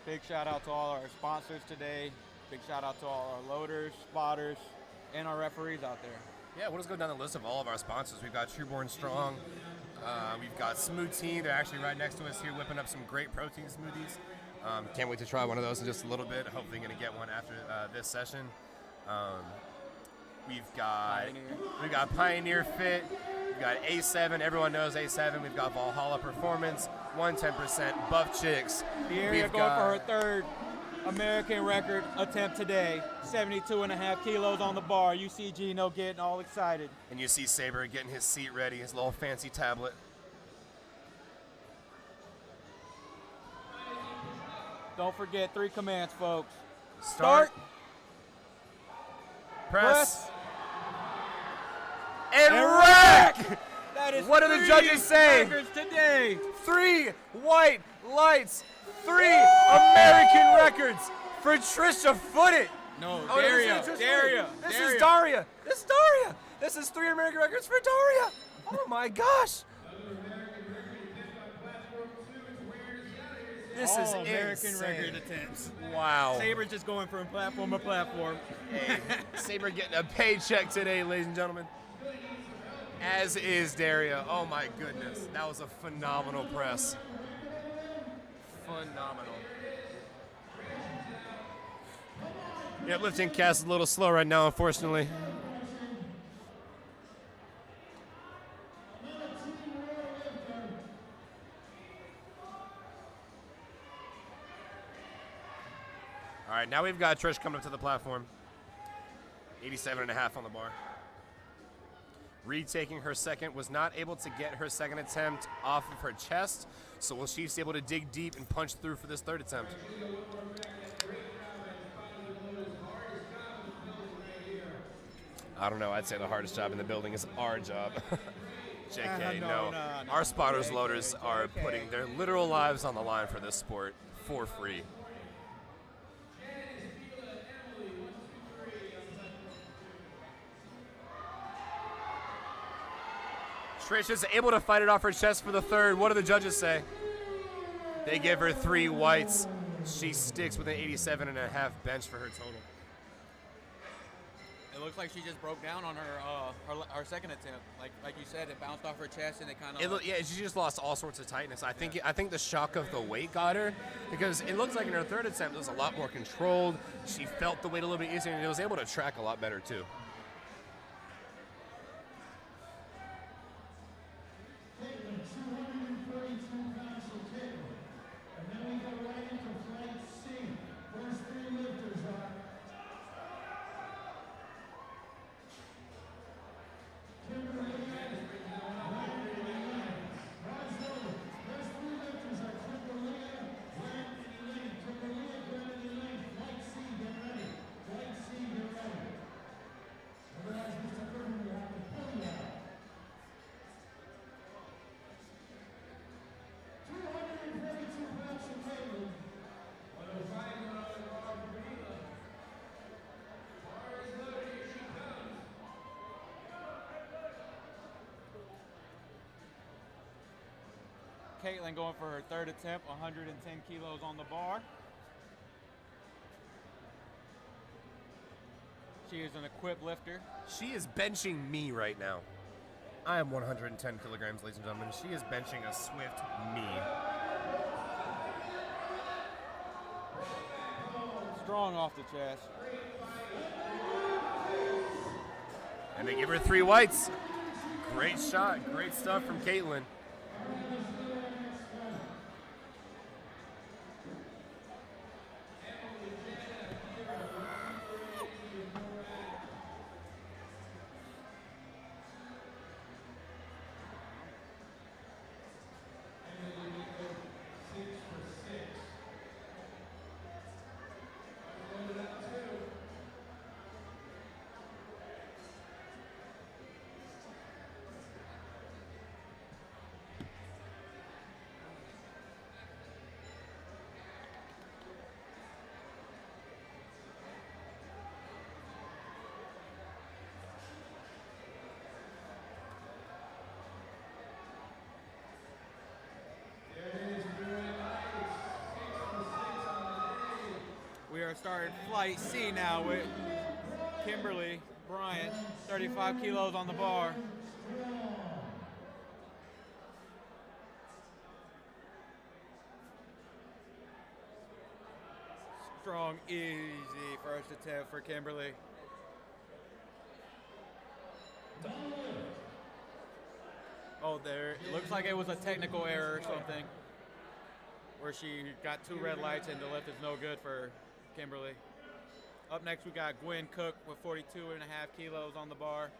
Big shout out to all our sponsors today. Big shout out to all our loaders, spotters, and our referees out there. Yeah, we'll just go down the list of all of our sponsors. We've got Trueborn Strong. We've got Smoothie. They're actually right next to us here whipping up some great protein smoothies. Can't wait to try one of those in just a little bit. Hopefully going to get one after this session. We've got Pioneer Fit. We've got A7. Everyone knows A7. We've got Valhalla Performance, 110%, Buff Chicks. De'Aria going for her 3rd American record attempt today. 72.5 kilos on the bar. You see Gino getting all excited. And you see Saber getting his seat ready, his little fancy tablet. Don't forget 3 commands, folks. Start. Press. And rack! That is what do the judges say? Records today. 3 white lights, 3 American records for Trisha Foote. No, Oh, De'Aria. this is De'Aria. This is Daria. This is Daria. This is 3 American records for Daria. Oh my gosh. This is American insane. record attempts. Wow. Saber's just going from platform to platform. Hey, Saber getting a paycheck today, ladies and gentlemen. As is De'Aria. Oh my goodness. That was a phenomenal press. Phenomenal. Yeah, lifting cast is a little slow right now, unfortunately. All right, now we've got Trish coming up to the platform. 87.5 on the bar. Retaking her second, was not able to get her second attempt off of her chest, so will she be able to dig deep and punch through for this 3rd attempt? I don't know, I'd say the hardest job in the building is our job. JK, no. Our spotters, loaders are putting their literal lives on the line for this sport for free. Trish is able to fight it off her chest for the 3rd. What do the judges say? They give her 3 whites. She sticks with an 87.5 bench for her total. It looks like she just broke down on her second attempt. Like you said, it bounced off her chest and it kind of. Yeah, she just lost all sorts of tightness. I think the shock of the weight got her, because it looks like in her 3rd attempt it was a lot more controlled. She felt the weight a little bit easier and it was able to track a lot better too. Caitlin going for her 3rd attempt, 110 kilos on the bar. She is an equipped lifter. She is benching me right now. I am 110 kilograms, ladies and gentlemen. She is benching a swift me. Strong off the chest. And they give her 3 whites. Great shot, great stuff from Caitlin. We're starting flight C now with Kimberly Bryant, 35 kilos on the bar. Strong, easy first attempt for Kimberly. Oh, there, it looks like it was a technical error or something, where she got 2 red lights and the lift is no good for Kimberly. Up next, we got Gwen Cook with 42.5 kilos on the bar.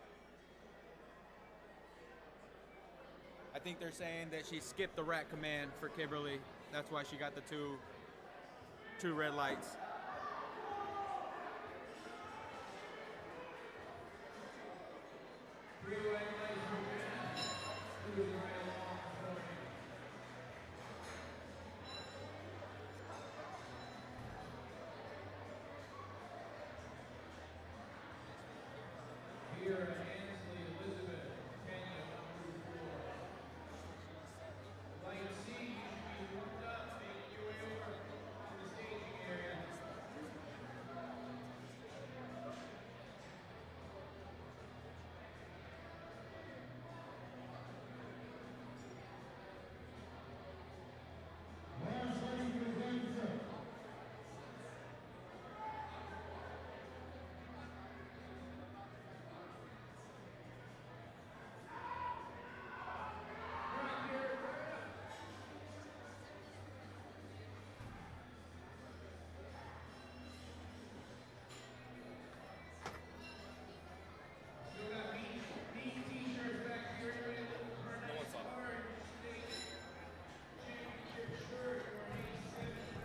I think they're saying that she skipped the rack command for Kimberly. That's why she got the two red lights.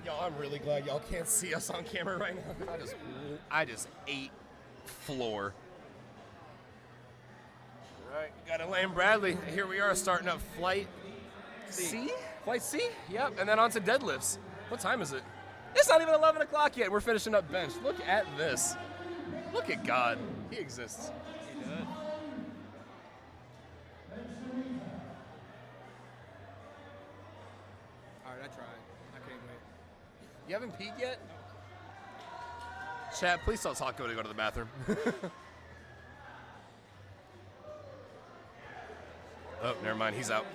Y'all, I'm really glad y'all can't see us on camera right now. I just ate floor. All right, got Elaine Bradley. Here we are starting up flight C? Flight C? Yep, and then on to deadlifts. What time is it? It's not even 11 o'clock yet. We're finishing up bench. Look at this. Look at God. He exists. He does. All right, I tried. I can't wait. You haven't peed yet? Chat, please tell Taco to go to the bathroom. Oh, never mind. He's out.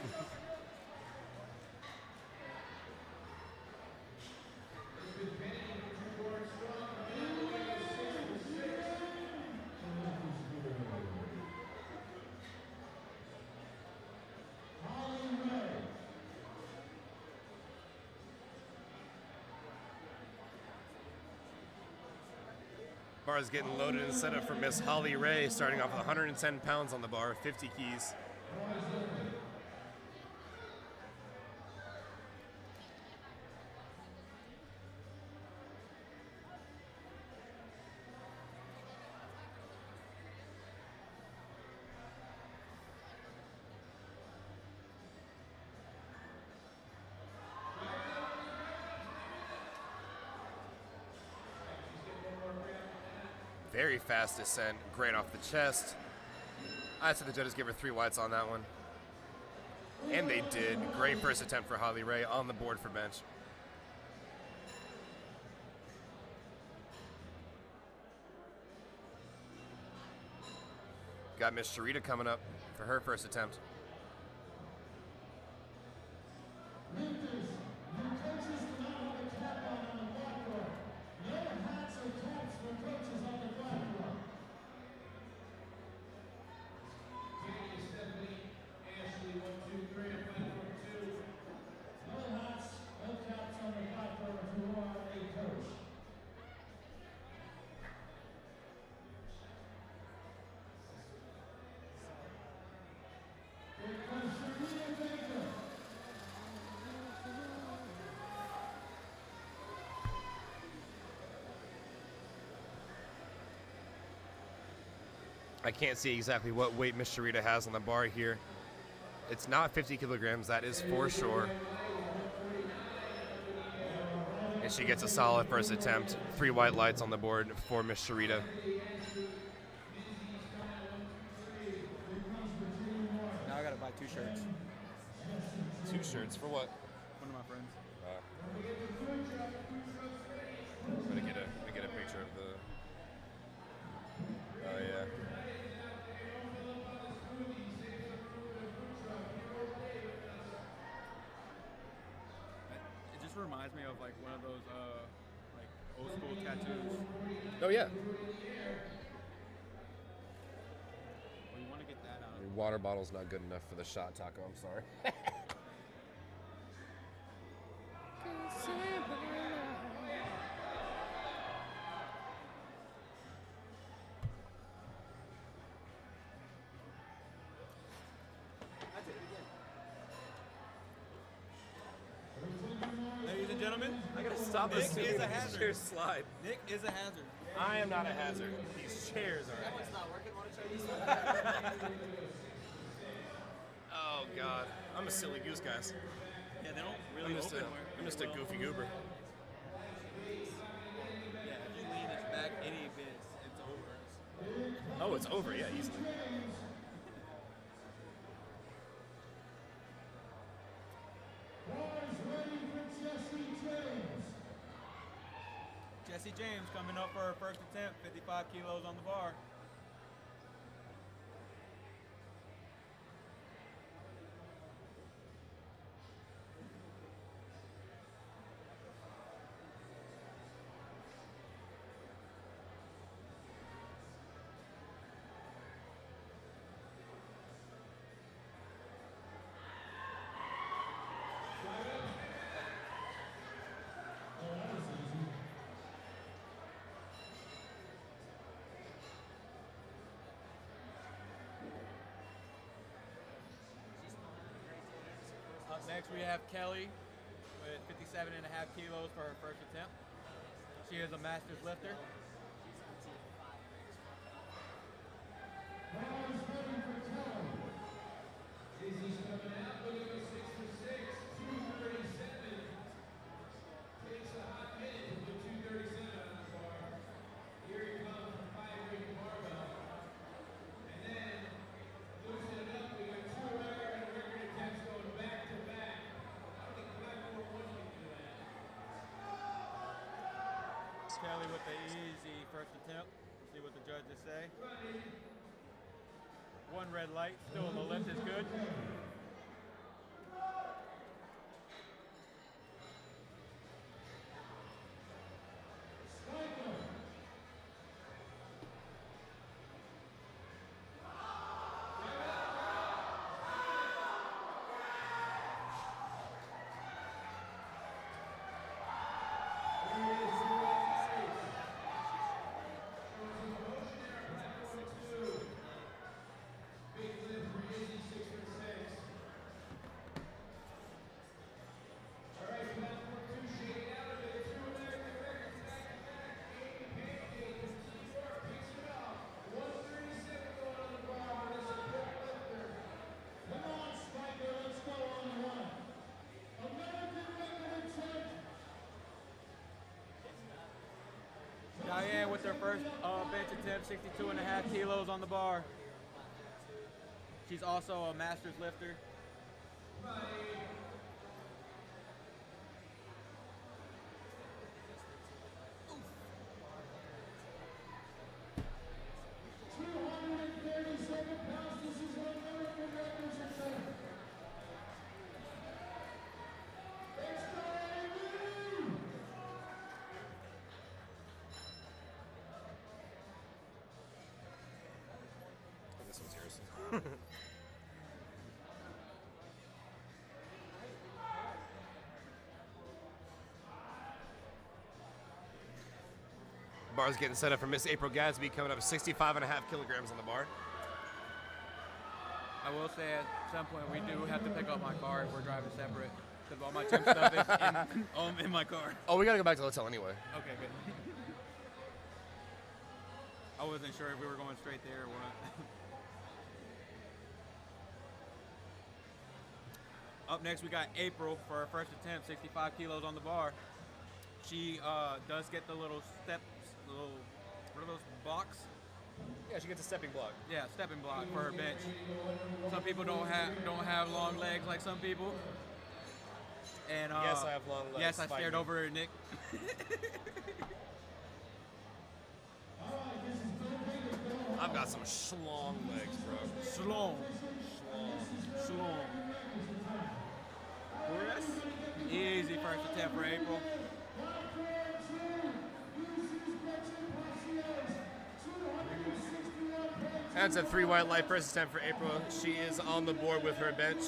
Bar is getting loaded and set up for Miss Holly Ray, starting off with 110 pounds on the bar, 50 keys. Very fast descent, great off the chest. I'd say the judges gave her 3 whites on that one. And they did. Great first attempt for Holly Ray on the board for bench. Got Miss Sharita coming up for her first attempt. I can't see exactly what weight Miss Sharita has on the bar here. It's not 50 kilograms, that is for sure. And she gets a solid first attempt. 3 white lights on the board for Miss Sharita. Now I gotta buy 2 shirts. 2 shirts for what? One of my friends. I'm gonna get a picture of the. Oh yeah. It just reminds me of like one of those like old school tattoos. Oh yeah. Well, you want to get that out Your of. water bottle's not good enough for the shot, Taco. I'm sorry. Ladies and gentlemen, I gotta stop Nick assuming is a these hazard. chairs slide. Nick is a hazard. I am not a hazard. These chairs are. It's not working. Want to try this? Oh God, I'm a silly goose, guys. Yeah, they don't really open I'm just a goofy goober. Yeah, if you lean it back any bit, it's over. Oh, it's over. Yeah, easily. Bars ready for Jesse James. Jesse James coming up for her first attempt, 55 kilos on the bar. Up next we have Kelly with 57.5 kilos for her first attempt. She is a master's lifter. Bars ready for Kelly. Izzy's coming out, looking for 6 for 6, 237. Takes a hot minute to put 237 on the bar. Here he comes from 5-weight barbell. And then, loosen it up, we got 2 record attempts going back to back. I don't think 541 can do that. Kelly with the easy first attempt. See what the judges say. One red light, still the lift is good. Diane with her first bench attempt, 62.5 kilos on the bar. She's also a master's lifter. This one's yours. Bar's getting set up for Miss April Gadsby, coming up 65.5 kilograms on the bar. I will say at some point we do have to pick up my car if we're driving separate, because all my gym stuff is in my car. Oh, we gotta go back to the hotel anyway. Okay, good. I wasn't sure if we were going straight there or what. Up next, we got April for her first attempt, 65 kilos on the bar. She does get the little steps, what are those blocks? Yeah, she gets a stepping block. Yeah, stepping block for her bench. Some people don't have long legs like some people. And Yes, I have long legs. Yes, I Fight stared me. over at Nick. I've got some schlong legs, bro. Shalom. Shalom. Press. Easy first attempt for April. That's a 3 white light first attempt for April. She is on the board with her bench.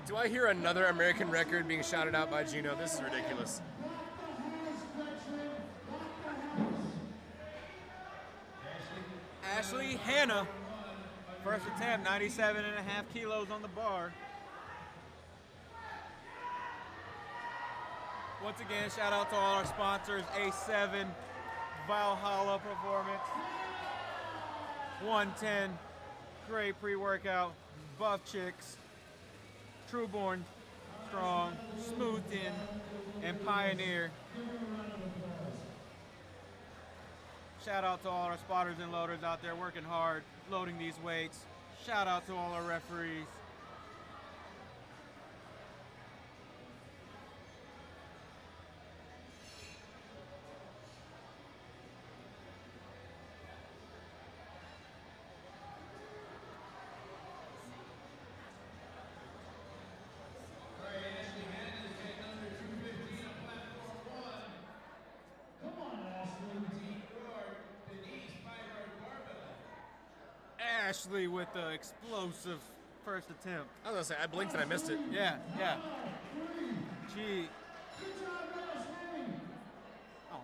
Do I hear another American record being shouted out by Gino? This is ridiculous. Ashley Hannah. First attempt, 97.5 kilos on the bar. Once again, shout out to all our sponsors, A7, Valhalla Performance, 110, great pre-workout, Buff Chicks, Trueborn Strong, Smooth In, and Pioneer. Shout out to all our spotters and loaders out there working hard, loading these weights. Shout out to all our referees. Ashley with the explosive first attempt. I was gonna say, I blinked and I missed it. Yeah. She. Aw.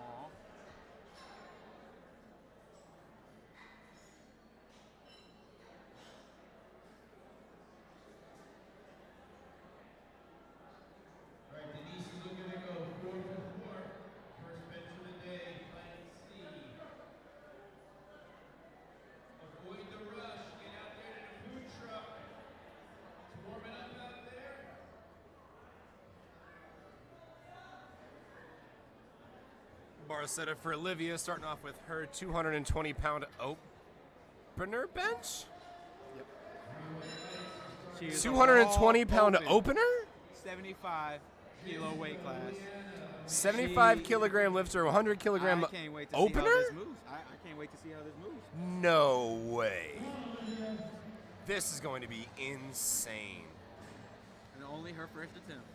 All right, Denise is looking to go 4 for 4. First bench of the day, plan C. Avoid the rush. Get out there to the food truck. It's warming up out there. Bar setup for Olivia, starting off with her 220-pound opener bench. She is 220-pound all opener? 75 kilo weight class. 75 She- kilogram lifter, 100 kilogram I can't wait to see how opener? this moves. I can't wait to see how this moves. No way. This is going to be insane. And only her first attempt.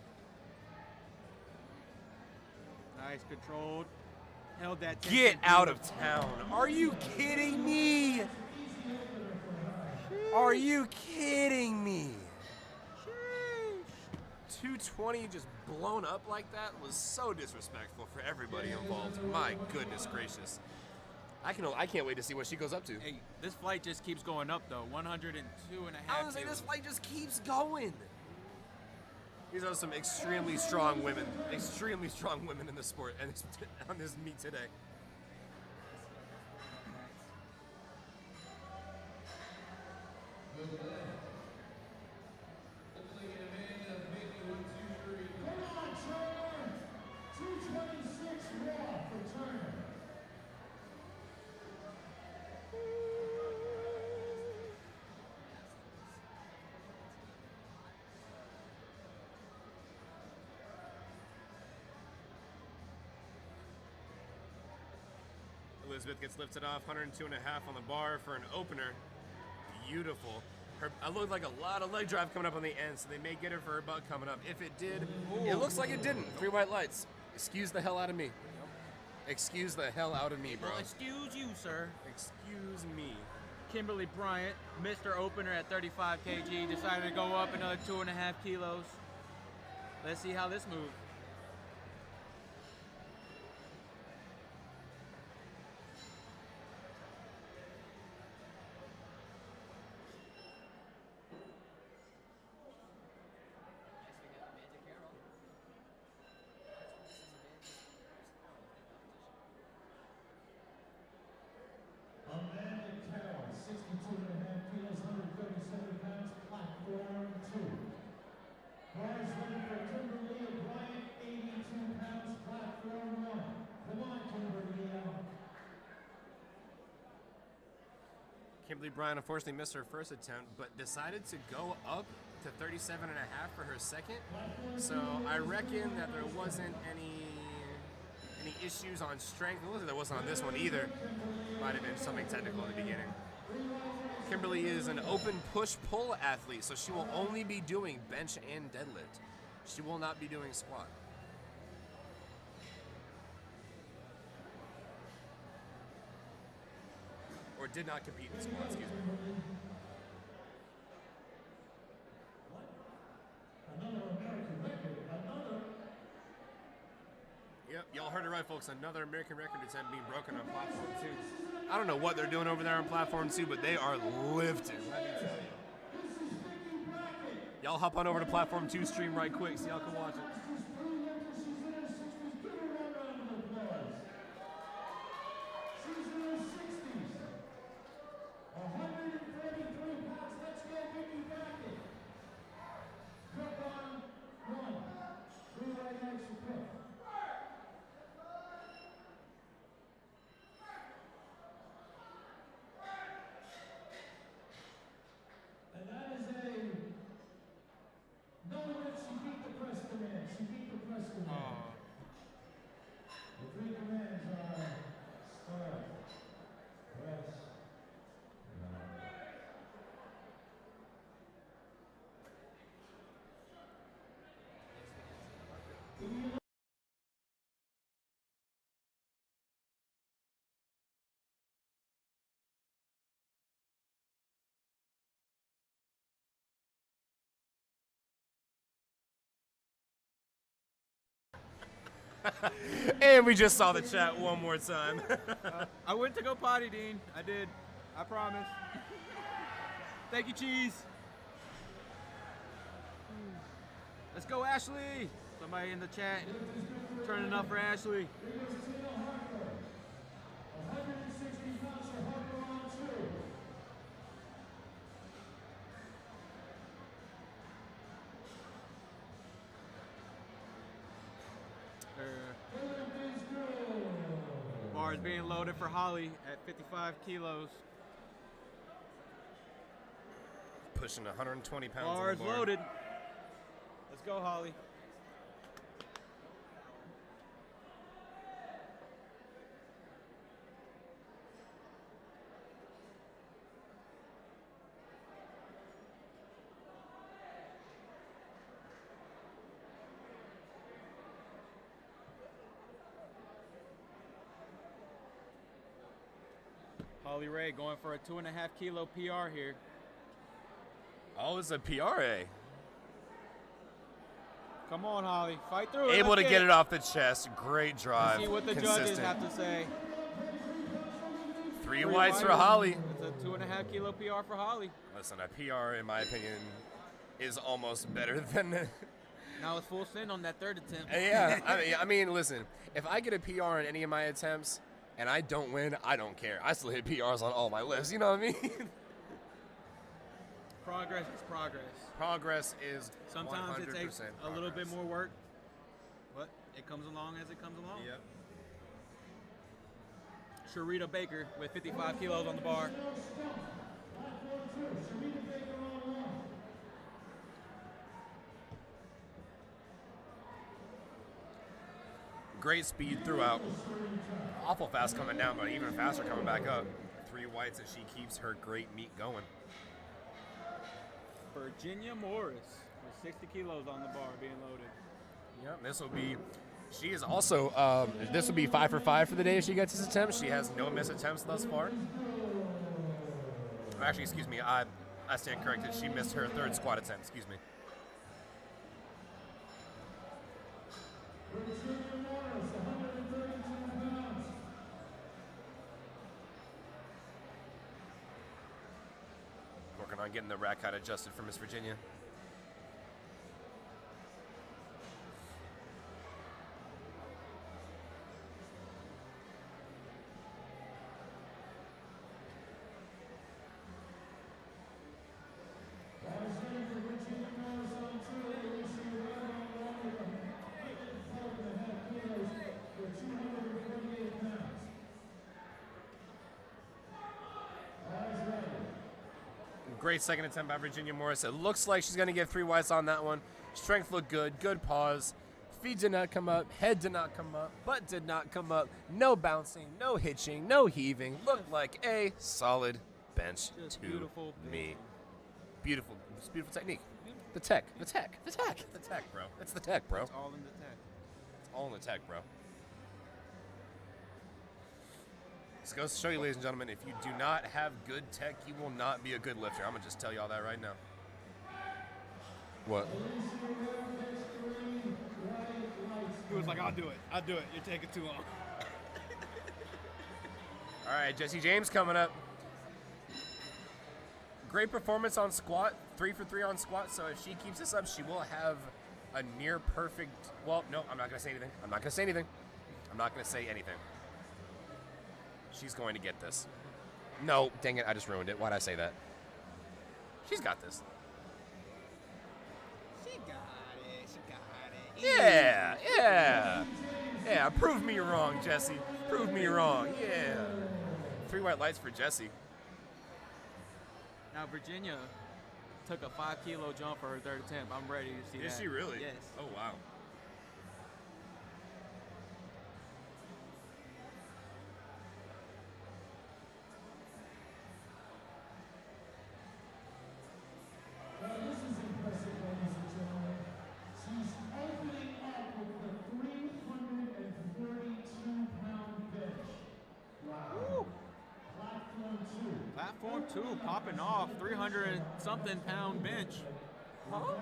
Nice, controlled. Held that tension. Get out of town. Are you kidding me? Are you kidding me? 220 just blown up like that was so disrespectful for everybody involved. My goodness gracious. I can't wait to see what she goes up to. Hey, this flight just keeps going up though. 102.5. I was gonna say, this fight just keeps going. These are some extremely strong women in the sport and on this meet today. Come on, Turner. 226 raw for Turner. Elizabeth gets lifted off, 102.5 on the bar for an opener. Beautiful. I looked like a lot of leg drive coming up on the end, so they may get her for her butt coming up. If it did, it looks like it didn't. 3 white lights. Excuse the hell out of me. Excuse the hell out of me, bro. Well, excuse you, sir. Excuse me. Kimberly Bryant, Mr. Opener at 35 kg, decided to go up another 2.5 kilos. Let's see how this moves. Amanda Carroll, 62.5 kilos, 137 pounds, platform 2. Bars ready for Kimberly Bryant Kimberly Bryan unfortunately missed her first attempt, but decided to go up to 37.5 for her second. So I reckon that there wasn't any issues on strength. It wasn't there wasn't on this one either. Might have been something technical in the beginning. Kimberly is an open push-pull athlete, so she will only be doing bench and deadlift. She will not be doing squat. Or did not compete in squat, excuse me. Yep, y'all heard it right, folks. Another American record attempt being broken on platform 2. I don't know what they're doing over there on platform 2, but they are lifting. Let me tell you. Y'all hop on over to platform 2 stream right quick so y'all can watch it. And we just saw the chat one more time. I went to go potty, Dean. I did. I promise. Thank you, Cheese. Let's go, Ashley. Somebody in the chat turning up for Ashley. Bar is being loaded for Holly at 55 kilos. Pushing 120 pounds Bar on is the bar. loaded. Let's go, Holly. Holly Ray going for a 2.5 kilo PR here. Oh, it's a PRA. Come on, Holly. Fight through it. Able to get it off the chest. Great drive. Let's see what the Consistent. judges have to say. Three whites for Holly. It's a 2.5 kilo PR for Holly. Listen, a PR, in my opinion, is almost better than... Now it's full send on that third attempt. Yeah, I mean, listen, if I get a PR in any of my attempts and I don't win, I don't care. I still hit PRs on all my lifts, you know what I mean? Progress is progress. Progress is Sometimes 100% it takes a little bit more work, but it comes along as it comes along. Yep. Sharita Baker with 55 kilos on the bar. Great speed throughout. Awful fast coming down, but even faster coming back up. 3 whites as she keeps her great meat going. Virginia Morris with 60 kilos on the bar being loaded. Yep, this will be, she is also, this will be 5 for 5 for the day if she gets this attempt. She has no missed attempts thus far. Actually, excuse me, I stand corrected. She missed her 3rd squat attempt, excuse me. Working on getting the rack height adjusted for Miss Virginia. Great second attempt by Virginia Morris. It looks like she's going to get 3 whites on that one. Strength looked good. Good pause. Feet did not come up. Head did not come up. Butt did not come up. No bouncing. No hitching. No heaving. Looked like a solid bench Just to beautiful me. Beautiful. It's beautiful technique. The tech, bro. It's the tech, bro. It's all in the tech. It's all in the tech, bro. This goes to show you, ladies and gentlemen, if you do not have good tech, you will not be a good lifter. I'm going to just tell you all that right now. What? He was like, I'll do it. You're taking too long. All right, Jesse James coming up. Great performance on squat. 3 for 3 on squat. So if she keeps this up, she will have a near perfect. Well, no, I'm not going to say anything. I'm not going to say anything. She's going to get this. No, dang it, I just ruined it. Why'd I say that? She's got this. She got it. Yeah, prove me wrong, Jesse. Prove me wrong. Yeah. 3 white lights for Jesse. Now Virginia took a 5-kilo jump for her third attempt. I'm ready to see that. Is she really? Yes. Oh, wow. This is impressive, ladies and gentlemen. She's opening up with the 332-pound bench. Wow. Platform 2 popping off. 300-something pound bench. Huh?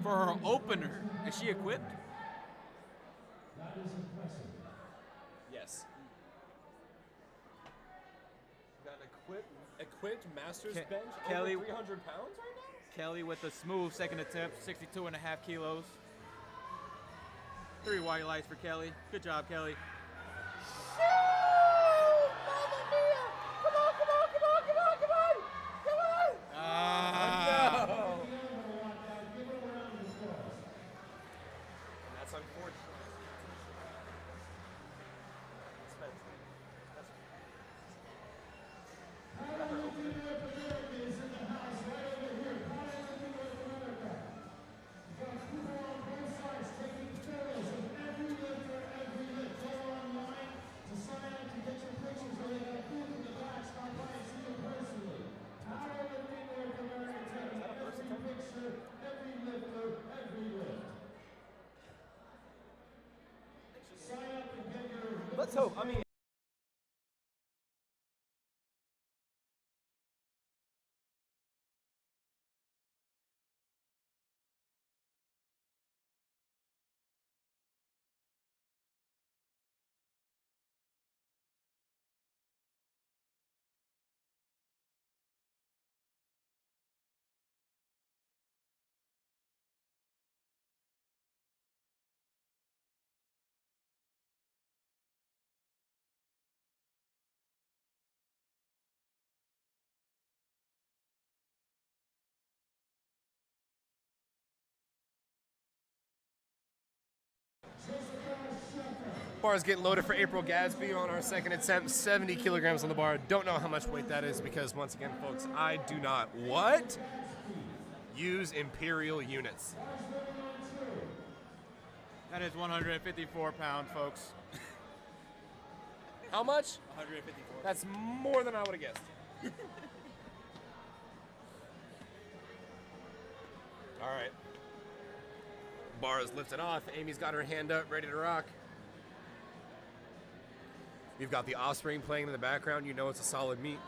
For her opener. Is she equipped? That is impressive. Yes. Got an equipped master's bench Kelly- over 300 pounds right now? Kelly with a smooth second attempt, 62.5 kilos. 3 white lights for Kelly. Good job, Kelly. Ah. No. That's unfortunate. Let's hope. I mean. Bar is getting loaded for April Gadsby on our second attempt. 70 kilograms on the bar. Don't know how much weight that is because, once again, folks, I do not use imperial units. That is 154 pounds, folks. How much? 154. That's more than I would have guessed. All right. Bar is lifted off. Amy's got her hand up, ready to rock. You've got the offspring playing in the background. You know it's a solid meet.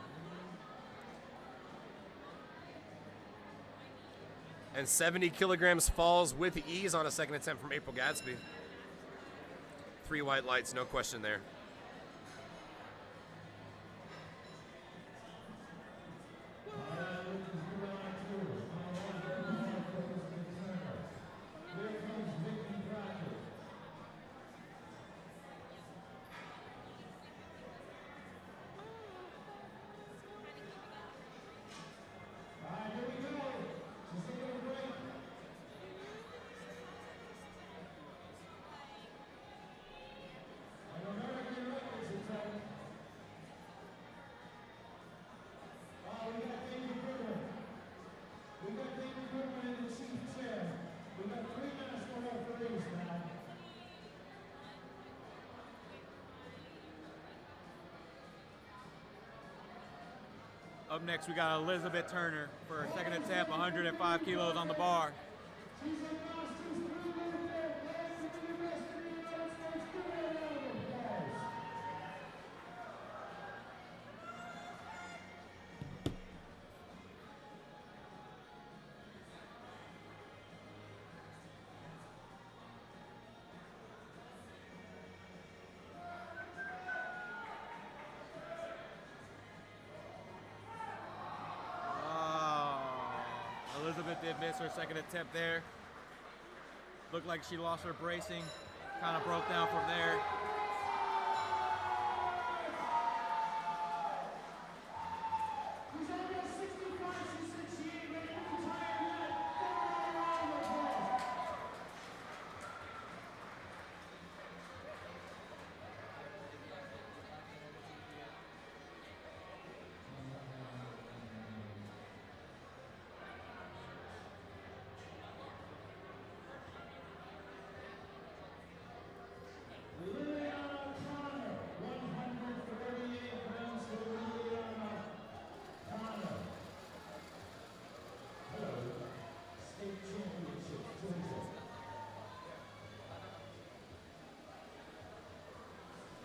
And 70 kilograms falls with ease on a second attempt from April Gadsby. 3 white lights, no question there. Up next, we got Elizabeth Turner for her second attempt, 105 kilos on the bar. Elizabeth did miss her second attempt there. Looked like she lost her bracing, kind of broke down from there.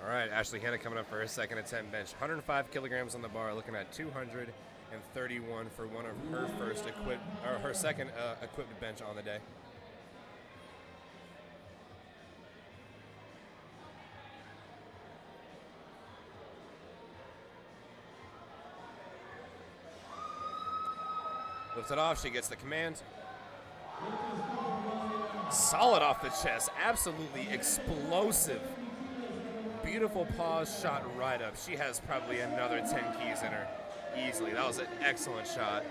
All right, Ashley Hanna coming up for her second attempt bench. 105 kilograms on the bar, looking at 231 for one of her second equipped bench on the day. Lifts it off, she gets the command. Solid off the chest, absolutely explosive. Beautiful pause shot right up. She has probably another 10 keys in her easily. That was an excellent shot.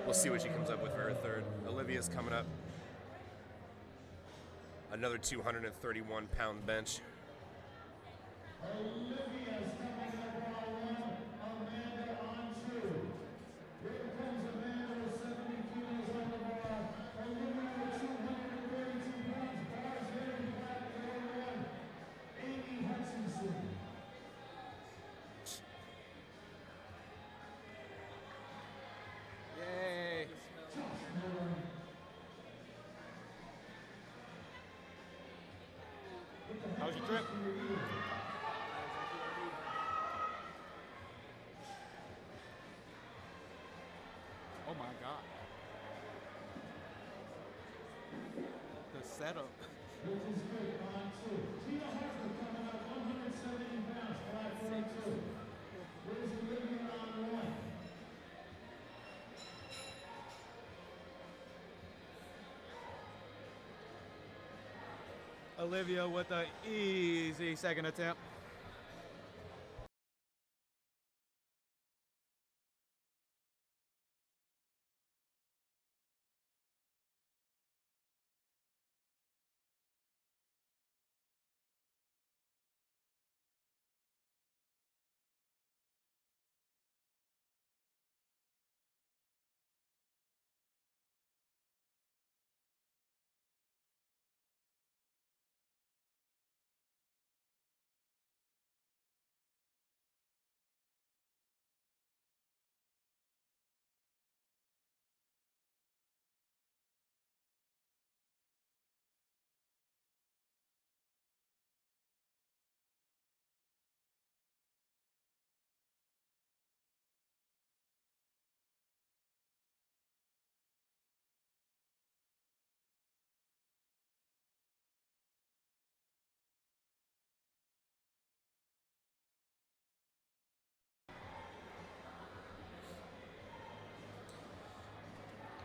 We'll see what she comes up with for her third. Olivia's coming up. Another 231-pound bench. Olivia's coming up on one. Amanda on two. Here comes Amanda with 70 kilos on the bar. Olivia with 232 pounds. Bars very flat at number one. Amy Hutchinson. Yay! How was your trip? Oh my God. The setup. Which is good on two. Tina Hartman coming up 170 pounds, 542. Where's Olivia on one? Olivia with an easy second attempt.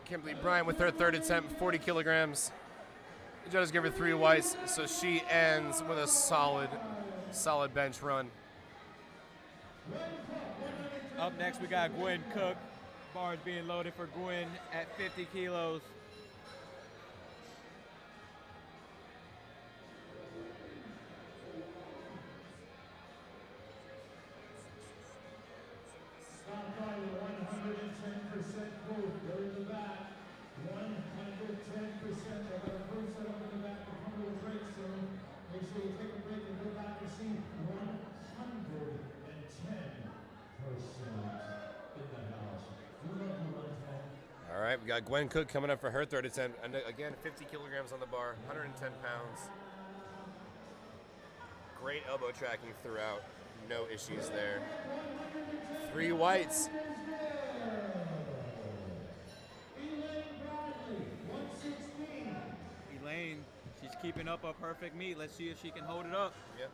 Kimberly Bryant with her third attempt, 40 kilograms. The judges give her 3 whites, so she ends with a solid bench run. Up next, we got Gwen Cook. Bars being loaded for Gwen at 50 kilos. Stop by the 110% move. Go to the back. 110%. They're going to move set up in the back. We'll come to a break soon. Make sure you take a break and go back and see 110% in the got Gwen Cook coming up for her third attempt. And again, 50 kilograms on the bar, 110 pounds. Great elbow tracking throughout. No issues there. 3 whites. Elaine, she's keeping up a perfect meet. Let's see if she can hold it up. Yep.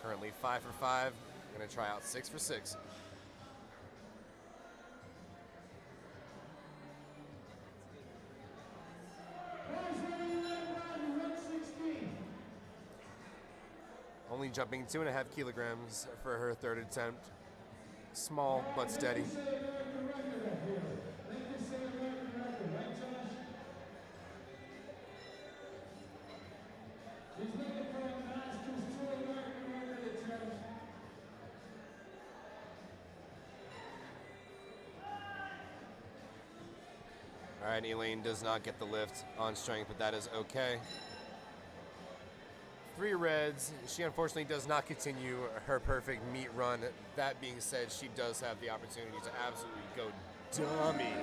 Currently 5 for 5. Gonna try out 6 for 6. Only jumping 2.5 kilograms for her third attempt. Small but steady. All right, Elaine does not get the lift on strength, but that is okay. 3 reds. She unfortunately does not continue her perfect meet run. That being said, she does have the opportunity to absolutely go dummy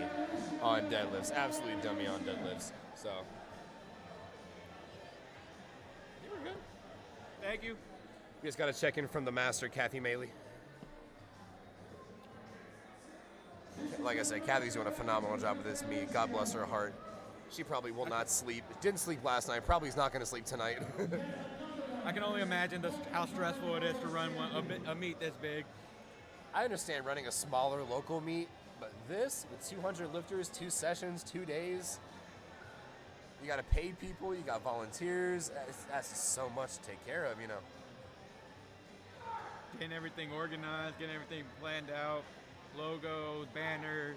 on deadlifts. Absolutely dummy on deadlifts. So, you were good. Thank you. We just got to check in from the master, Cathy Mele. Like I said, Cathy's doing a phenomenal job with this meet. God bless her heart. She probably will not sleep. Didn't sleep last night. Probably is not going to sleep tonight. I can only imagine how stressful it is to run a meet this big. I understand running a smaller local meet, but this, with 200 lifters, 2 sessions, 2 days, you got to pay people, you got volunteers. That's just so much to take care of, you know. Getting everything organized, getting everything planned out, logos, banners.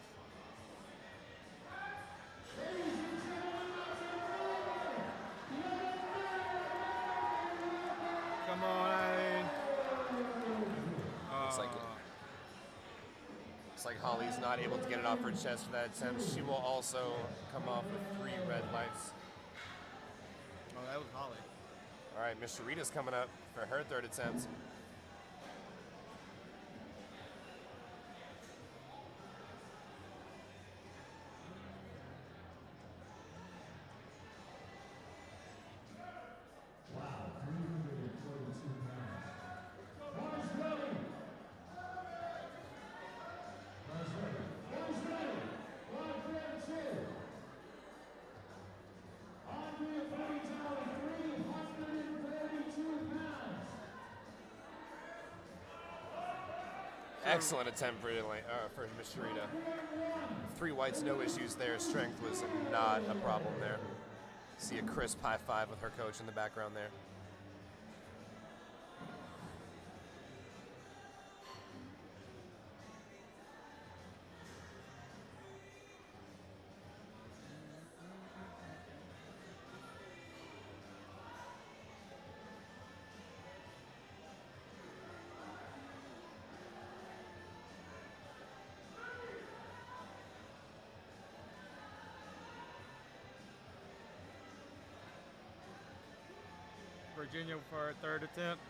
Come on, Eileen. Looks like Holly's not able to get it off her chest for that attempt. She will also come off with 3 red lights. Oh, that was Holly. All right, Miss Sharita's coming up for her third attempt. Excellent attempt for Miss Sharita. 3 whites, no issues there. Strength was not a problem there. See a crisp high five with her coach in the background there. Virginia for her third attempt.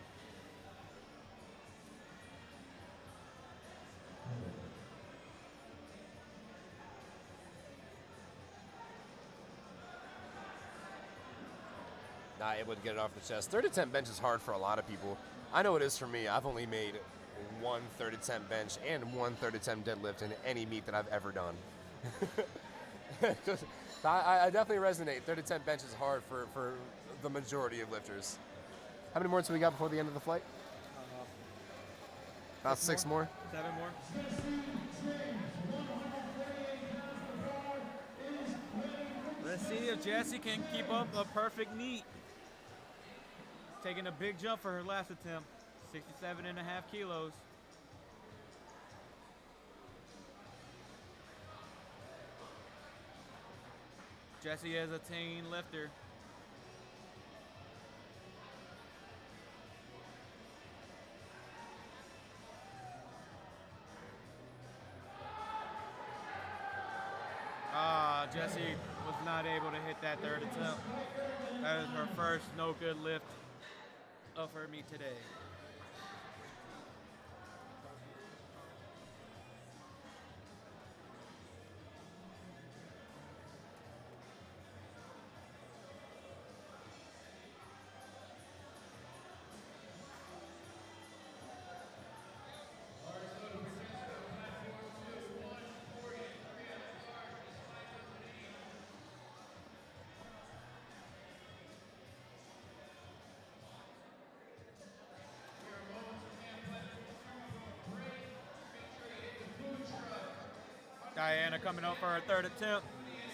Not able to get it off the chest. Third attempt bench is hard for a lot of people. I know it is for me. I've only made 1 third attempt bench and 1 third attempt deadlift in any meet that I've ever done. I definitely resonate. Third attempt bench is hard for the majority of lifters. How many more do we got before the end of the flight? About 6 more? 7 more. Let's see if Jessie can keep up a perfect meet. Taking a big jump for her last attempt. 67.5 kilos. Jessie is a teen lifter. Jessie was not able to hit that third attempt. That is her first no good lift of her meet today. Diana coming up for her third attempt.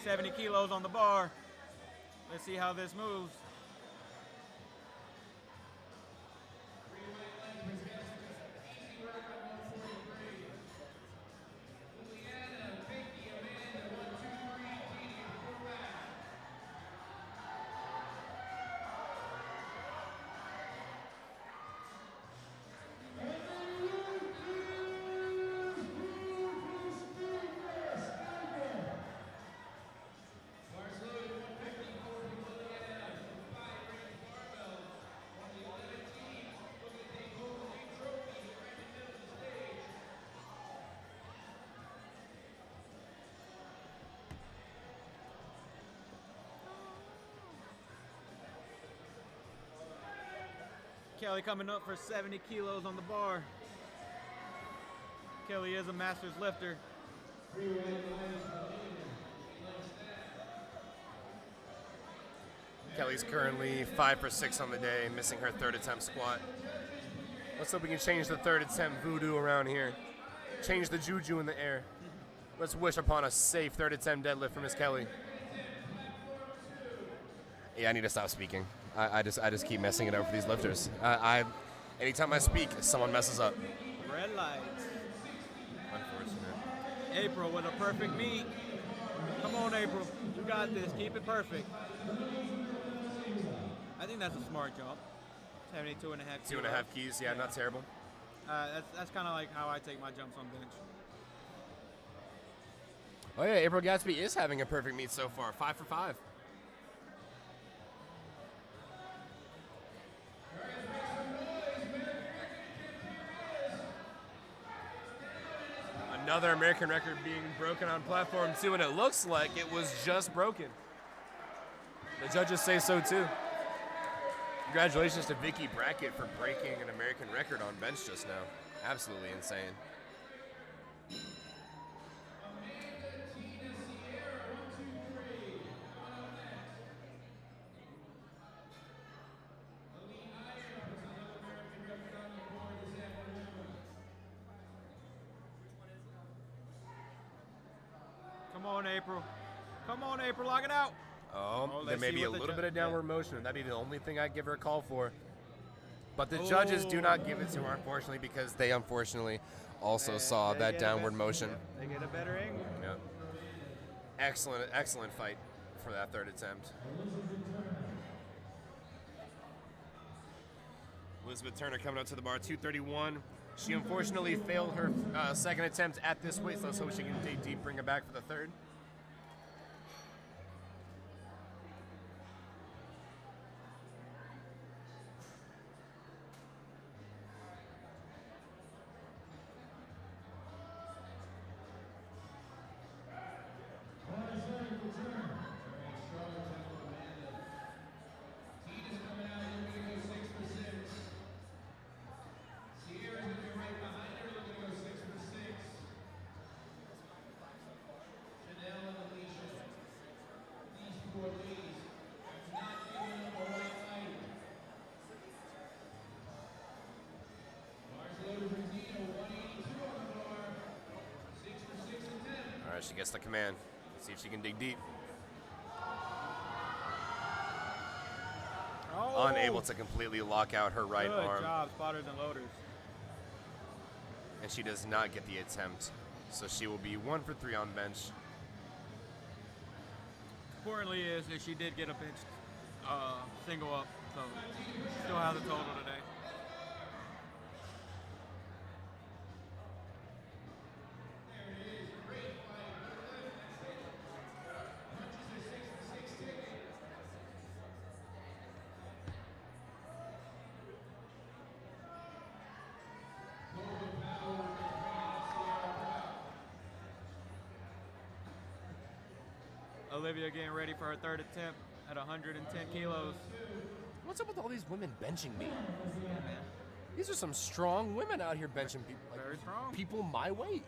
70 kilos on the bar. Let's see how this moves. Kelly coming up for 70 kilos on the bar. Kelly is a master's lifter. Kelly's currently 5 for 6 on the day, missing her third attempt squat. Let's hope we can change the third attempt voodoo around here. Change the juju in the air. Let's wish upon a safe third attempt deadlift for Miss Kelly. Yeah, I need to stop speaking. I just keep messing it up for these lifters. Anytime I speak, someone messes up. Red lights. Unfortunate. April with a perfect meet. Come on, April. You got this. Keep it perfect. I think that's a smart jump. 72 and a half. 2.5 keys. Yeah, not terrible. That's kind of like how I take my jumps on bench. Oh yeah, April Gatsby is having a perfect meet so far. 5 for 5. Another American record being broken on platform 2, and it looks like it was just broken. The judges say so too. Congratulations to Vicky Brackett for breaking an American record on bench just now. Absolutely insane. Come on, April. Come on, April. Lock it out. Oh, there may be a little bit of downward motion, and that'd be the only thing I'd give her a call for. But the judges do not give it to her, unfortunately, because they unfortunately also saw that downward motion. They get a better angle. Yep. Excellent, excellent fight for that third attempt. Elizabeth Turner coming up to the bar, 231. She unfortunately failed her second attempt at this weight, so let's hope she can dig deep, bring it back for the third. She gets the command. Let's see if she can dig deep. Oh. Unable to completely lock out her right arm. Good job, spotters and loaders. And she does not get the attempt. So she will be 1 for 3 on bench. Importantly is that she did get a bench single up, so still has a total today. Olivia getting ready for her third attempt at 110 kilos. What's up with all these women benching me? These are some strong women out here benching people. Like, Very strong. people my weight.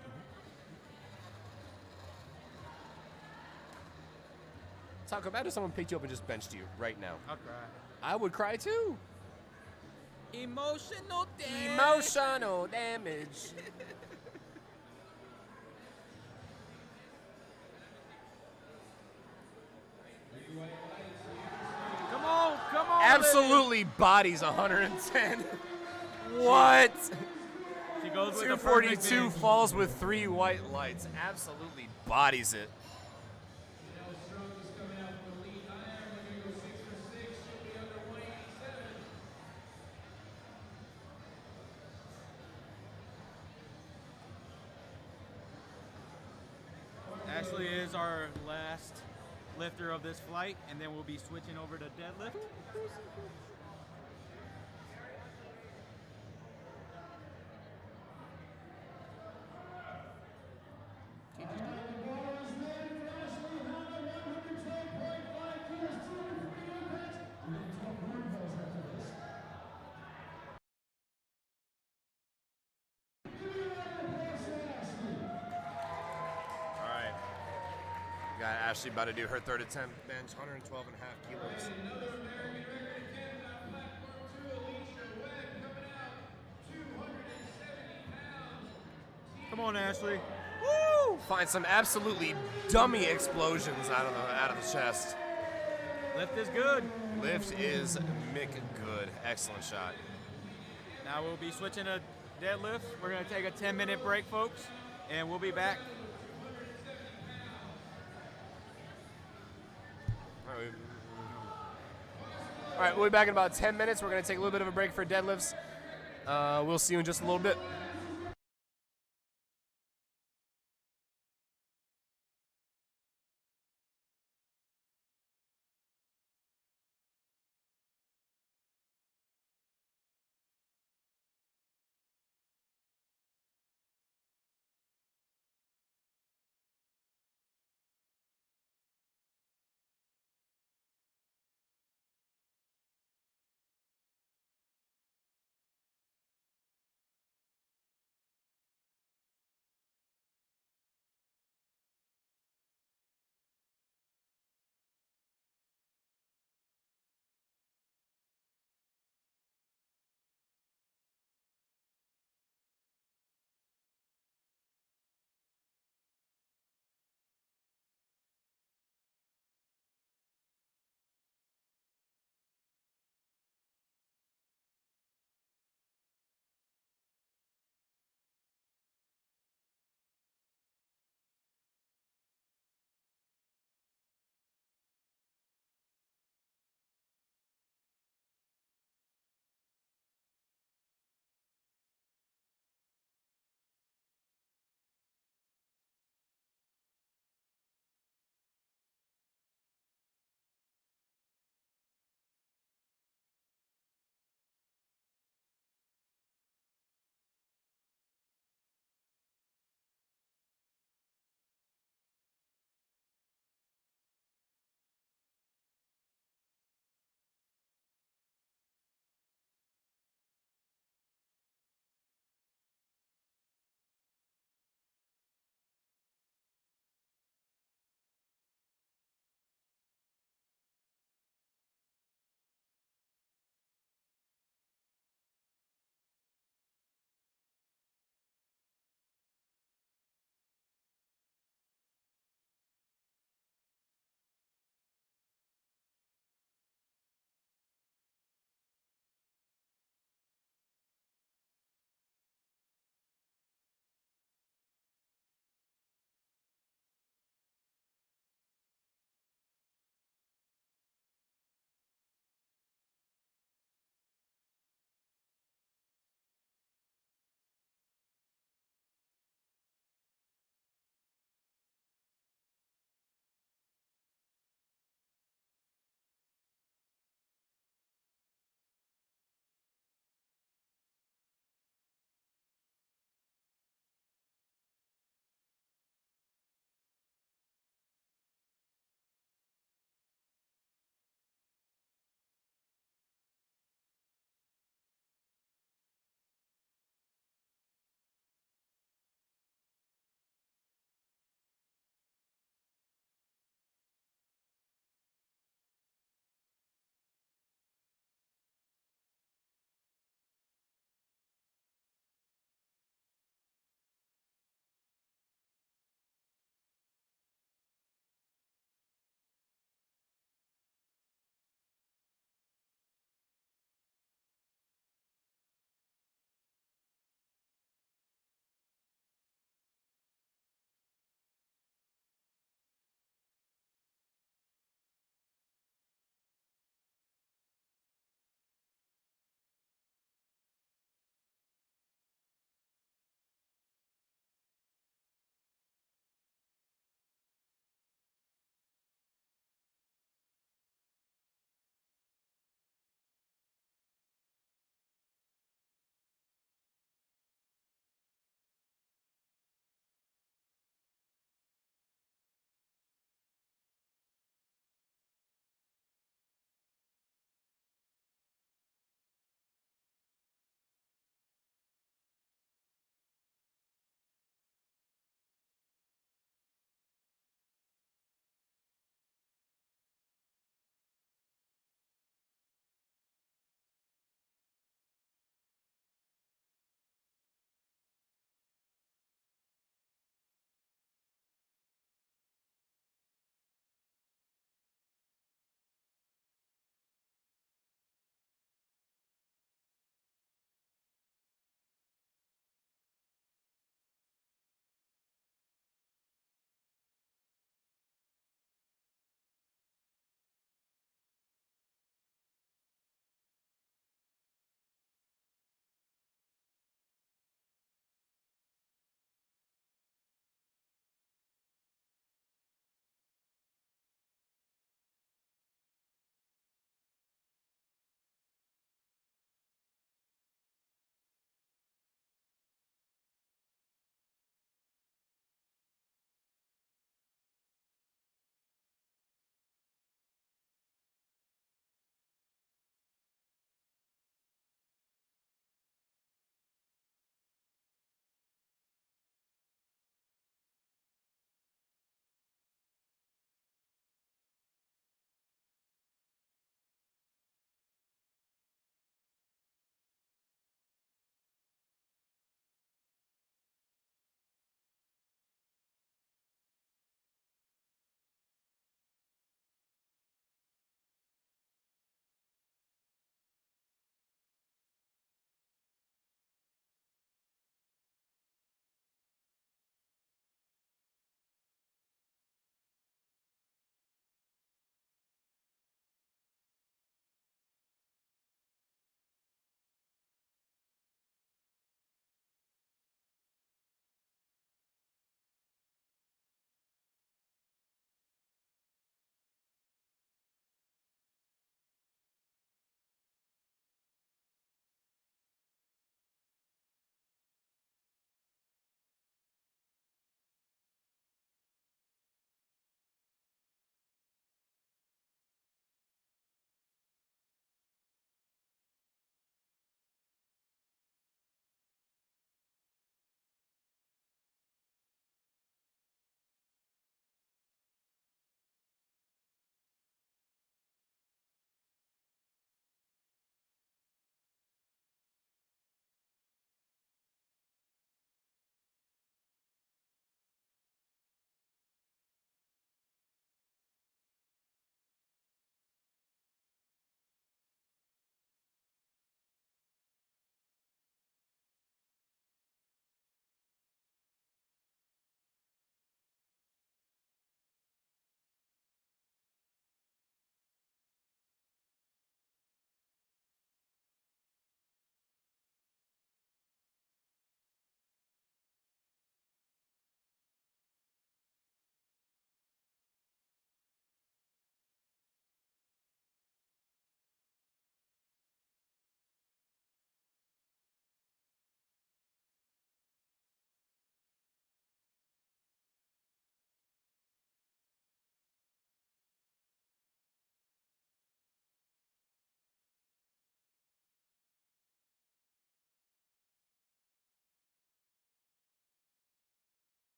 Taco, imagine someone picked you up and just benched you right now. I'll cry. I would cry too. Emotional damage. Emotional damage. absolutely bodies 110. What? She goes with the perfect 242 bench. falls with 3 white lights. Absolutely bodies it. Ashley is our last lifter of this flight, and then we'll be switching over to deadlift. All right. Got Ashley about to do her third attempt bench, 112 and a half kilos. Come on, Ashley. Woo! Find some absolutely dummy explosions out of the chest. Lift is good. Lift is Mick good. Excellent shot. Now we'll be switching to deadlift. We're going to take a 10-minute break, folks, and we'll be back. All right, we'll be back in about 10 minutes. We're going to take a little bit of a break for deadlifts. We'll see you in just a little bit.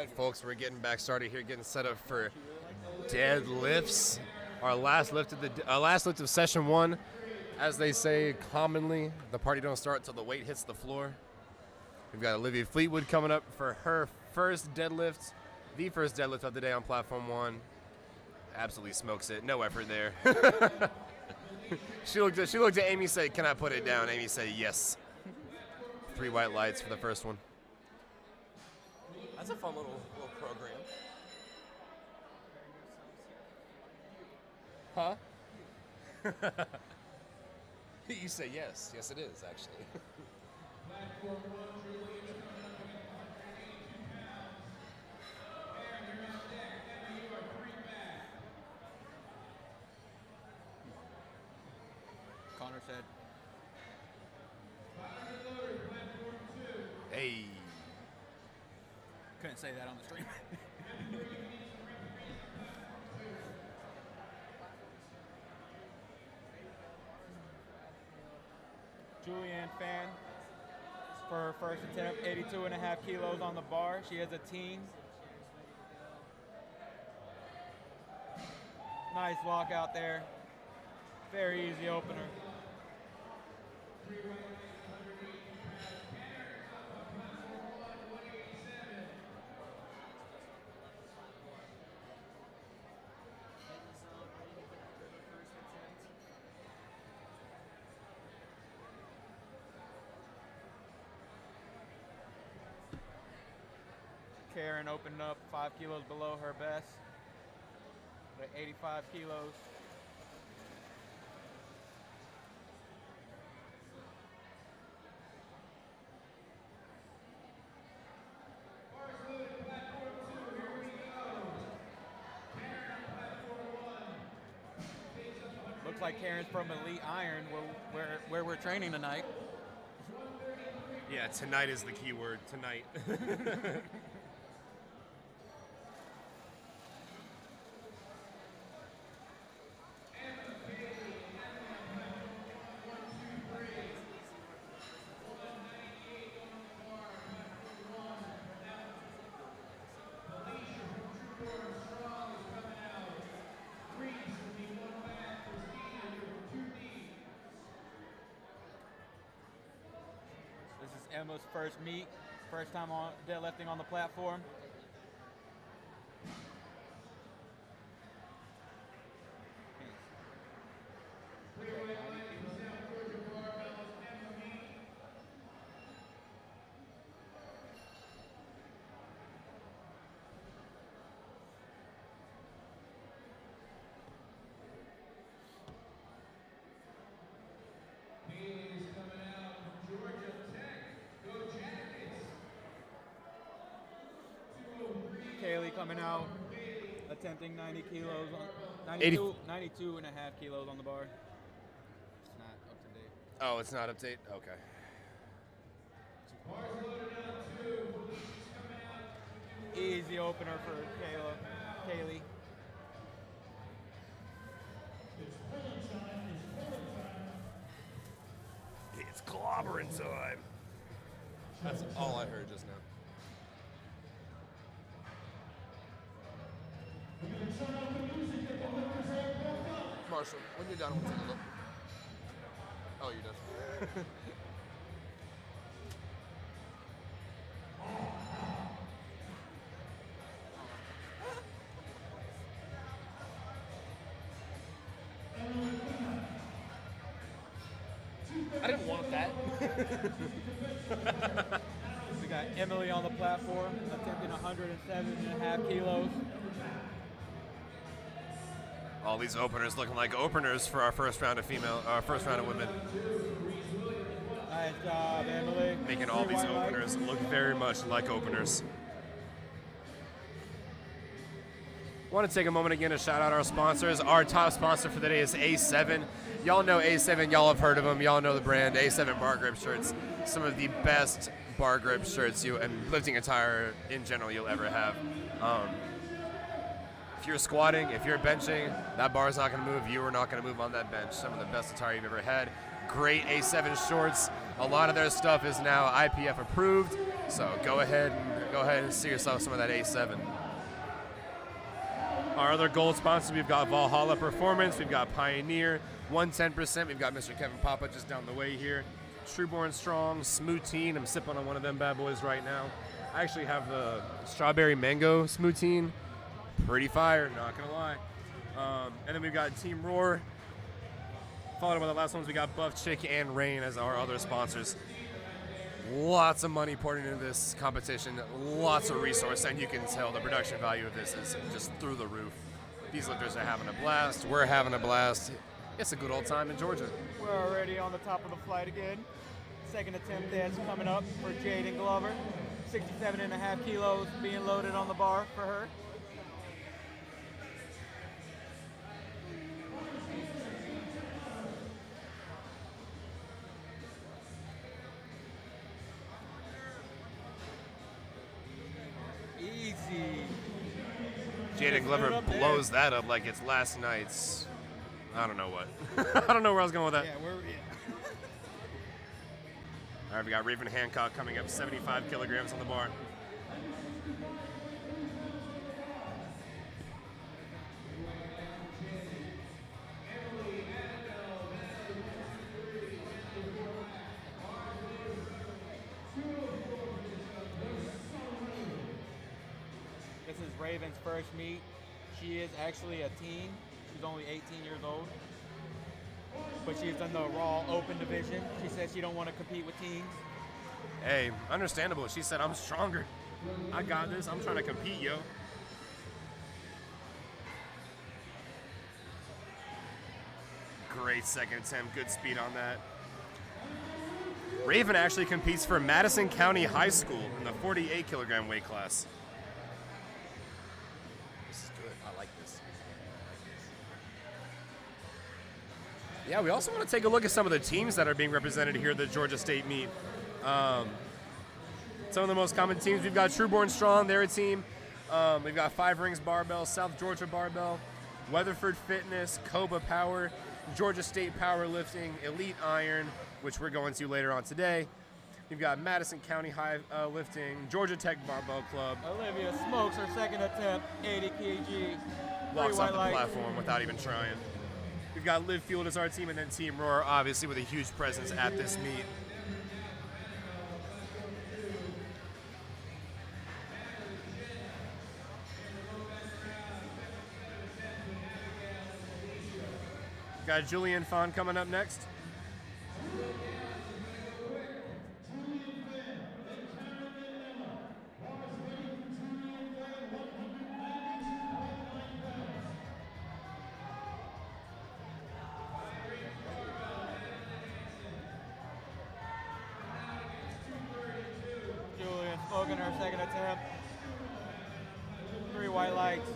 right, folks, we're getting back started here, getting set up for deadlifts. Our last lift of session 1. As they say commonly, the party don't start till the weight hits the floor. We've got Olivia Fleetwood coming up for her first deadlift, the first deadlift of the day on platform 1. Absolutely smokes it. No effort there. She looked at Amy, said, "Can I put it down?" Amy said, "Yes." 3 white lights for the first one. That's a fun little program. Huh? You say yes. Yes, it is, actually. Connor said. Hey. Couldn't say that on the stream. Julianne Fan, for her first attempt, 82.5 kilos on the bar. She is a teen. Nice walk out there. Very easy opener. Karen opened up 5 kilos below her best at 85 kilos. Looks like Karen's from Elite Iron, where we're training tonight. Yeah, tonight is the key word. Tonight. This is Emma's first meet, first time on deadlifting on the platform. Kaylee coming out, attempting 90 kilos, 92 and a half kilos on the bar. It's not up to date. Oh, it's not update? Okay. Easy opener for Kaylee. It's clobbering time. That's all I heard just now. Marshall, when you're done, we'll take a look. Oh, you're done. I didn't want that. We got Emily on the platform, attempting 107.5 kilos. All these openers looking like openers for our first round of women. Nice job, Emily. Making all these openers look very much like openers. Want to take a moment again to shout out our sponsors. Our top sponsor for the day is A7. Y'all know A7, y'all have heard of them. Y'all know the brand, A7 bar grip shirts. Some of the best bar grip shirts and lifting attire in general you'll ever have. If you're squatting, if you're benching, that bar's not going to move. You are not going to move on that bench. Some of the best attire you've ever had. Great A7 shorts. A lot of their stuff is now IPF approved. So go ahead and go ahead and see yourself some of that A7. Our other gold sponsors, we've got Valhalla Performance, we've got Pioneer, 110%, we've got Mr. Kevin Papa just down the way here. Trueborn Strong, Smoothine, I'm sipping on one of them bad boys right now. I actually have the strawberry mango Smoothine, pretty fire, not gonna lie. And then we've got Team Roar. Followed by the last ones, we got Buff Chick and Rain as our other sponsors. Lots of money poured into this competition, lots of resource, and you can tell the production value of this is just through the roof. These lifters are having a blast. We're having a blast. It's a good old time in Georgia. We're already on the top of the flight again. Second attempt that's coming up for Jaden Glover. 67.5 kilos being loaded on the bar for her. Easy. Jaden Glover blows that up like it's last night's, I don't know what. I don't know where I was going with that. Yeah, All right, we got Raven Hancock coming up, 75 kilograms on the bar. This is Raven's first meet. She is actually a teen. She's only 18 years old. But she's in the Raw Open division. She said she don't want to compete with teens. Hey, understandable. She said, I'm stronger. I got this. I'm trying to compete, yo. Great second attempt. Good speed on that. Raven actually competes for Madison County High School in the 48 kilogram weight class. This is good. I like this. Yeah, we also want to take a look at some of the teams that are being represented here at the Georgia State meet. Some of the most common teams, we've got Trueborn Strong, they're a team. We've got Five Rings Barbell, South Georgia Barbell, Weatherford Fitness, Coba Power, Georgia State Powerlifting, Elite Iron, which we're going to later on today. We've got Madison County High Lifting, Georgia Tech Barbell Club. Olivia smokes her second attempt, 80 kg. Walks off the platform without even trying. We've got Live Field as our team, and then Team Roar, obviously, with a huge presence at this meet. Got Julian Fon coming up next. Julian smoking her second attempt. 3 white lights.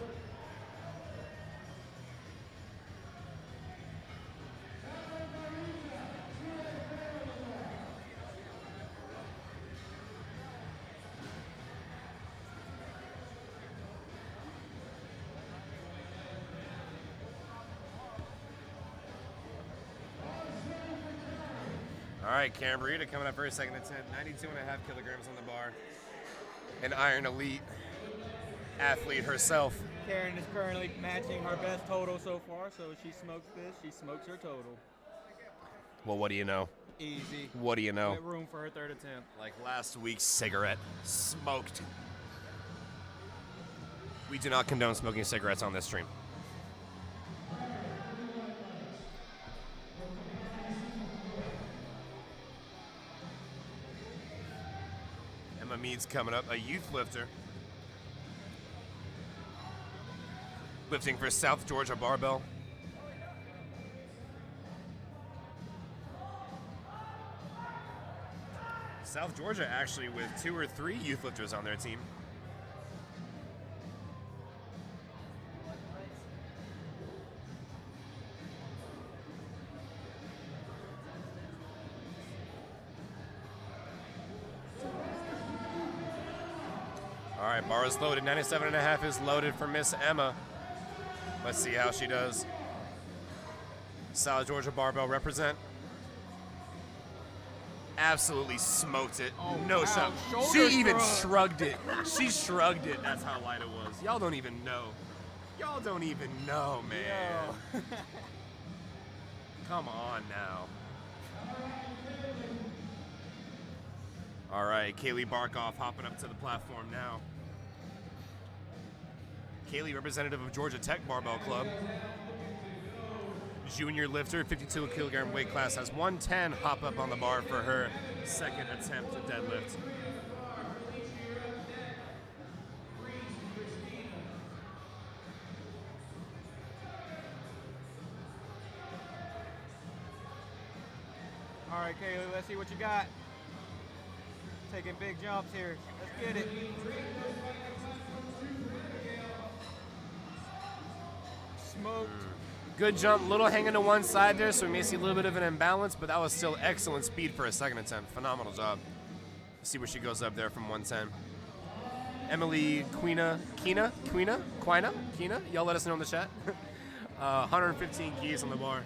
All right, Karen Burita coming up for her second attempt, 92.5 kilograms on the bar. An Iron Elite athlete herself. Karen is currently matching her best total so far, so she smokes this, she smokes her total. Well, what do you know? Easy. What do you know? Make room for her third attempt. Like last week's cigarette, smoked. We do not condone smoking cigarettes on this stream. Emma Mead's coming up, a youth lifter. Lifting for South Georgia Barbell. South Georgia actually with 2 or 3 youth lifters on their team. All right, bar is loaded. 97.5 is loaded for Miss Emma. Let's see how she does. South Georgia Barbell represent. absolutely smoked it. Oh, No wow. shot. Shoulder She even shrug. shrugged it. She shrugged it. That's how light it was. Y'all don't even know. Y'all don't even know, man. Yo. Come on now. All right, Kaylee Barkoff hopping up to the platform now. Kaylee, representative of Georgia Tech Barbell Club. Junior lifter, 52 kilogram weight class, has 110 hop up on the bar for her second attempt at deadlift. All right, Kaylee, let's see what you got. Taking big jumps here. Let's get it. Smoked. Good jump, little hanging to one side there, so we may see a little bit of an imbalance, but that was still excellent speed for a second attempt. Phenomenal job. Let's see where she goes up there from 110. Emily Quina, y'all let us know in the chat. 115 keys on the bar.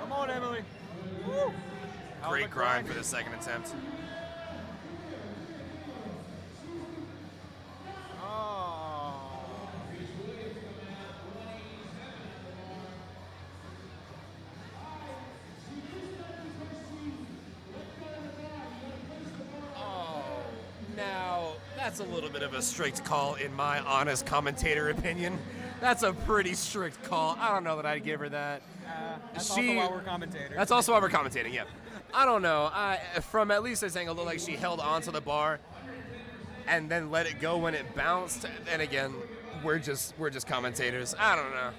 Come on, Emily. Woo. That was Great a grind for the second attempt. Oh. Now, that's a little bit of a strict call in my honest commentator opinion. That's a pretty strict call. I don't know that I'd give her that. That's also why we're commentators. That's also why we're commentating, yeah. I don't know. From at least this angle, it looked like she held onto the bar and then let it go when it bounced. And again, we're just commentators. I don't know.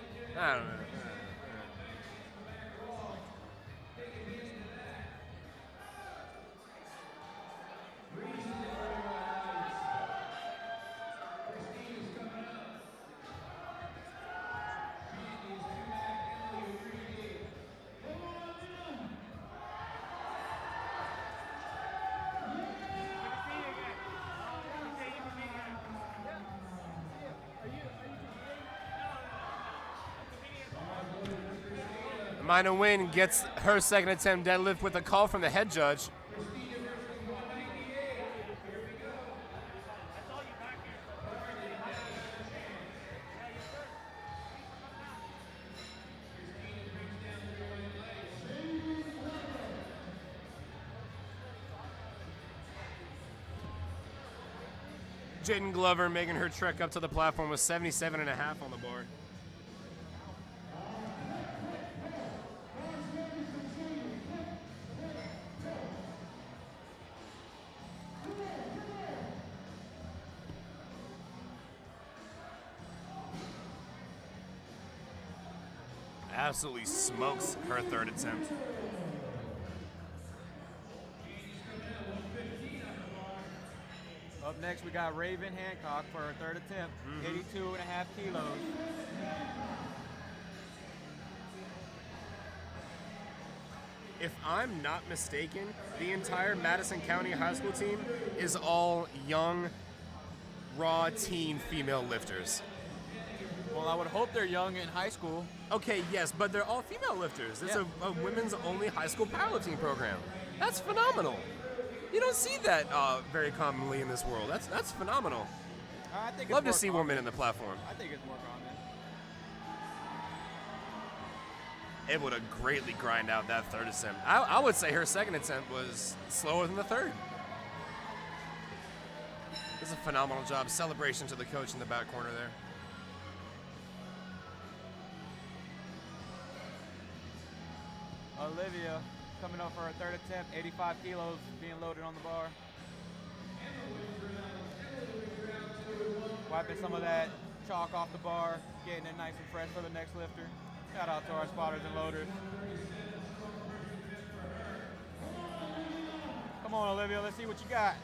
Mina Nguyen gets her second attempt deadlift with a call from the head judge. Jaden Glover making her trek up to the platform with 77.5 on the board. Absolutely smokes her third attempt. Up next, we got Raven Hancock for her third attempt, 82.5 kilos. If I'm not mistaken, the entire Madison County high school team is all young, raw teen female lifters. Well, I would hope they're young in high school. Okay, yes, but they're all female lifters. It's Yeah. a women's only high school powerlifting program. That's phenomenal. You don't see that very commonly in this world. That's phenomenal. I think Love to it's see more women common. in the platform. I think it's more common. Able to greatly grind out that third attempt. I would say her second attempt was slower than the third. This is a phenomenal job. Celebration to the coach in the back corner there. Olivia coming up for her third attempt, 85 kilos being loaded on the bar. Wiping some of that chalk off the bar, getting it nice and fresh for the next lifter. Shout out to our spotters and loaders. Come on, Olivia, let's see what you got.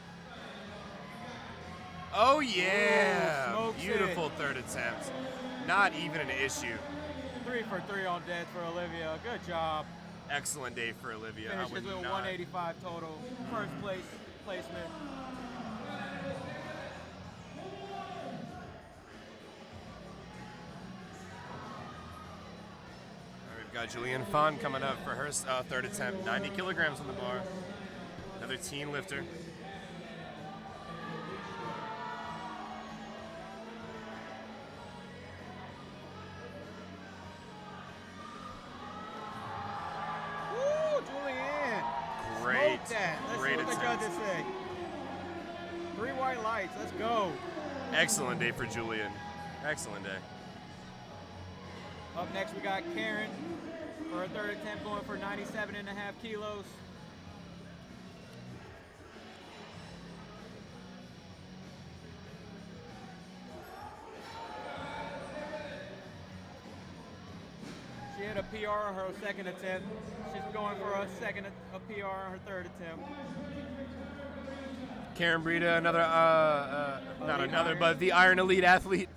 Oh yeah, Ooh, beautiful third attempt. Not even an issue. 3 for 3 on deads for Olivia. Good job. Excellent day for Olivia. Finishes with 185 total. First place placement. We've got Julianne Fon coming up for her third attempt. 90 kilograms on the bar. Another teen lifter. Let's see what the judges say. 3 white lights. Let's go. Excellent day for Julian. Excellent day. Up next, we got Karen for her third attempt, going for 97.5 kilos. She hit a PR on her second attempt. She's going for a PR on her third attempt. Karen Breda, another, not another, iron. But the Iron Elite athlete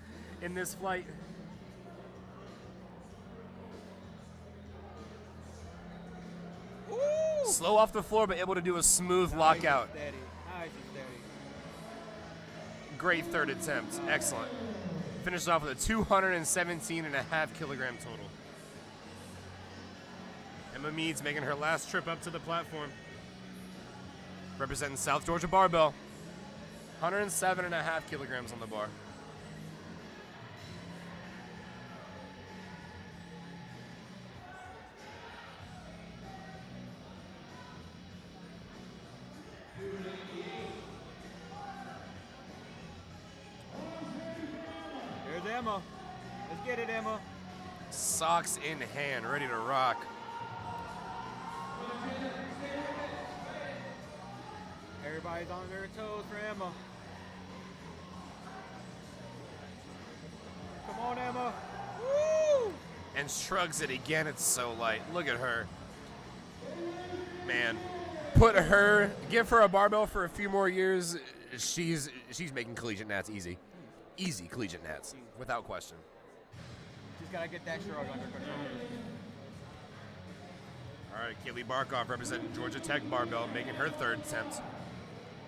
in this flight. Ooh. Slow off the floor, but able to do a smooth lockout. Nice and steady. Great third attempt. Excellent. Finished off with a 217.5 kilogram total. Emma Meads making her last trip up to the platform. Representing South Georgia Barbell. 107.5 kilograms on the bar. There's Emma. Let's get it, Emma. Socks in hand, ready to rock. Everybody's on their toes for Emma. Come on, Emma. Woo! And shrugs it again. It's so light. Look at her. Man, give her a barbell for a few more years. She's making collegiate nats easy. Easy collegiate nats, without question. Just gotta get that shrug under control. All right, Kaylee Barkoff representing Georgia Tech Barbell, making her third attempt.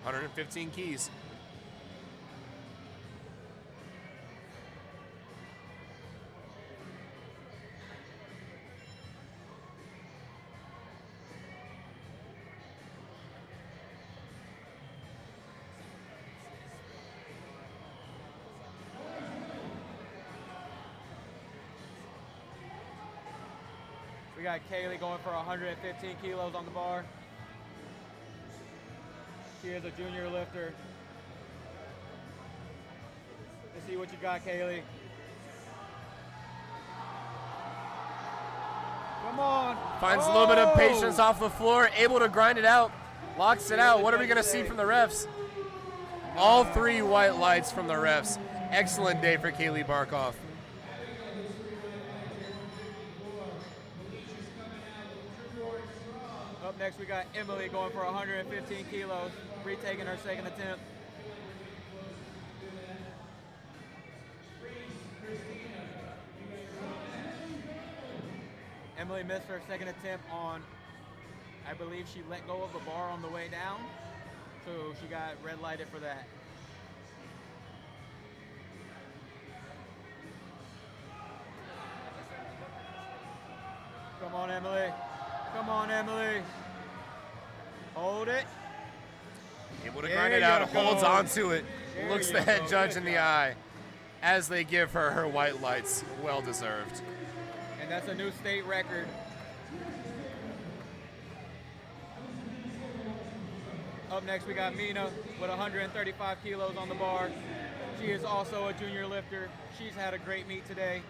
115 keys. We got Kaylee going for 115 kilos on the bar. She is a junior lifter. Let's see what you got, Kaylee. Come on. Finds a little bit of patience off the floor, able to grind it out, locks it out. What are we going to see from the refs? All 3 white lights from the refs. Excellent day for Kaylee Barkoff. Up next, we got Emily going for 115 kilos, retaking her second attempt. Emily missed her second attempt on, I believe she let go of the bar on the way down, so she got red lighted for that. Come on, Emily. Come on, Emily. Hold it. Able to grind it out, holds onto it, looks the head judge in the eye as they give her her white lights. Well deserved. And that's a new state record. Up next, we got Mina with 135 kilos on the bar. She is also a junior lifter. She's had a great meet today.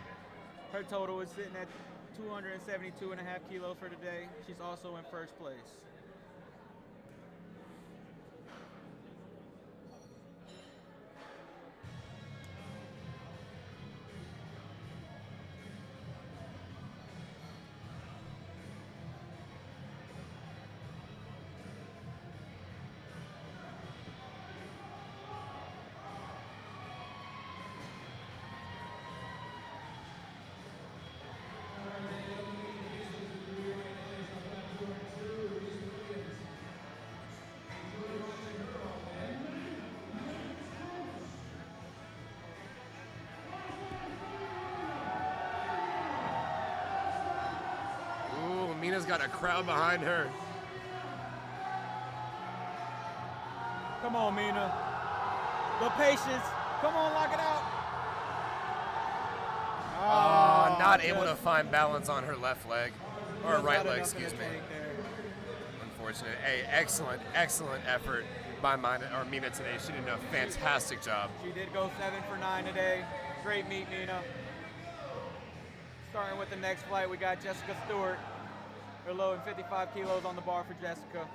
Her total is sitting at 272.5 kilos for today. She's also in first place. Mina's got a crowd behind her. Come on, Mina. The patience. Come on, lock it out. Not able to find balance on her left leg. Or right leg, excuse me. Unfortunate. Hey, excellent effort by Mina today. She did a fantastic job. She did go 7 for 9 today. Great meet, Mina. Starting with the next flight, we got Jessica Stewart. We're loading 55 kilos on the bar for Jessica.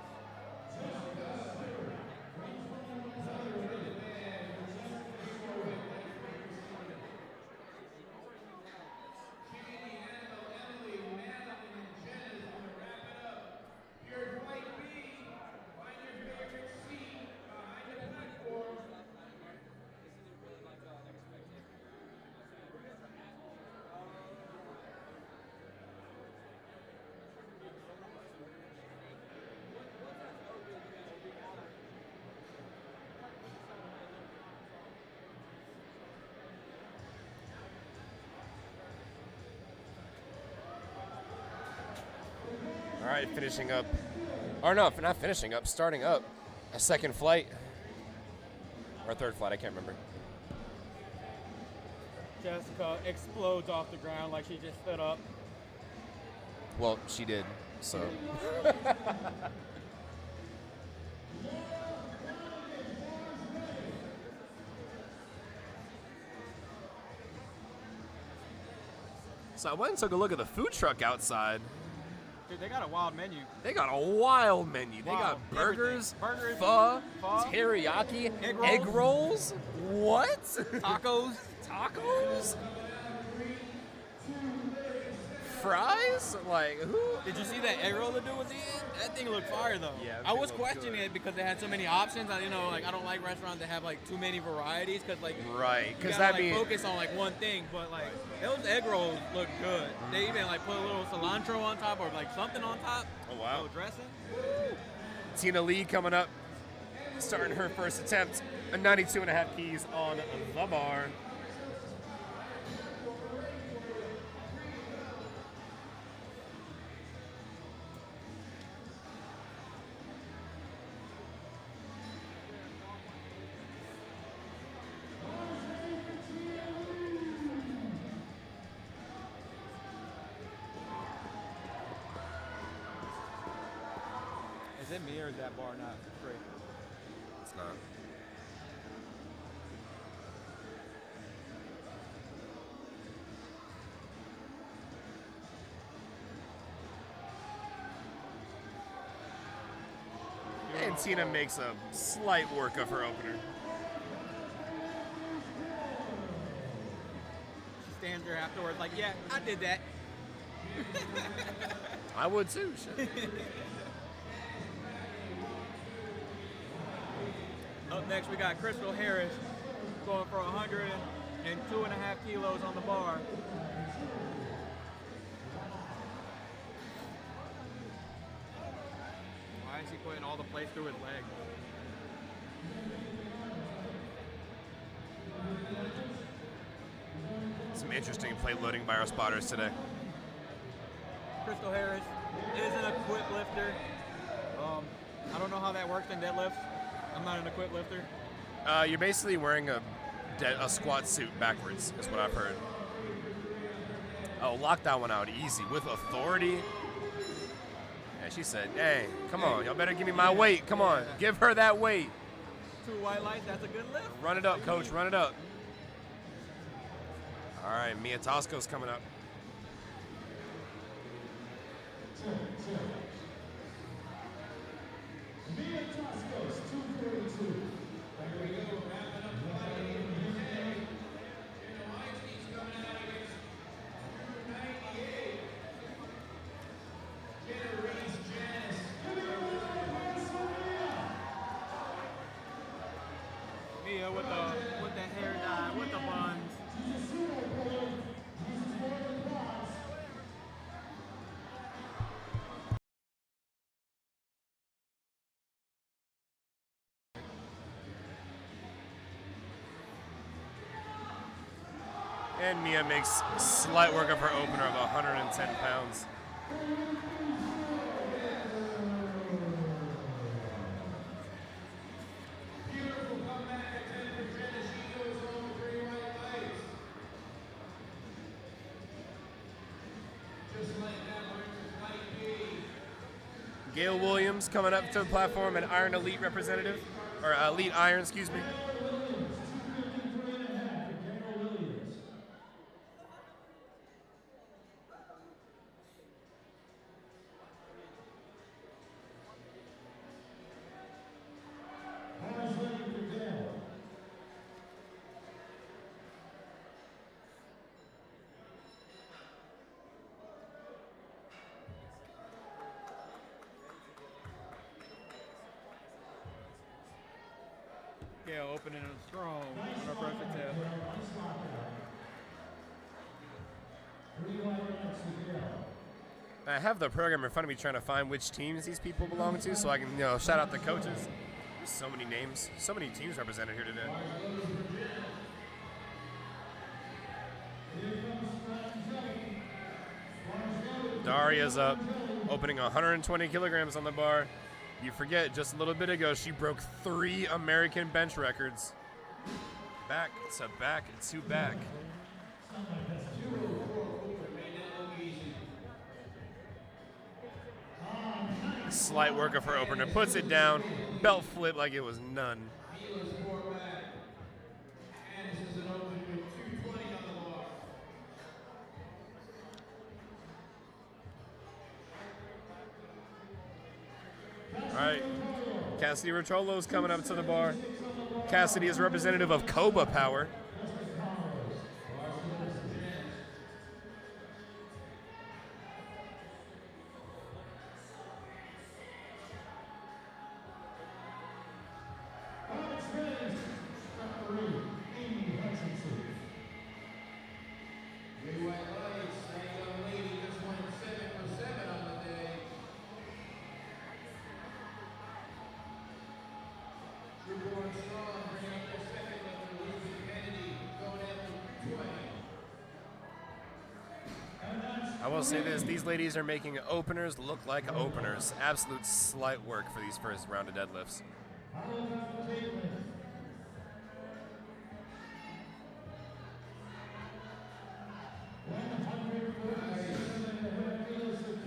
All right, finishing up. Or no, not finishing up, starting up a second flight. Or a third flight, I can't remember. Jessica explodes off the ground like she just stood up. Well, she did, so. So I went and took a look at the food truck outside. Dude, they got a wild menu. They got a wild menu. They got burgers, pho, teriyaki, egg rolls. What? Tacos. Tacos? Fries? Like, who? Did you see that egg roll the dude was eating? That thing looked fire though. Yeah, I was questioning it because they had so many options. I don't like restaurants that have like too many varieties because like right, because that means focus on like one thing. But like those egg rolls look good. They even like put a little cilantro on top or like something on top. Oh wow. A little dressing. Tina Lee coming up, starting her first attempt, a 92.5 keys on the bar. Is it me or is that bar not free? It's not. And Tina makes a slight work of her opener. She stands there afterwards like, yeah, I did that. I would too. Shit. Up next, we got Crystal Harris going for 102.5 kilos on the bar. Why is he putting all the plates through his leg? Some interesting plate loading by our spotters today. Crystal Harris is an equip lifter. I don't know how that works in deadlifts. I'm not an equip lifter. You're basically wearing a squat suit backwards, is what I've heard. Oh, lock that one out easy with authority. Yeah, she said, hey, come on, y'all better give me my weight. Come on, give her that weight. 2 white lights, that's a good lift. Run it up, coach, run it up. All right, Mia Tosco's coming up. Mia Tosco's 242. Here we go, wrapping up the fight today. He's coming out against 198. Jenna Reese Janice. Mia with the hair dye, with the buns. And Mia makes slight work of her opener of 110 pounds. Beautiful comeback attempt for Cathy. She goes home with 3 white lights. Just like that, versus light B. Gail Williams coming up to the platform, an Iron Elite representative, or Elite Iron, excuse me. Yeah, opening and strong on our front foot tail. I have the program in front of me trying to find which teams these people belong to so I can, shout out the coaches. There's so many names, so many teams represented here today. Daria's up, opening 120 kilograms on the bar. You forget, just a little bit ago, she broke 3 American bench records. Back to back to back. Slight work of her opener, puts it down, belt flip like it was none. All right, Cassidy Rotolo's coming up to the bar. Cassidy is representative of Coba Power. I will say this, these ladies are making openers look like openers. Absolute slight work for these first round of deadlifts.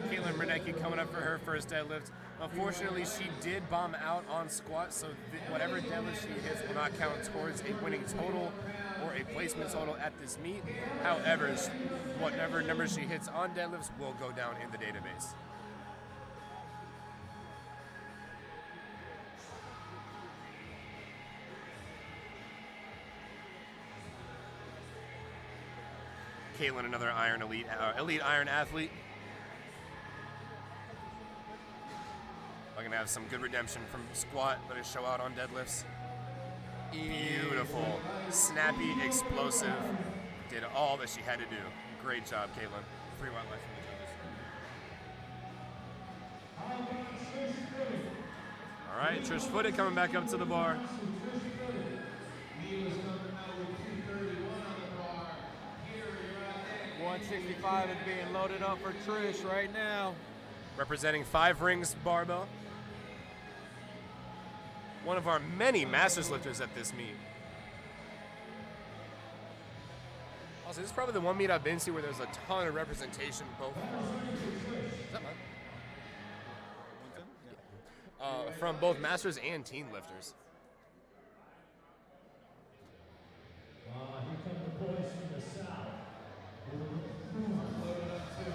Caitlin Bernecki coming up for her first deadlift. Unfortunately, she did bomb out on squat, so whatever deadlift she hits will not count towards a winning total or a placement total at this meet. However, whatever number she hits on deadlifts will go down in the database. Caitlin, another elite iron athlete. I'm gonna have some good redemption from squat, but it show out on deadlifts. Beautiful, snappy, explosive. Did all that she had to do. Great job, Caitlin. 3 white lights from the judges. All right, Trish Footed coming back up to the bar. 165 is being loaded up for Trish right now. Representing 5 Rings Barbell. One of our many masters lifters at this meet. Also, this is probably the one meet I've been to where there's a ton of representation both. Is that mine? From both masters and teen lifters. Here come the boys from the south. Loaded up too.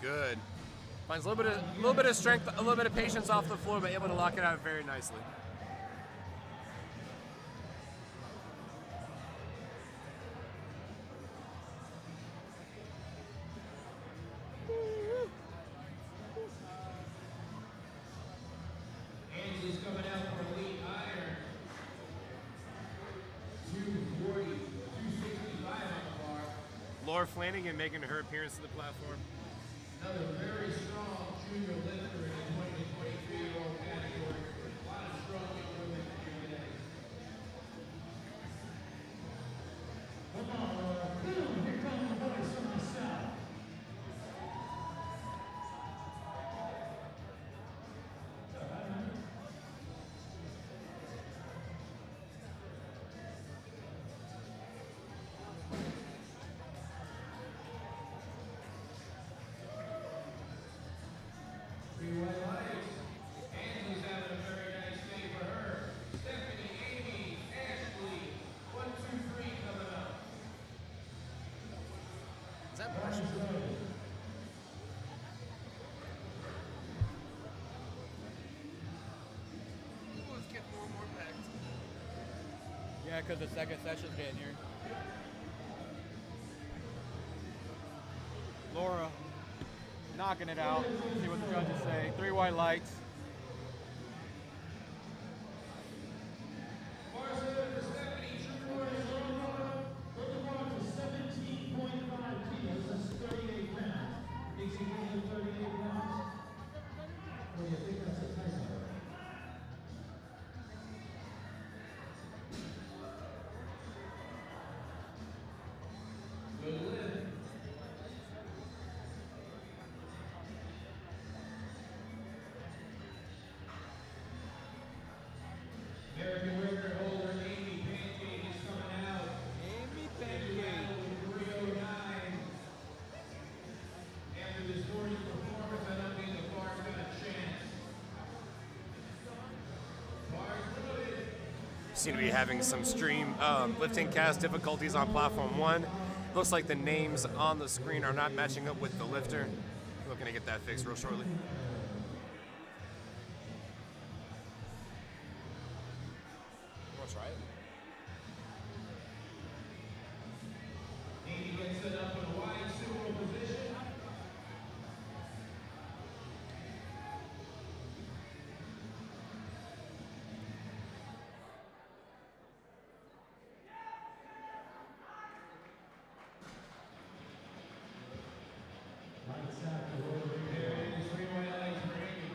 Good. Finds a little bit of strength, a little bit of patience off the floor, but able to lock it out very nicely. Angie's coming out for elite iron. 240, 265 on the bar. Laura Flanagan making her appearance to the platform. Another very strong junior lifter in the 20 to 23-year-old category. A lot of strong young women here today. Yeah, because the second session's getting here. Laura knocking it out. See what the judges say. 3 white lights. American record holder Amy Pancake is coming out. Amy Coming out with 309. After this morning's performance, I don't think the bar's got a chance. Bar's loaded. Seem to be having some stream lifting cast difficulties on platform 1. Looks like the names on the screen are not matching up with the lifter. Looking to get that fixed real shortly. That's right. Amy gets set up in a wide sumo position. There it is, 3 white lights for Amy.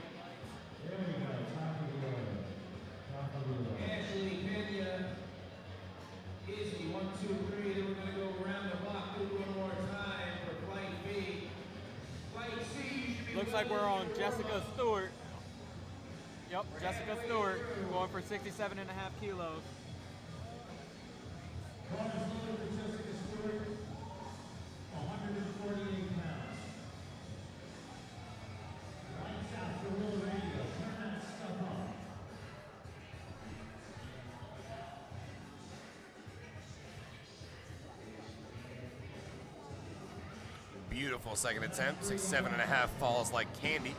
There we go, top of the order. Top of the order. Ashley, Kenya, Izzy, 1, 2, 3. Then we're going to go around the block, do it one more time for flight B. Flight C, you should be Looks like we're on Jessica Stewart. Yep, Jessica Stewart going for 67.5 kilos. Corners loaded for Jessica Stewart, 148 pounds. Lights out for Real Radio. Turn that stuff on. Beautiful second attempt. 67.5 falls like candy.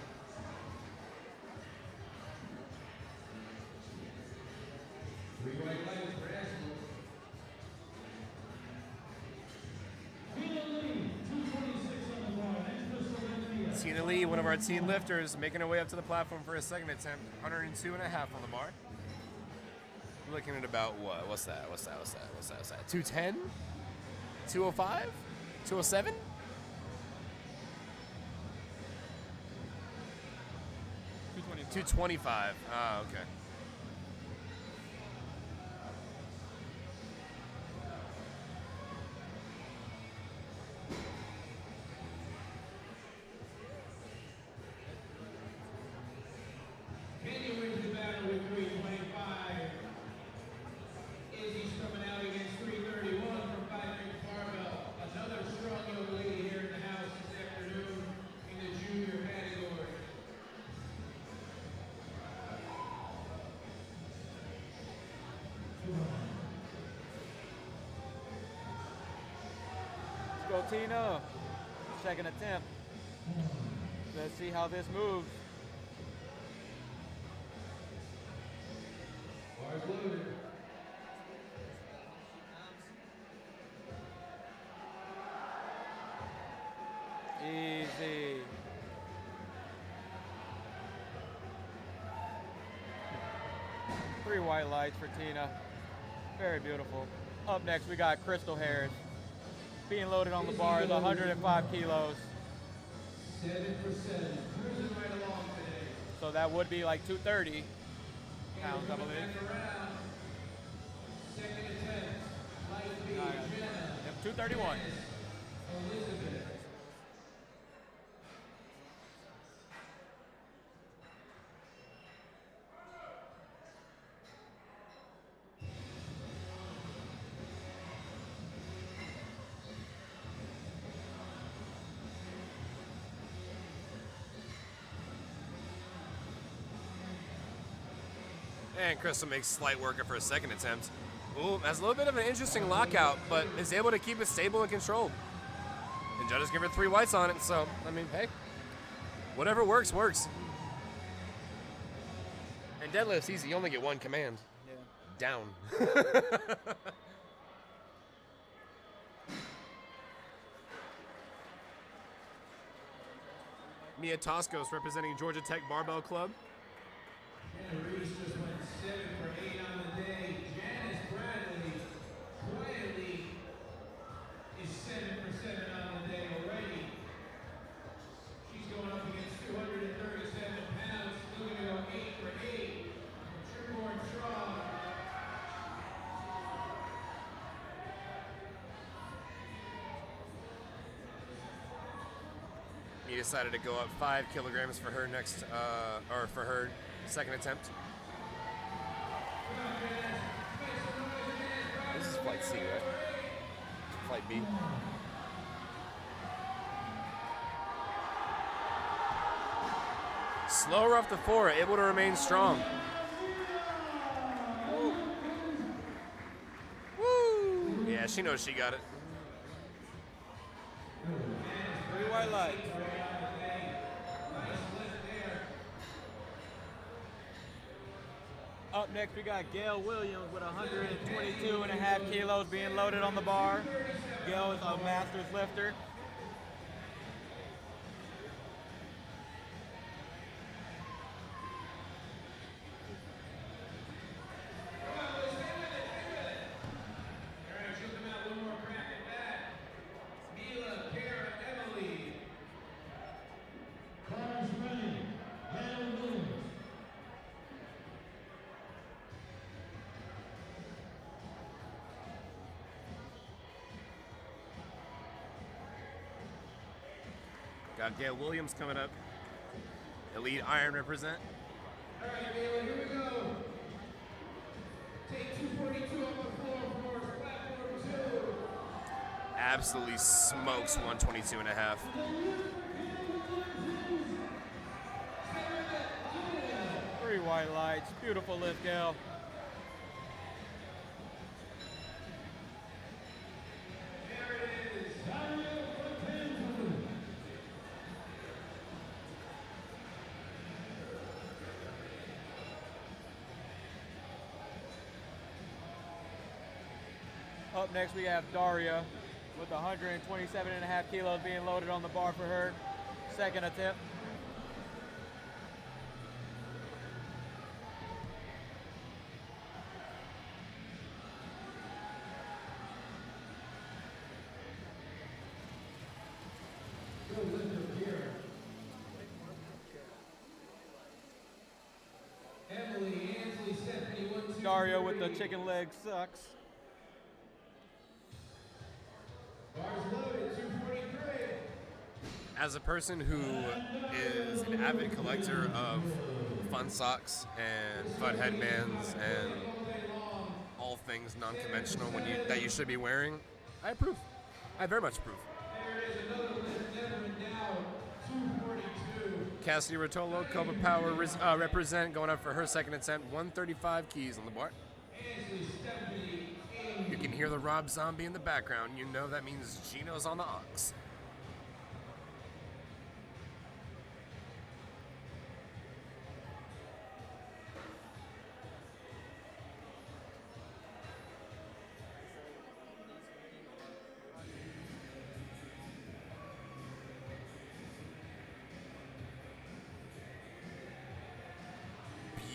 Three white lights for Ashley. Tina Lee, 226 on the bar. Next Crystal Lindsay. Tina Lee, one of our teen lifters, making her way up to the platform for a second attempt. 102.5 on the bar. We're looking at about what? What's that? 210? 205? 207? $225. Ah, okay. Kenya wins the battle with 325. Izzy's coming out against 331 from 5-inch barbell. Another strong young lady here in the house this afternoon in the junior category. Let's go, Tina. Second attempt. Let's see how this moves. Bars loaded. Easy. Three white lights for Tina. Very beautiful. Up next, we got Crystal Harris. Being loaded on the bar is 105 kilos. 7 for 7. Cruising right along today. So that would be like 230 pounds, I believe. Back around. Second attempt. Light B, Jenna. Yep, 231. Elizabeth. And Crystal makes slight work of her second attempt. Ooh, has a little bit of an interesting lockout, but is able to keep it stable and controlled. And judges give her 3 whites on it, so, I mean, hey, whatever works, works. And deadlift's easy, you only get 1 command. Yeah. down. Mia Toscos representing Georgia Tech Barbell Club. Hannah Reese just went 7 for 8 on the day. Janice Bradley quietly is 7 for 7 on the day already. She's going up against 237 pounds, looking to go 8 for 8. True-born strong. He decided to go up 5 kilograms for her next, or for her second attempt. This is flight C, right? Flight B. Slower off the 4, able to remain strong. Woo! Woo! Yeah, she knows she got it. 3 white lights. Up next, we got Gail Williams with 122.5 kilos being loaded on the bar. Gail is a master's lifter. Got Gail Williams coming up. Elite Iron represent. All right, Mele, here we go. Take 242 off the floor for platform 2. Absolutely smokes 122 and a half. Three white lights. Beautiful lift, Gail. Up next, we have Daria with 127.5 kilos being loaded on the bar for her second attempt. Daria with the chicken leg sucks. As a person who is an avid collector of fun socks and fun headbands and all things non-conventional that you should be wearing, I approve. I very much approve. Cassidy Rotolo, Cobra Power represent, going up for her second attempt, 135 keys on the bar. You can hear the Rob Zombie in the background. You know that means Gino's on the ox.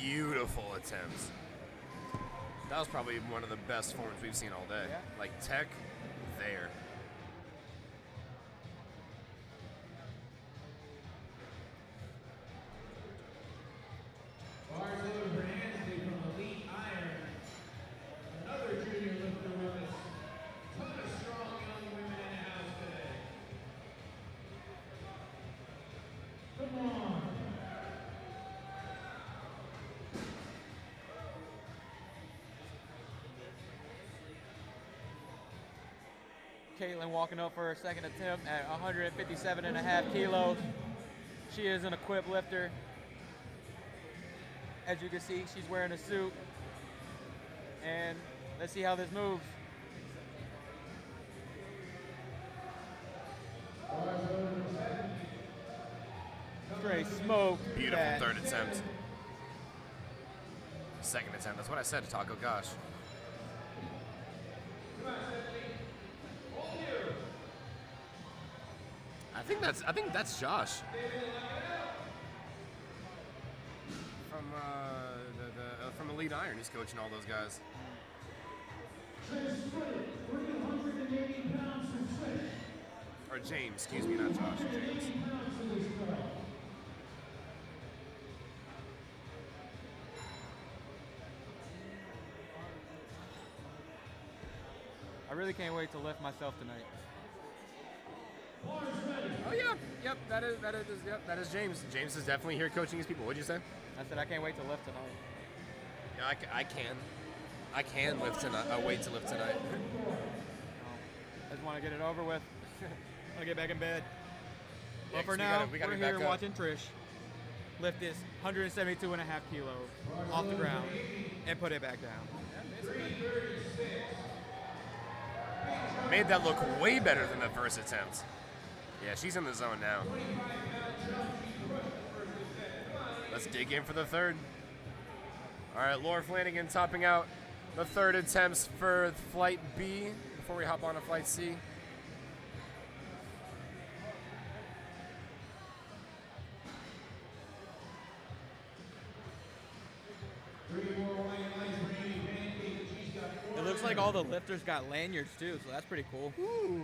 Beautiful attempts. That was probably one of the best forms we've seen all day. Yeah. Like tech, there. Barcelona Bernanke from Elite Iron. Another junior lifter with us. Ton of strong young women in the house today. Come on. Caitlin walking up for her second attempt at 157.5 kilos. She is an equipped lifter. As you can see, she's wearing a suit. And let's see how this moves. Straight smoke. Beautiful that. third attempt. Second attempt. That's what I said to Taco. Gosh. I think that's Josh. From Elite Iron, he's coaching all those guys. Or James, excuse me, not Josh. James. I really can't wait to lift myself tonight. Oh yeah, yep, that is James. James is definitely here coaching his people. What'd you say? I said I can't wait to lift tonight. Yeah, I can lift tonight. I wait to lift tonight. I just want to get it over with. I want to get back in bed. Yeah, But for 'cause now, we gotta we're be back here up. watching Trish lift this 172.5 kilos off the ground and put it back down. Made that look way better than the first attempt. Yeah, she's in the zone now. Let's dig in for the third. All right, Laura Flanagan topping out the third attempts for Flight B before we hop on to Flight C. It looks like all the lifters got lanyards too, so that's pretty cool. Ooh.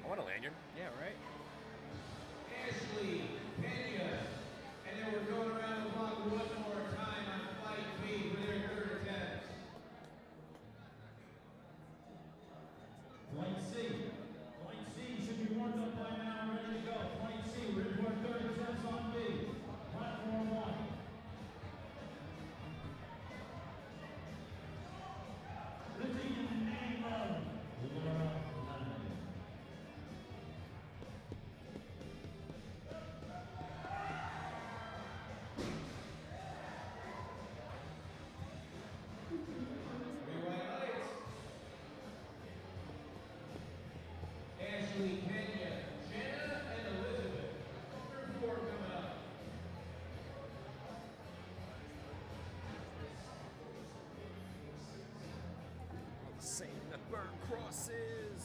I want a lanyard. Yeah, right? Ashley, Pena, and then we're going around the block one more time on Flight B for their third attempt. Flight C. Flight C should be warmed up by now, ready to go. Flight C, ready for our third attempts on B. Platform 1. Lifting in the name of Laura Flanagan. Ashley, Kenya, Jenna, and Elizabeth. Third four coming up. Same number crosses.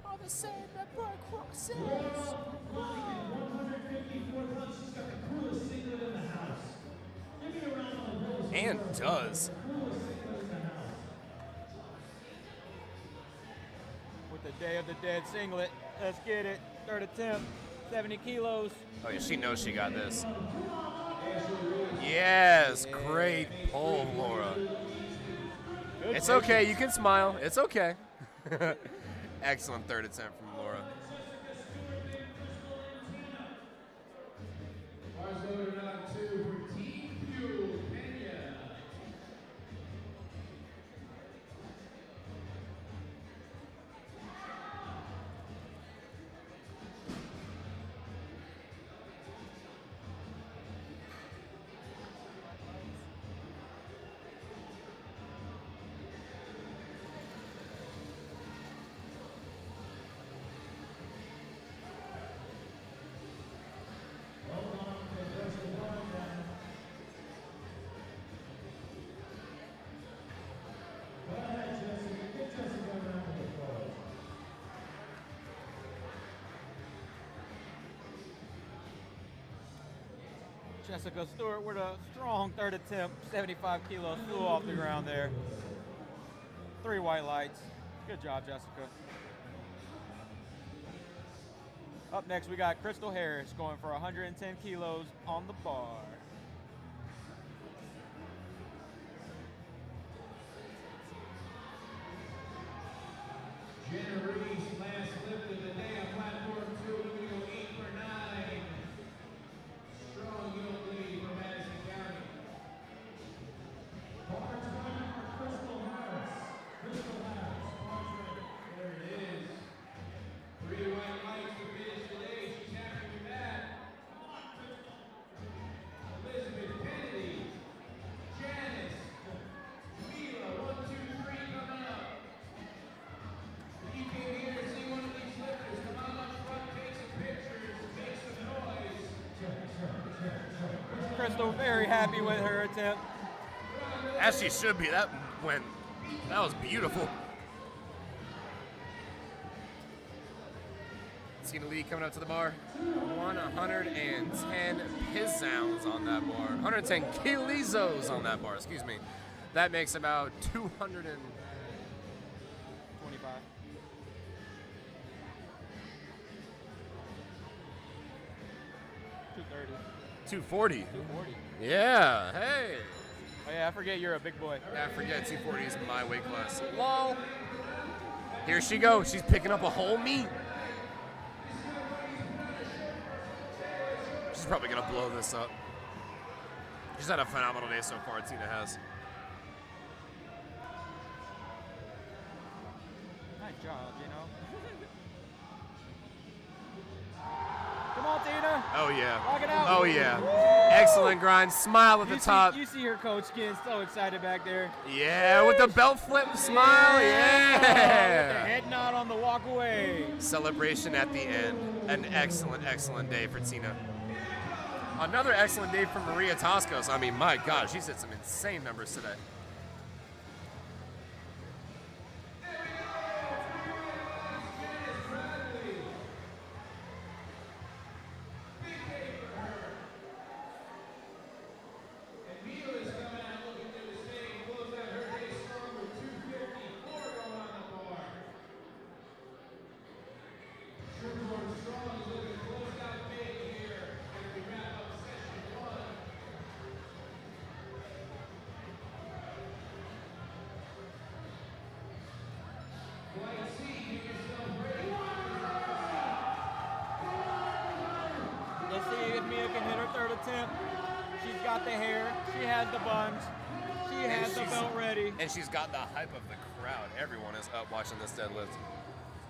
All the same number crosses. Flanagan, 154 pounds. She's got the coolest singlet in the house. Give me a round of applause. And does. Coolest singlet in the house. With the Day of the Dead singlet. Let's get it. Third attempt. 70 kilos. Oh yeah, she knows she got this. Yes, great pull, Laura. It's okay, you can smile. It's okay. Excellent third attempt from Laura. Bars loaded on two for Team Fuel, Kenya. Jessica Stewart with a strong third attempt. 75 kilos. Flew off the ground there. 3 white lights. Good job, Jessica. Up next, we got Crystal Harris going for 110 kilos on the bar. Jenna Reese, last lift of the day on platform 2. We're going to go 8 for 9. Strong young lady from Madison County. Bars running for Crystal Harris. Crystal Harris. Bars ready. There it is. 3 white lights to finish the day. She's happy with that. Crystal very happy with her attempt. As she should be. That was beautiful. Tina Lee coming up to the bar. 110 pizzowns on that bar. 110 kilizos on that bar, excuse me. That makes about 225. 230. 240. 240. Yeah, hey. Oh yeah, I forget you're a big boy. I forget 240 is my weight class. Lol. Here she goes. She's picking up a whole meat. She's probably going to blow this up. She's had a phenomenal day so far, Tina has. Nice job, you know. Come on, Tina. Oh, yeah. Rock it out. Oh, yeah. Excellent grind. Smile at the top. You see her coach getting so excited back there. Yeah, with the belt flip smile. Yeah. With the head nod on the walk away. Celebration at the end. An excellent, excellent day for Tina. Another excellent day for Maria Toscos. I mean, my God, she's hit some insane numbers today. Let's see if Mia can hit her third attempt. She's got the hair. She has the buns. She has the belt ready. And she's got the hype of the crowd. Everyone is up watching this deadlift.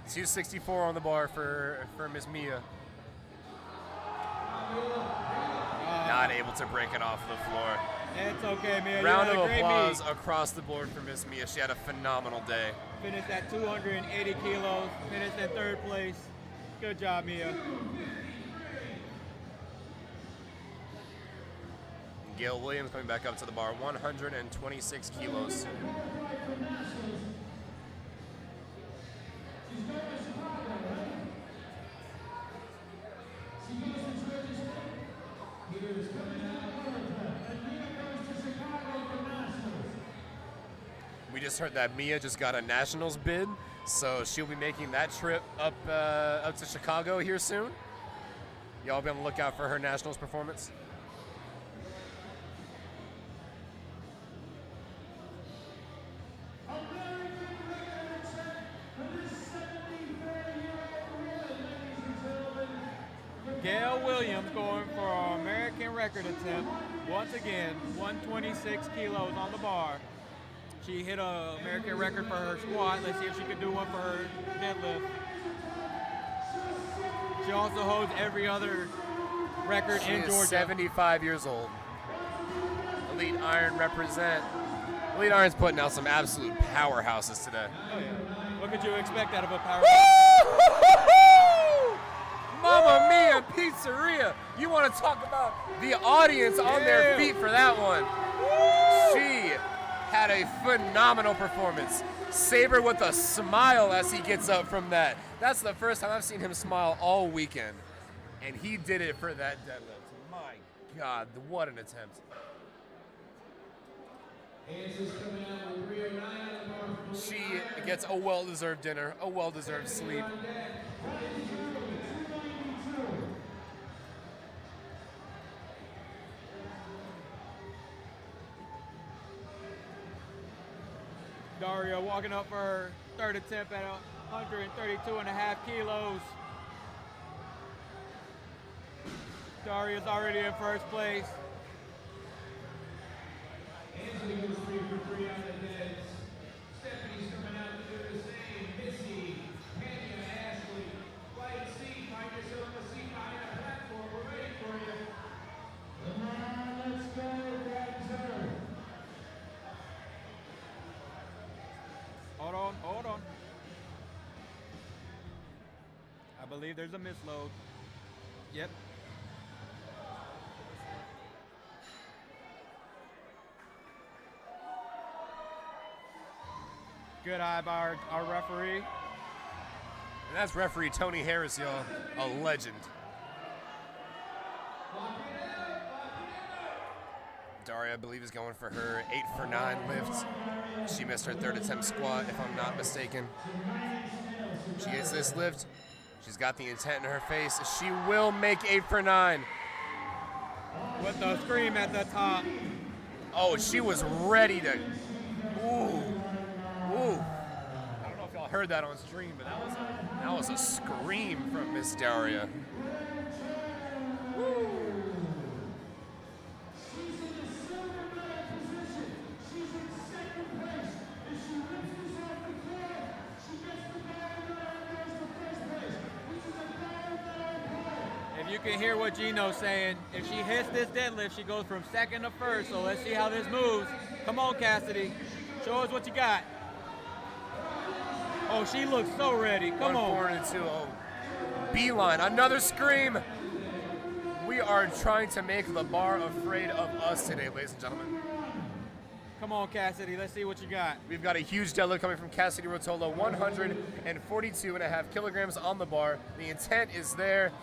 264 on the bar for Miss Mia. Not able to break it off the floor. It's okay, Mia. Round you had of a great applause meet. across the board for Miss Mia. She had a phenomenal day. Finished at 280 kilos. Finished in third place. Good job, Mia. Gail Williams coming back up to the bar, 126 kilos. We just heard that Mia just got a nationals bid, so she'll be making that trip up to Chicago here soon. Y'all be on the lookout for her nationals performance. Gail Williams going for an American record attempt. Once again, 126 kilos on the bar. She hit an American record for her squat. Let's see if she can do one for her deadlift. She also holds every other record She in is Georgia. 75 years old. Elite Iron represent. Elite Iron's putting out some absolute powerhouses today. Oh, yeah. What could you expect out of a power? Mamma Mia Pizzeria. You want to talk about the audience on their feet for that one. She had a phenomenal performance. Saber with a smile as he gets up from that. That's the first time I've seen him smile all weekend. And he did it for that deadlift. My God, what an attempt. She gets a well-deserved dinner, a well-deserved sleep. Daria walking up for her third attempt at 132.5 kilos. Daria's already in first place. Anthony goes 3 for 3 on the deads. Stephanie's coming out to do the same. Missy, Kenya, Ashley, flight C, find yourself a seat behind the platform. We're ready for you. Come on, let's go, Dancer. Hold on. I believe there's a misload. Yep. good eye by our referee. And that's referee Tony Harris, y'all, a legend. Daria, I believe, is going for her 8 for 9 lift. She missed her 3rd attempt squat, if I'm not mistaken. She gets this lift. She's got the intent in her face. She will make 8 for 9. With the scream at the top. Oh, she was ready to. Ooh. Ooh. I don't know if y'all heard that on stream, but that was a scream from Miss Daria. Woo. You can hear what Gino's saying. If she hits this deadlift, she goes from 2nd to 1st. So let's see how this moves. Come on, Cassidy. Show us what you got. Oh, she looks so ready. Come on. 1-4-2. Oh. Beeline. Another scream. We are trying to make the bar afraid of us today, ladies and gentlemen. Come on, Cassidy. Let's see what you got. We've got a huge deadlift coming from Cassidy Rotolo. 142.5 kilograms on the bar. The intent is there.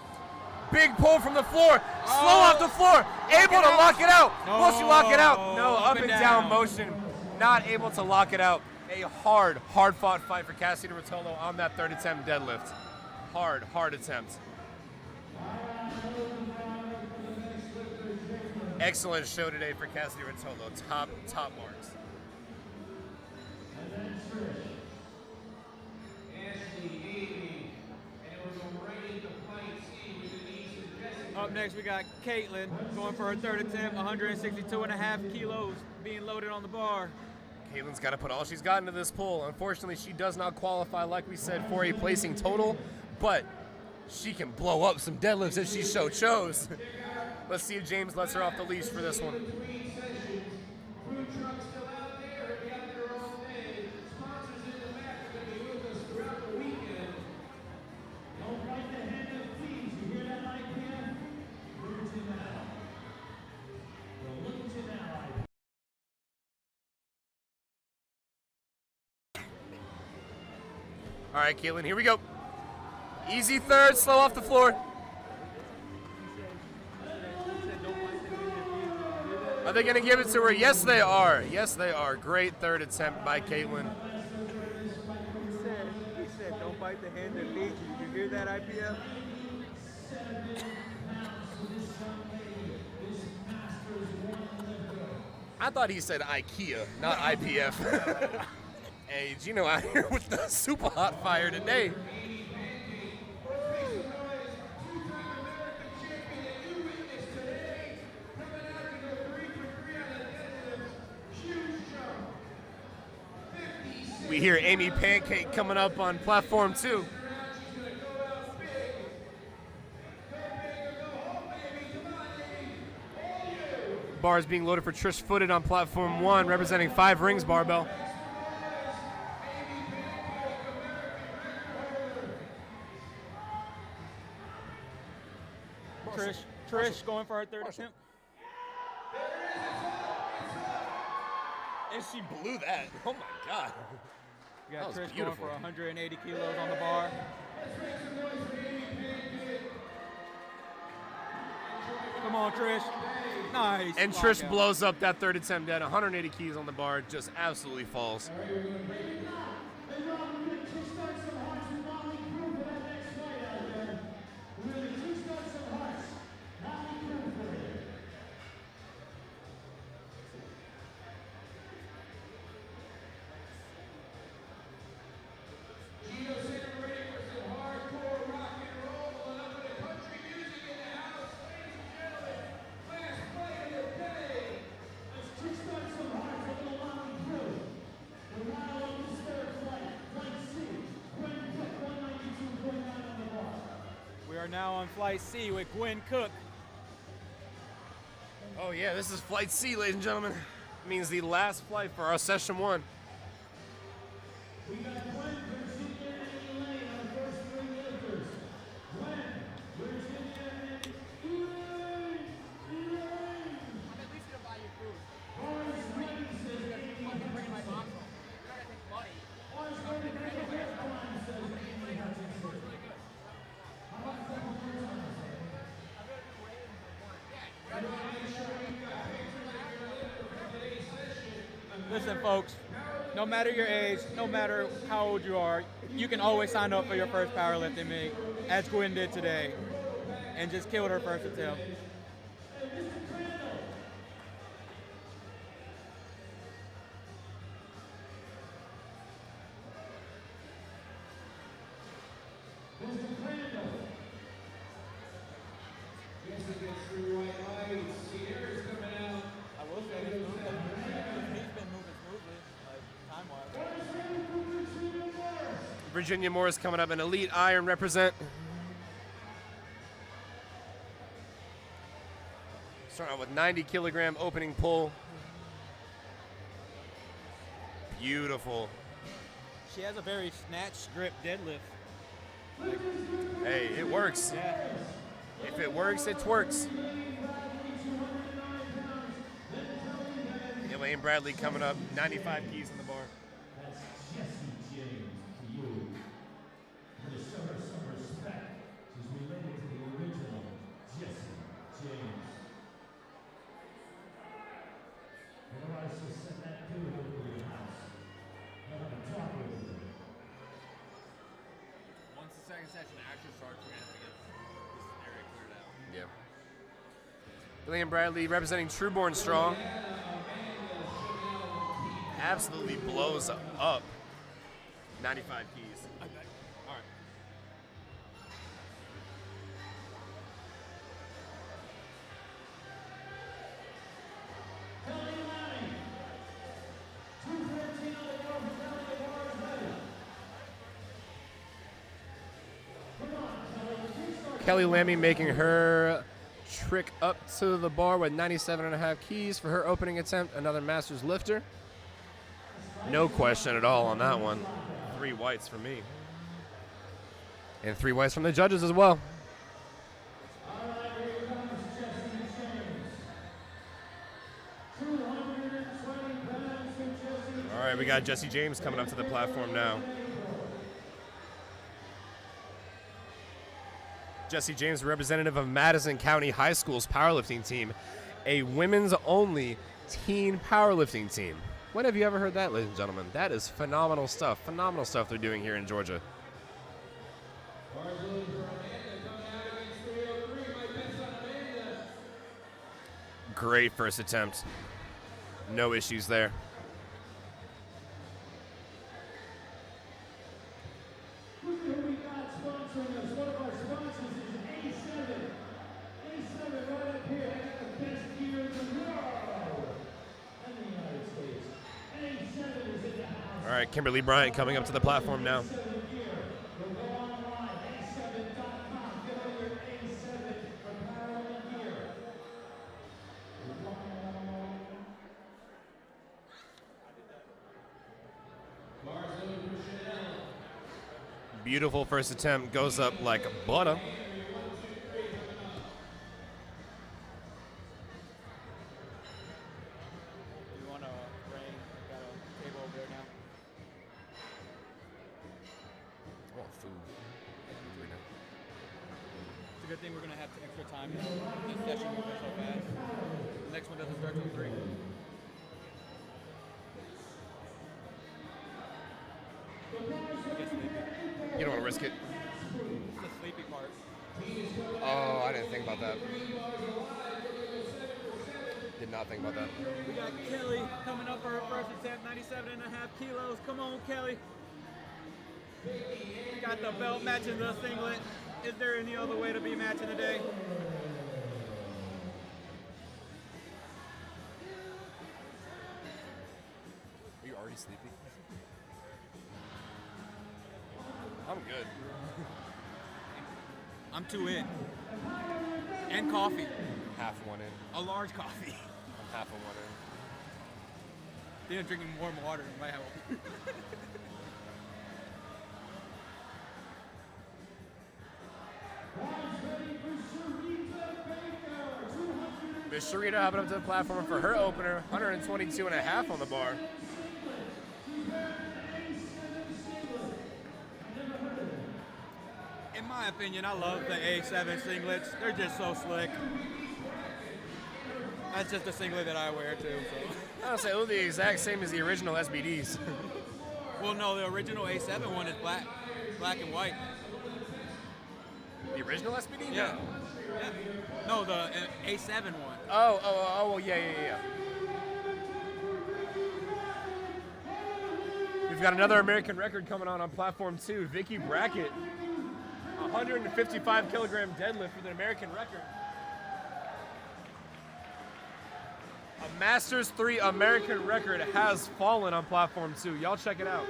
Big pull from the floor. Slow off the floor. Able to lock it out. Will she lock it out? No, up and down motion. Not able to lock it out. A hard fought fight for Cassidy Rotolo on that 3rd attempt deadlift. Hard attempt. Excellent show today for Cassidy Rotolo. Top marks. Up next, we got Caitlin going for her 3rd attempt, 162.5 kilos being loaded on the bar. Caitlin's got to put all she's got into this pull. Unfortunately, she does not qualify, like we said, for a placing total, but she can blow up some deadlifts if she so chose. Let's see if James lets her off the leash for this one. All right, Caitlin, here we go. Easy 3rd, slow off the floor. Are they going to give it to her? Yes, they are. Yes, they are. Great 3rd attempt by Caitlin. He said, don't bite the hand that feeds you. Did you hear that, IPF? I thought he said IKEA, not IPF. Hey, Gino out here with the super hot fire today. We hear Amy Pancake coming up on platform 2. Bar is being loaded for Trish Footed on platform 1, representing 5 rings barbell. Trish going for her 3rd attempt. And she blew that. Oh my God. We got Trish beautiful. going for 180 kilos on the bar. Come on, Trish. Nice. And Trish blows up that 3rd attempt at 180 keys on the bar. Just absolutely falls. We are now on Flight C with Gwen Cook. Oh yeah, this is Flight C, ladies and gentlemen. It means the last flight for our session 1. We got Gwen, Virginia, and Elaine, our first 3 lifters. Gwen, Virginia, and Elaine. I'm at least gonna buy you food. Horace Redding says 80 Fucking bring my box home. You're not gonna take money. Listen, folks, no matter your age, no matter how old you are, you can always sign up for your first powerlifting meet, as Gwen did today, and just killed her first attempt. I will say he's been moving smoothly, like time-wise. Virginia Morris coming up, an elite iron represent. Starting out with 90 kilogram opening pull. Beautiful. She has a very snatch grip deadlift. Hey, it works. Yeah. If it works, it twerks. Elaine Bradley coming up, 95 keys on the bar. That's Jesse James to you. And to show her some respect, she's related to the original Jesse James. Otherwise, she'll send that dude over to your house. I'm gonna talk with you. Once the second session actually starts, we're gonna have to get this area cleared out. Yeah. Elaine Bradley representing Trueborn Strong. Absolutely blows up 95 keys. All right. Kelly Lammy making her trick up to the bar with 97.5 keys for her opening attempt. Another Masters lifter. No question at all on that one. 3 whites for me. And 3 whites from the judges as well. All right, we got Jesse James coming up to the platform now. Jesse James, representative of Madison County High School's powerlifting team, a women's-only teen powerlifting team. When have you ever heard that, ladies and gentlemen? That is phenomenal stuff. Phenomenal stuff they're doing here in Georgia. Great first attempt. No issues there. Look at who we got sponsoring us. One of our sponsors is A7. A7 right up here. They got the best gear in the world. And the United States. A7 is in the house. All right, Kimberly Bryant coming up to the platform now. A7 gear. Go online, A7.com. Get all your A7 apparel and gear. Beautiful first attempt, goes up like butter. You want to bring, got a table over there now? I want food. It's a good thing we're going to have extra time. This session moves so fast. The next one doesn't start till 3. Get sleepy. You don't want to risk it. It's the sleepy part. Oh, I didn't think about that. Did not think about that. We got Kelly coming up for her first attempt, 97.5 kilos. Come on, Kelly. We got the belt matching the singlet. Is there any other way to be matching today? Are you already sleepy? I'm good. I'm 2 in. And coffee. Half one in. A large coffee. I'm half a one in. Then I'm drinking warm water. Might help. Miss Sharita hopping up to the platform for her opener, 122.5 on the bar. In my opinion, I love the A7 singlets. They're just so slick. That's just the singlet that I wear too. So. I don't say they look the exact same as the original SBDs. Well, no, the original A7 one is black and white. The original SBD? Yeah. Yeah. No, the A7 one. Oh, yeah. We've got another American record coming on platform 2. Vicky Brackett, 155 kilogram deadlift with an American record. A Masters 3 American record has fallen on platform 2. Y'all check it out.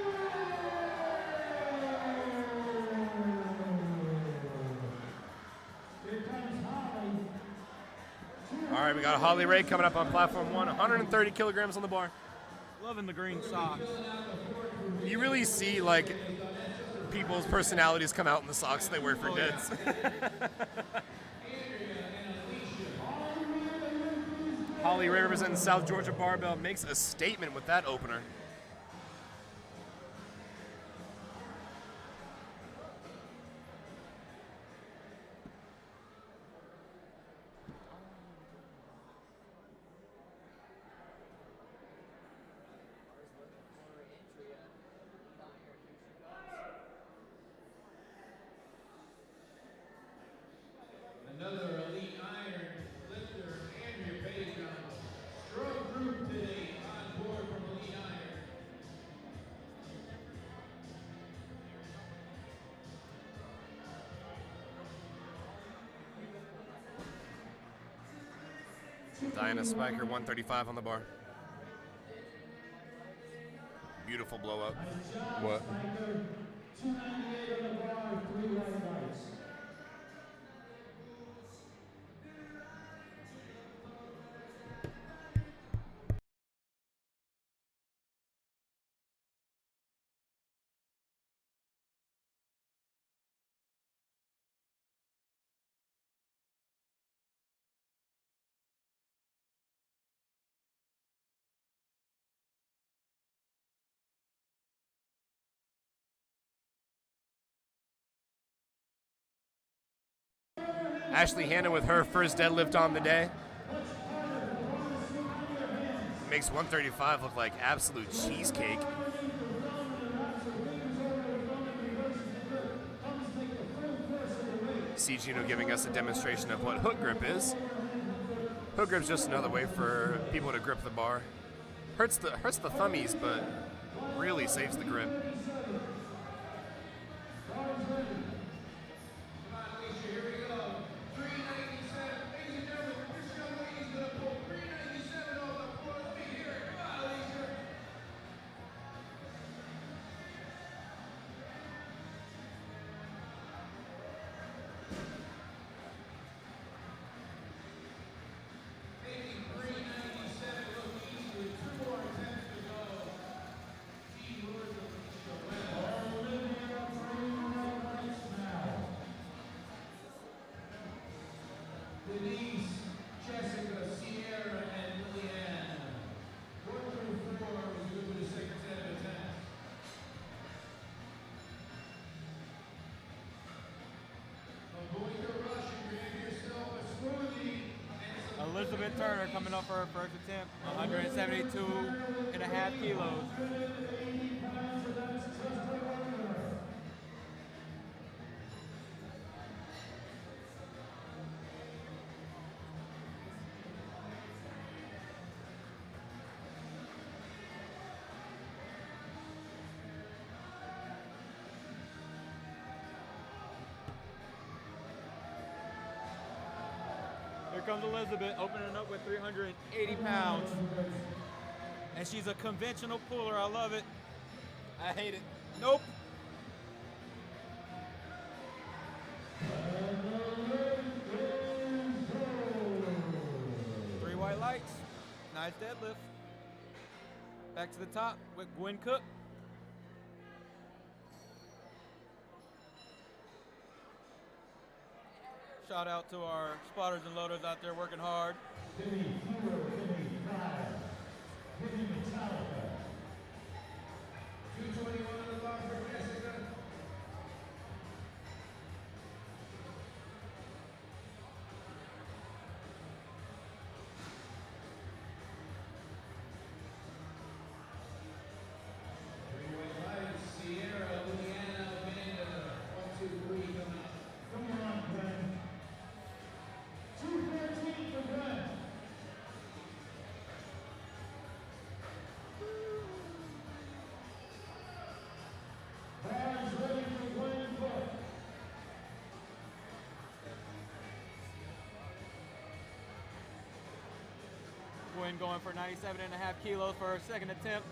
All right, we got Holly Ray coming up on platform 1, 130 kilograms on the bar. Loving the green socks. You really see like people's personalities come out in the socks they wear for deads. Holly Ray representing South Georgia Barbell makes a statement with that opener. Another elite iron lifter, Andrea Page on stroke group today on board from Elite Iron. Diana Spiker, 135 on the bar. Beautiful blow up. What? 298 on the bar, 3 white lights. Ashley Hanna with her first deadlift on the day. Makes 135 look like absolute cheesecake. See Gino giving us a demonstration of what hook grip is. Hook grip's just another way for people to grip the bar. Hurts the thummies, but really saves the grip. Elizabeth Turner coming up for her first attempt, 172.5 kilos. Here comes Elizabeth, opening up with 380 pounds. And she's a conventional puller. I love it. I hate it. Nope. Three white lights. Nice deadlift. Back to the top with Gwen Cook. Shout out to our spotters and loaders out there working hard. heroine going for 97.5 kilos for her second attempt.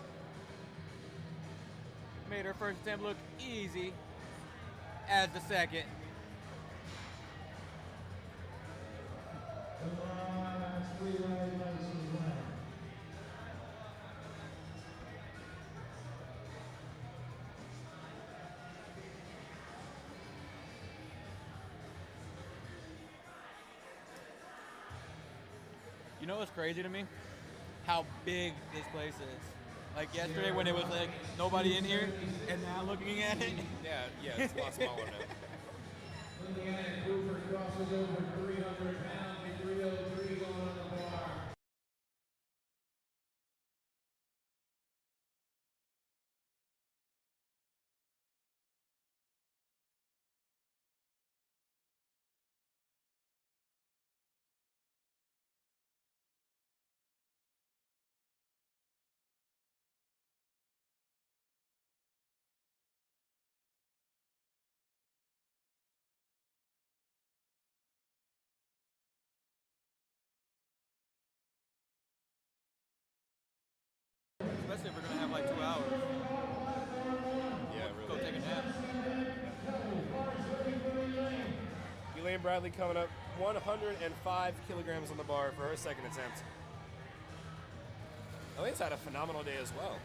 Made her first attempt look easy as the second. You know what's crazy to me? How big this place is. Like yesterday when it was like nobody in here, and now looking at it. Yeah, it's a lot smaller now. Looking at it, Cooper crosses over 300 pounds and 303 going on the bar. Especially if we're gonna have like 2 hours. Yeah, Go really. take a nap. Elaine Bradley coming up 105 kilograms on the bar for her second attempt. Elaine's had a phenomenal day as well.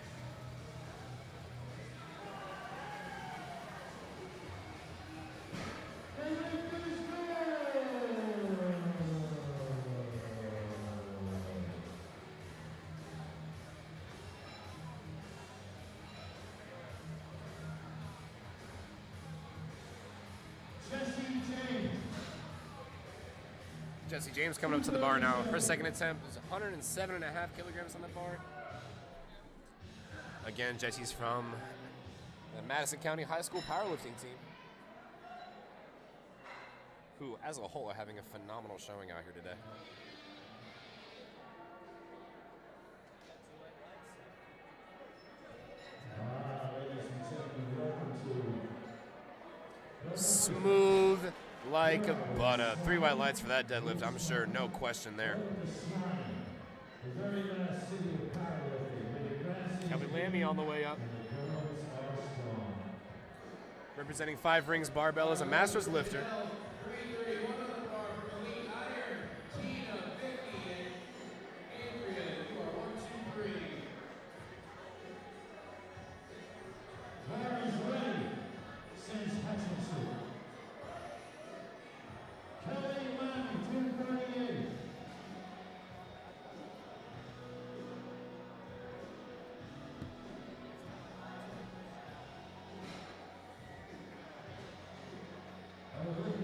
Jesse James coming up to the bar now. Her second attempt is 107.5 kilograms on the bar. Again, Jesse's from the Madison County High School powerlifting team, who, as a whole, are having a phenomenal showing out here today. Smooth like butter. 3 white lights for that deadlift, I'm sure. No question there. Kelly Lammy on the way up. Representing 5 Rings Barbell as a master's lifter.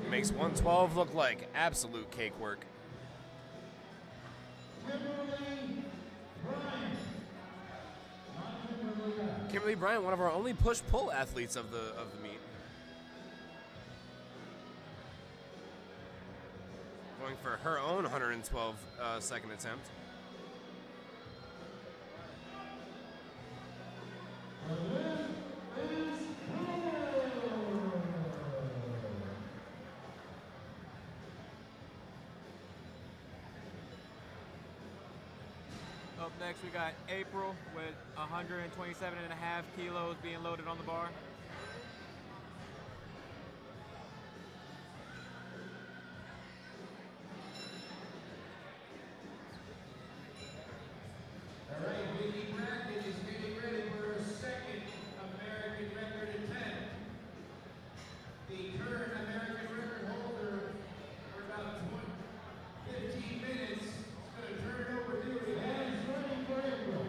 Makes 112 look like absolute cake work. Kimberly Bryant, one of our only push-pull athletes of the meet. Going for her own 112 second attempt. Up next, we got April with 127.5 kilos being loaded on the bar. All right, Vicki Brackett is getting ready for her second American record attempt. The current American record holder for about 15 minutes is going to turn it over to the hands running for April.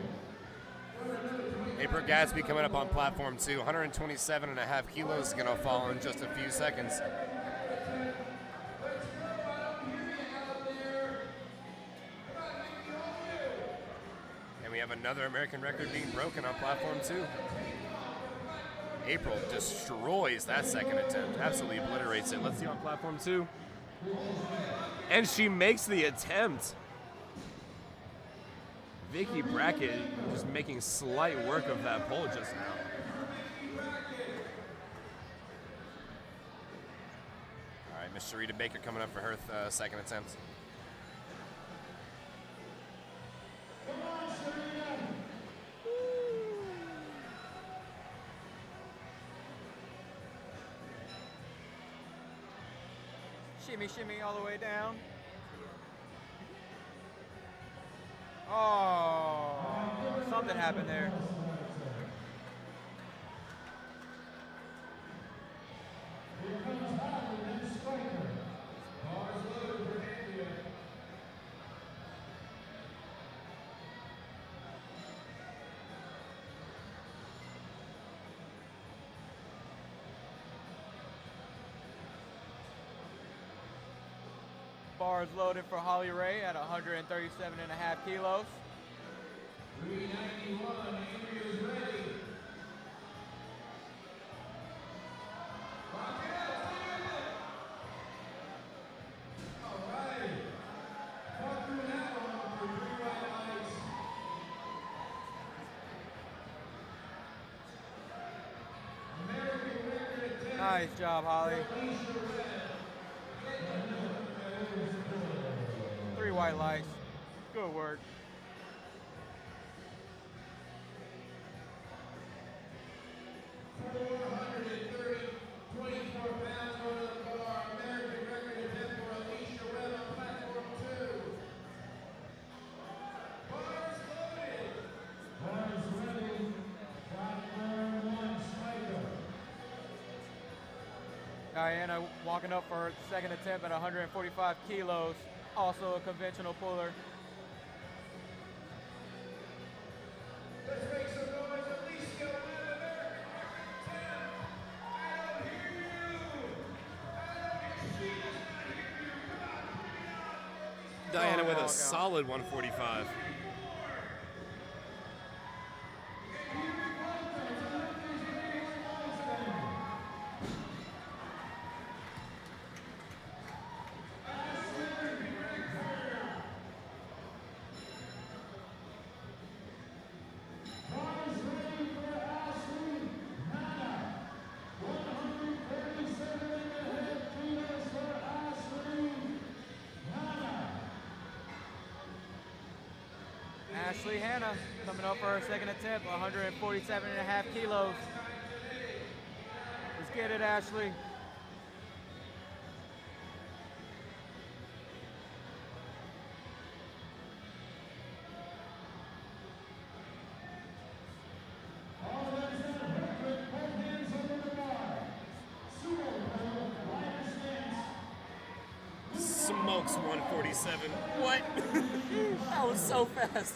April Gadsby coming up on platform 2. 127.5 kilos is going to fall in just a few seconds. And we have another American record being broken on platform 2. April destroys that second attempt, absolutely obliterates it. Let's see on platform 2. And she makes the attempt. Vicki Brackett just making slight work of that pole just now. All right, Miss Sharita Baker coming up for her second attempt. Shimmy all the way down. Oh, something happened there. Here comes Holly, then Striker. Bars loaded for Andrea. Bars loaded for Holly Ray at 137.5 kilos. 391, Andrea's ready. Lock it up, stay with it. All right. Fought through that one for 3 white lights. American record at 10. Nice job, Holly. 3 white lights. Good work. Diana walking up for her second attempt at 145 kilos, also a conventional puller. Let's make some noise. Alicia win American record 10. I don't hear you. She does not hear you. Come on, bring it on. Diana with Oh, a solid 145. Ashley Hannah coming up for her second attempt, 147.5 kilos. Let's get it, Ashley. Smokes 147. What? That was so fast.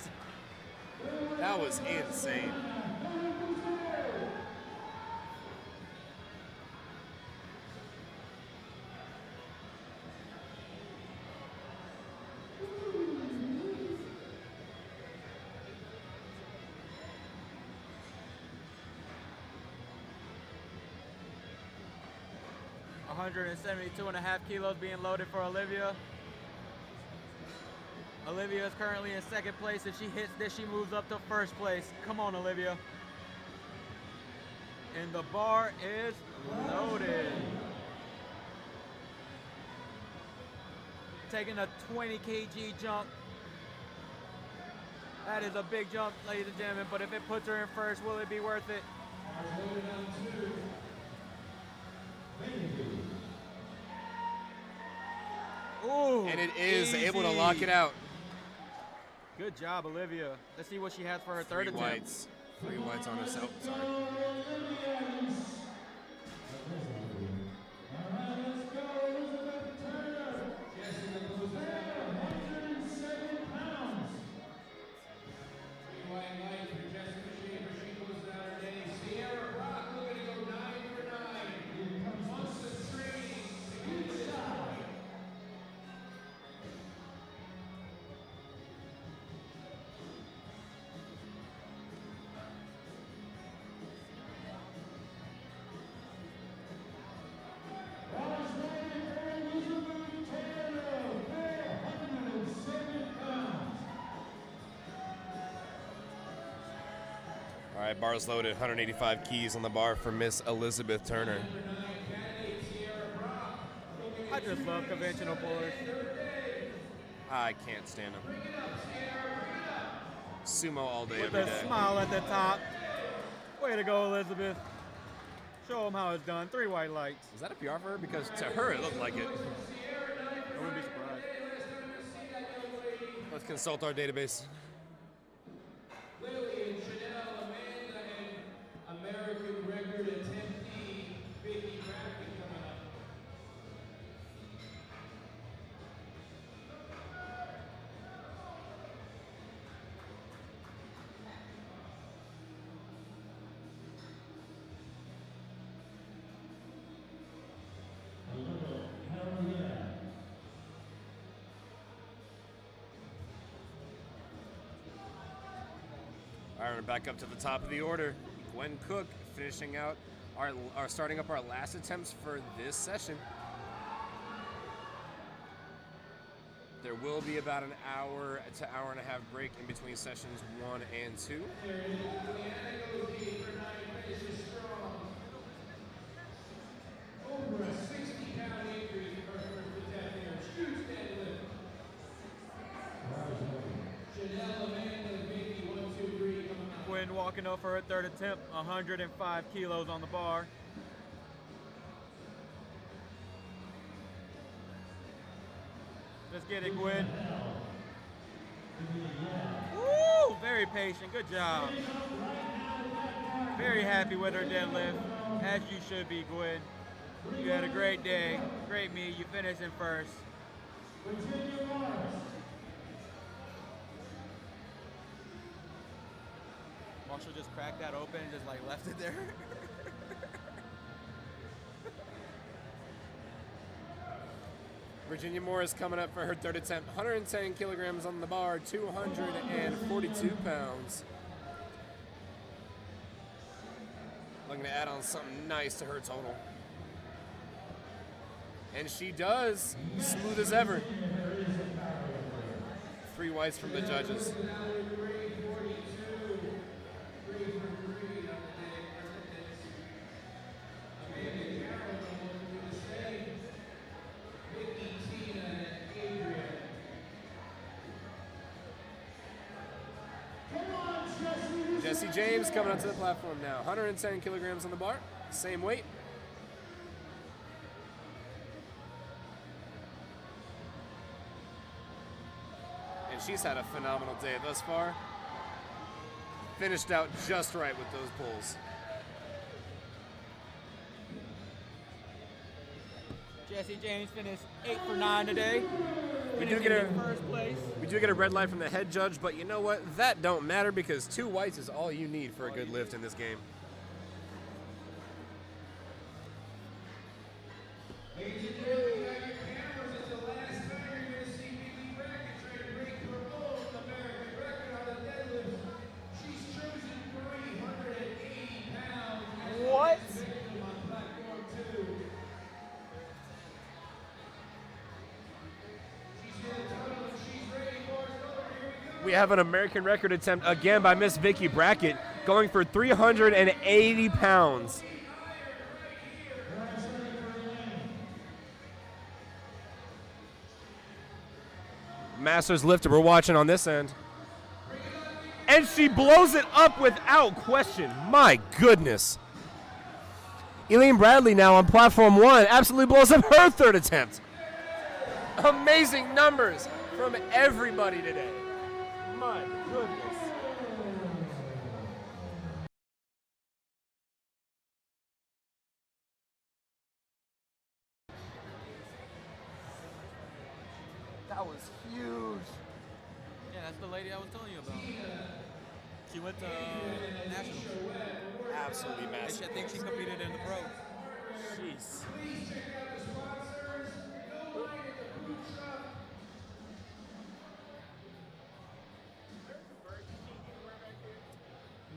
That was insane. $172.5 kilos being loaded for Olivia. Olivia is currently in second place. If she hits this, she moves up to first place. Come on, Olivia. And the bar is loaded. Taking a 20 kg jump. That is a big jump, ladies and gentlemen, but if it puts her in first, will it be worth it? Ooh, And it is easy. able to lock it out. Good job, Olivia. Let's see what she has for her third 3 attempt. whites. 3 whites on herself. Sorry. All right, bars loaded, 185 keys on the bar for Miss Elizabeth Turner. I just love conventional pullers. I can't stand them. Sumo all day, With every a day. smile at the top. Way to go, Elizabeth. Show them how it's done. 3 white lights. Is that a PR for her? Because to her, it looked like it. wouldn't be surprised. Let's consult our database. Lily and Chanel, Amanda, and American record attemptee Becci coming up. All right, we're back up to the top of the order. Gwen Cook finishing out starting up our last attempts for this session. There will be about an hour to hour and a half break in between sessions 1 and 2. Over a 60-pound increase for Cathy. Huge deadlift. Chanel, Amanda, Becci, 1, 2, 3, coming up. Quinn walking up for her third attempt, 105 kilos on the bar. Let's get it, Gwen. Woo! Very patient. Good job. Very happy with her deadlift, as you should be, Gwen. You had a great day. Great meet. You finished in first. Marshall just cracked that open and just like left it there. Virginia Morris coming up for her third attempt. 110 kilograms on the bar, 242 pounds. Looking to add on something nice to her total. And she does, smooth as ever. 3 whites from the judges. Jesse James coming up to the platform now. 110 kilograms on the bar, same weight. And she's had a phenomenal day thus far. Finished out just right with those pulls. Jesse James finished 8 for 9 today. We do get a red light from the head judge, but you know what? That don't matter because 2 whites is all you need for a good lift in this game. Ladies and gentlemen, you got your cameras. It's the last time you're going to see Becci Brackett try to break her own American record on the deadlift. She's chosen 380 pounds. What? On platform 2. She's hit a total and she's ready for us. Here we go. We have an American record attempt again by Miss Becci Brackett, going for 380 pounds. Masters lifter we're watching on this end. And she blows it up without question. My goodness. Elaine Bradley now on platform 1 absolutely blows up her third attempt. Amazing numbers from everybody today. My goodness. That was huge. Yeah, that's the lady I was telling you about. She went to nationals. Absolutely massive. I think she competed in the pro. Jeez. Please check out the sponsors. No line at the boot shop.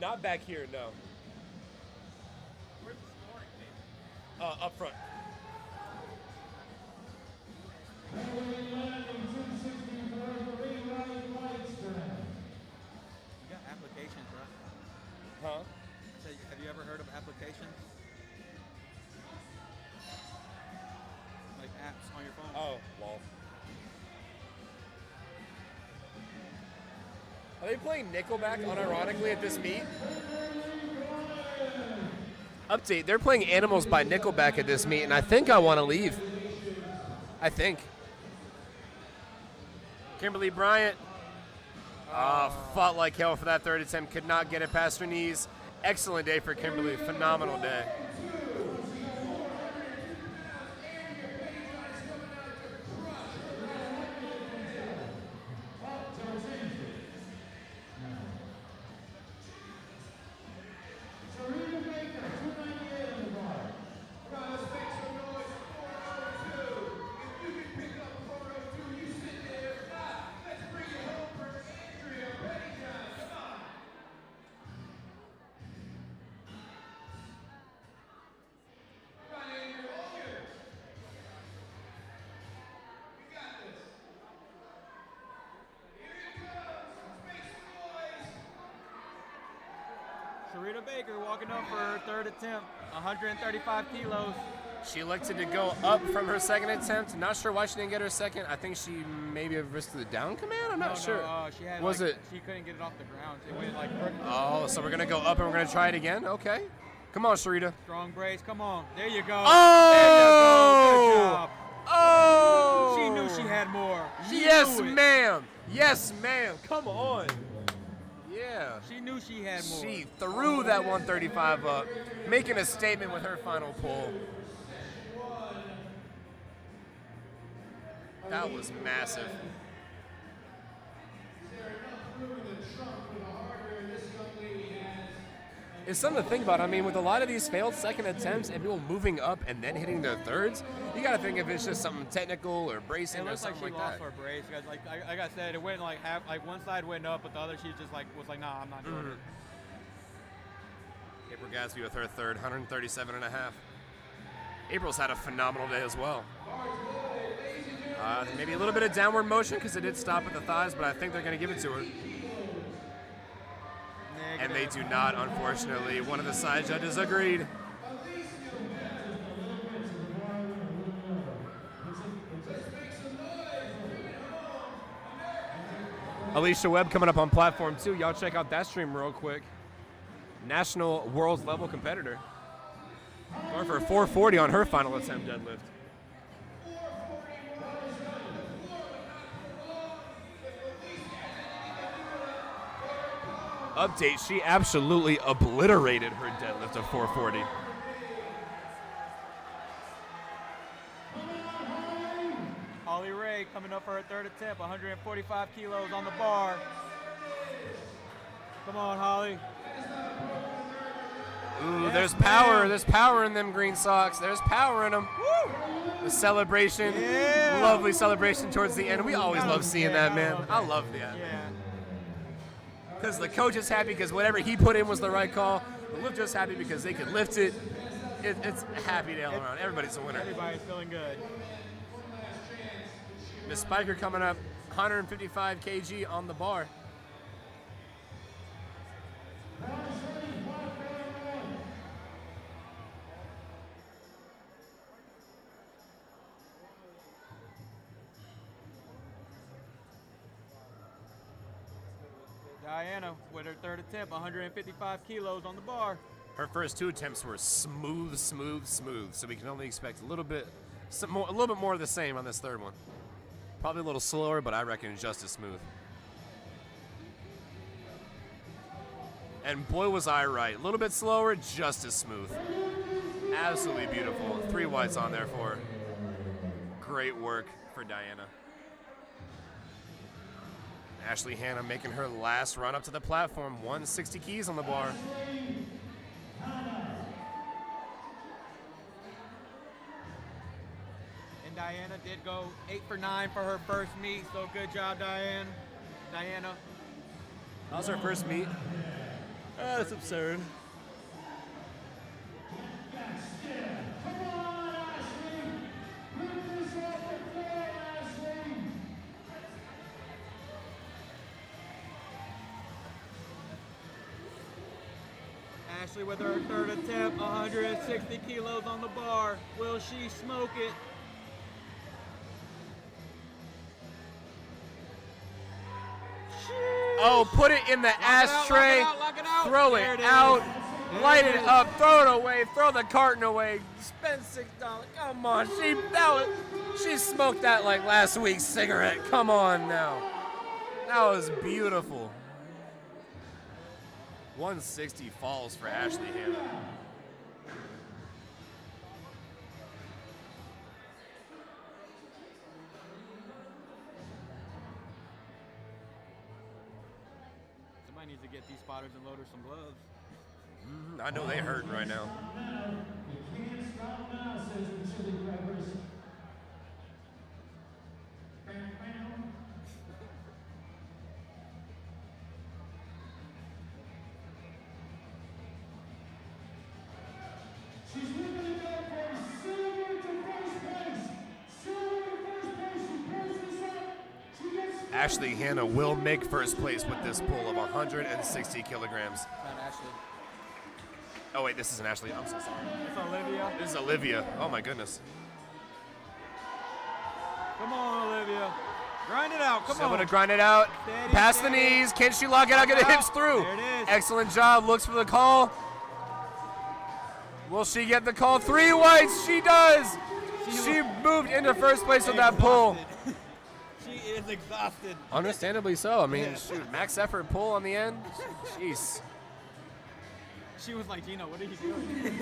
Not back here, no. Up front. You got applications, right? Huh? So, have you ever heard of applications? Like apps on your phone? Oh, lol. Are they playing Nickelback unironically at this meet? Update, they're playing Animals by Nickelback at this meet, and I think I want to leave. I think. Kimberly Bryant fought like hell for that third attempt. Could not get it past her knees. Excellent day for Kimberly. Phenomenal day. Sharita Baker walking up for her third attempt, 135 kilos. She elected to go up from her second attempt. Not sure why she didn't get her second. I think she maybe risked the down command. I'm not sure. She had she couldn't get it off the ground. It went like vertical. Oh, so we're gonna go up and we're gonna try it again. Okay, come on, Sharita. Strong brace. Come on. There you go. Oh! There you go. Good job. Oh! She knew she had more. Yes, ma'am. Yes, ma'am. Come on. Yeah. She knew she had more. She threw that 135 up, making a statement with her final pull. That was massive. It's something to think about. I mean, with a lot of these failed second attempts and people moving up and then hitting their thirds, you got to think if it's just something technical or bracing or something like that. It looks like she lost her brace. Like I said, it went like half. Like one side went up, but the other she just was like, nah, I'm not doing it. April Gatsby with her third, 137.5. April's had a phenomenal day as well. Maybe a little bit of downward motion because it did stop at the thighs, but I think they're going to give it to her. And they do not, unfortunately. One of the side judges agreed. Alicia Webb coming up on platform 2. Y'all check out that stream real quick. National world's level competitor. Going for a 440 on her final attempt deadlift. Update, she absolutely obliterated her deadlift of 440. Holly Ray coming up for her third attempt, 145 kilos on the bar. Come on, Holly. Ooh, Yes, there's power. ma'am. There's power in them green socks. There's power in them. Woo! The celebration. Yeah. Lovely celebration towards the end. We always That love was seeing good. that, I man. love I that. love that. Yeah. Because the coach is happy because whatever he put in was the right call. The lift just happy because they could lift it. It's a happy day all around. Everybody's a winner. Everybody's feeling good. Miss Spiker coming up, 155 kg on the bar. Diana with her third attempt, 155 kilos on the bar. Her first two attempts were smooth, smooth, smooth. So we can only expect a little bit more of the same on this third one. Probably a little slower, but I reckon just as smooth. And boy, was I right. A little bit slower, just as smooth. Absolutely beautiful. 3 whites on there for her. Great work for Diana. Ashley Hanna making her last run up to the platform. 160 keys on the bar. And Diana did go 8 for 9 for her first meet, so good job, Diana. That was her first meet. That's absurd. Ashley with her third attempt, 160 kilos on the bar. Will she smoke it? Oh, put it in the ashtray. Lock it out. Throw There it it out. is. Light it up, throw it away, throw the carton away, spend $6. Come on, she smoked that like last week's cigarette. Come on now. That was beautiful. 160 falls for Ashley Hannah. Somebody needs to get these spotters and loaders some gloves. I know they hurting right now. You can't stop now, says the chili peppers. She's looking to go for silver to first place. Silver to first place. She pulls this up. She gets Ashley Hannah will make first place with this pull of 160 kilograms. Not Ashley. Oh wait, this isn't Ashley. I'm so sorry. It's Olivia. This is Olivia. Oh my goodness. Come on, Olivia. Grind it out. Come She's on. able to grind it out. Steady, Past the steady. knees. Can she lock it out? Get the Lock it hips out. through. There it is. Excellent job. Looks for the call. Will she get the call? 3 whites. She does. She moved into first place with that pull. She is exhausted. Understandably so. I mean, Yeah. shoot, max effort pull on the end. Jeez. She was like, Gino, what are you doing?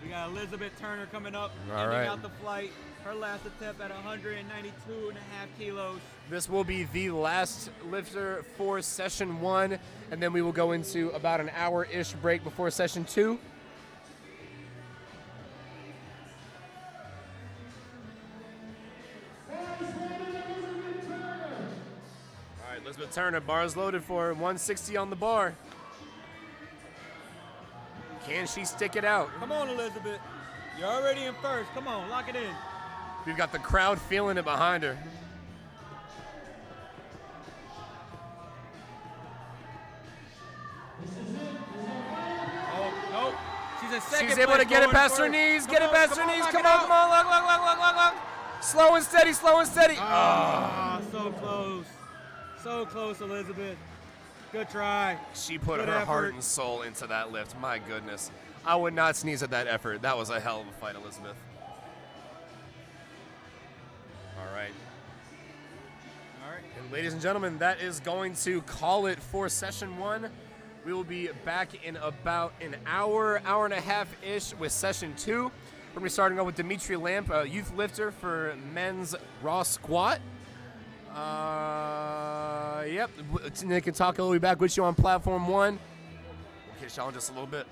We got Elizabeth Turner coming up, All ending right. out the flight. Her last attempt at 192.5 kilos. This will be the last lifter for session 1, and then we will go into about an hour-ish break before session 2. All right, Elizabeth Turner, bars loaded for 160 on the bar. Can she stick it out? Come on, Elizabeth. You're already in first. Come on, lock it in. We've got the crowd feeling it behind her. Oh, nope. She's in second She's able to place, get it going past her first. knees, Come get it on, past her knees. lock Come it on, out. come on, lock. Slow and steady, slow and steady. Ah, so close. So close, Elizabeth. Good try. She put Good her heart effort. and soul into that lift. My goodness. I would not sneeze at that effort. That was a hell of a fight, Elizabeth. All right. All right. And ladies and gentlemen, that is going to call it for session 1. We will be back in about an hour, hour and a half-ish with session 2. We're going to be starting off with Dimitri Lamp, a youth lifter for men's raw squat. Yep. Nick and Taka will be back with you on platform 1. We'll catch y'all in just a little bit.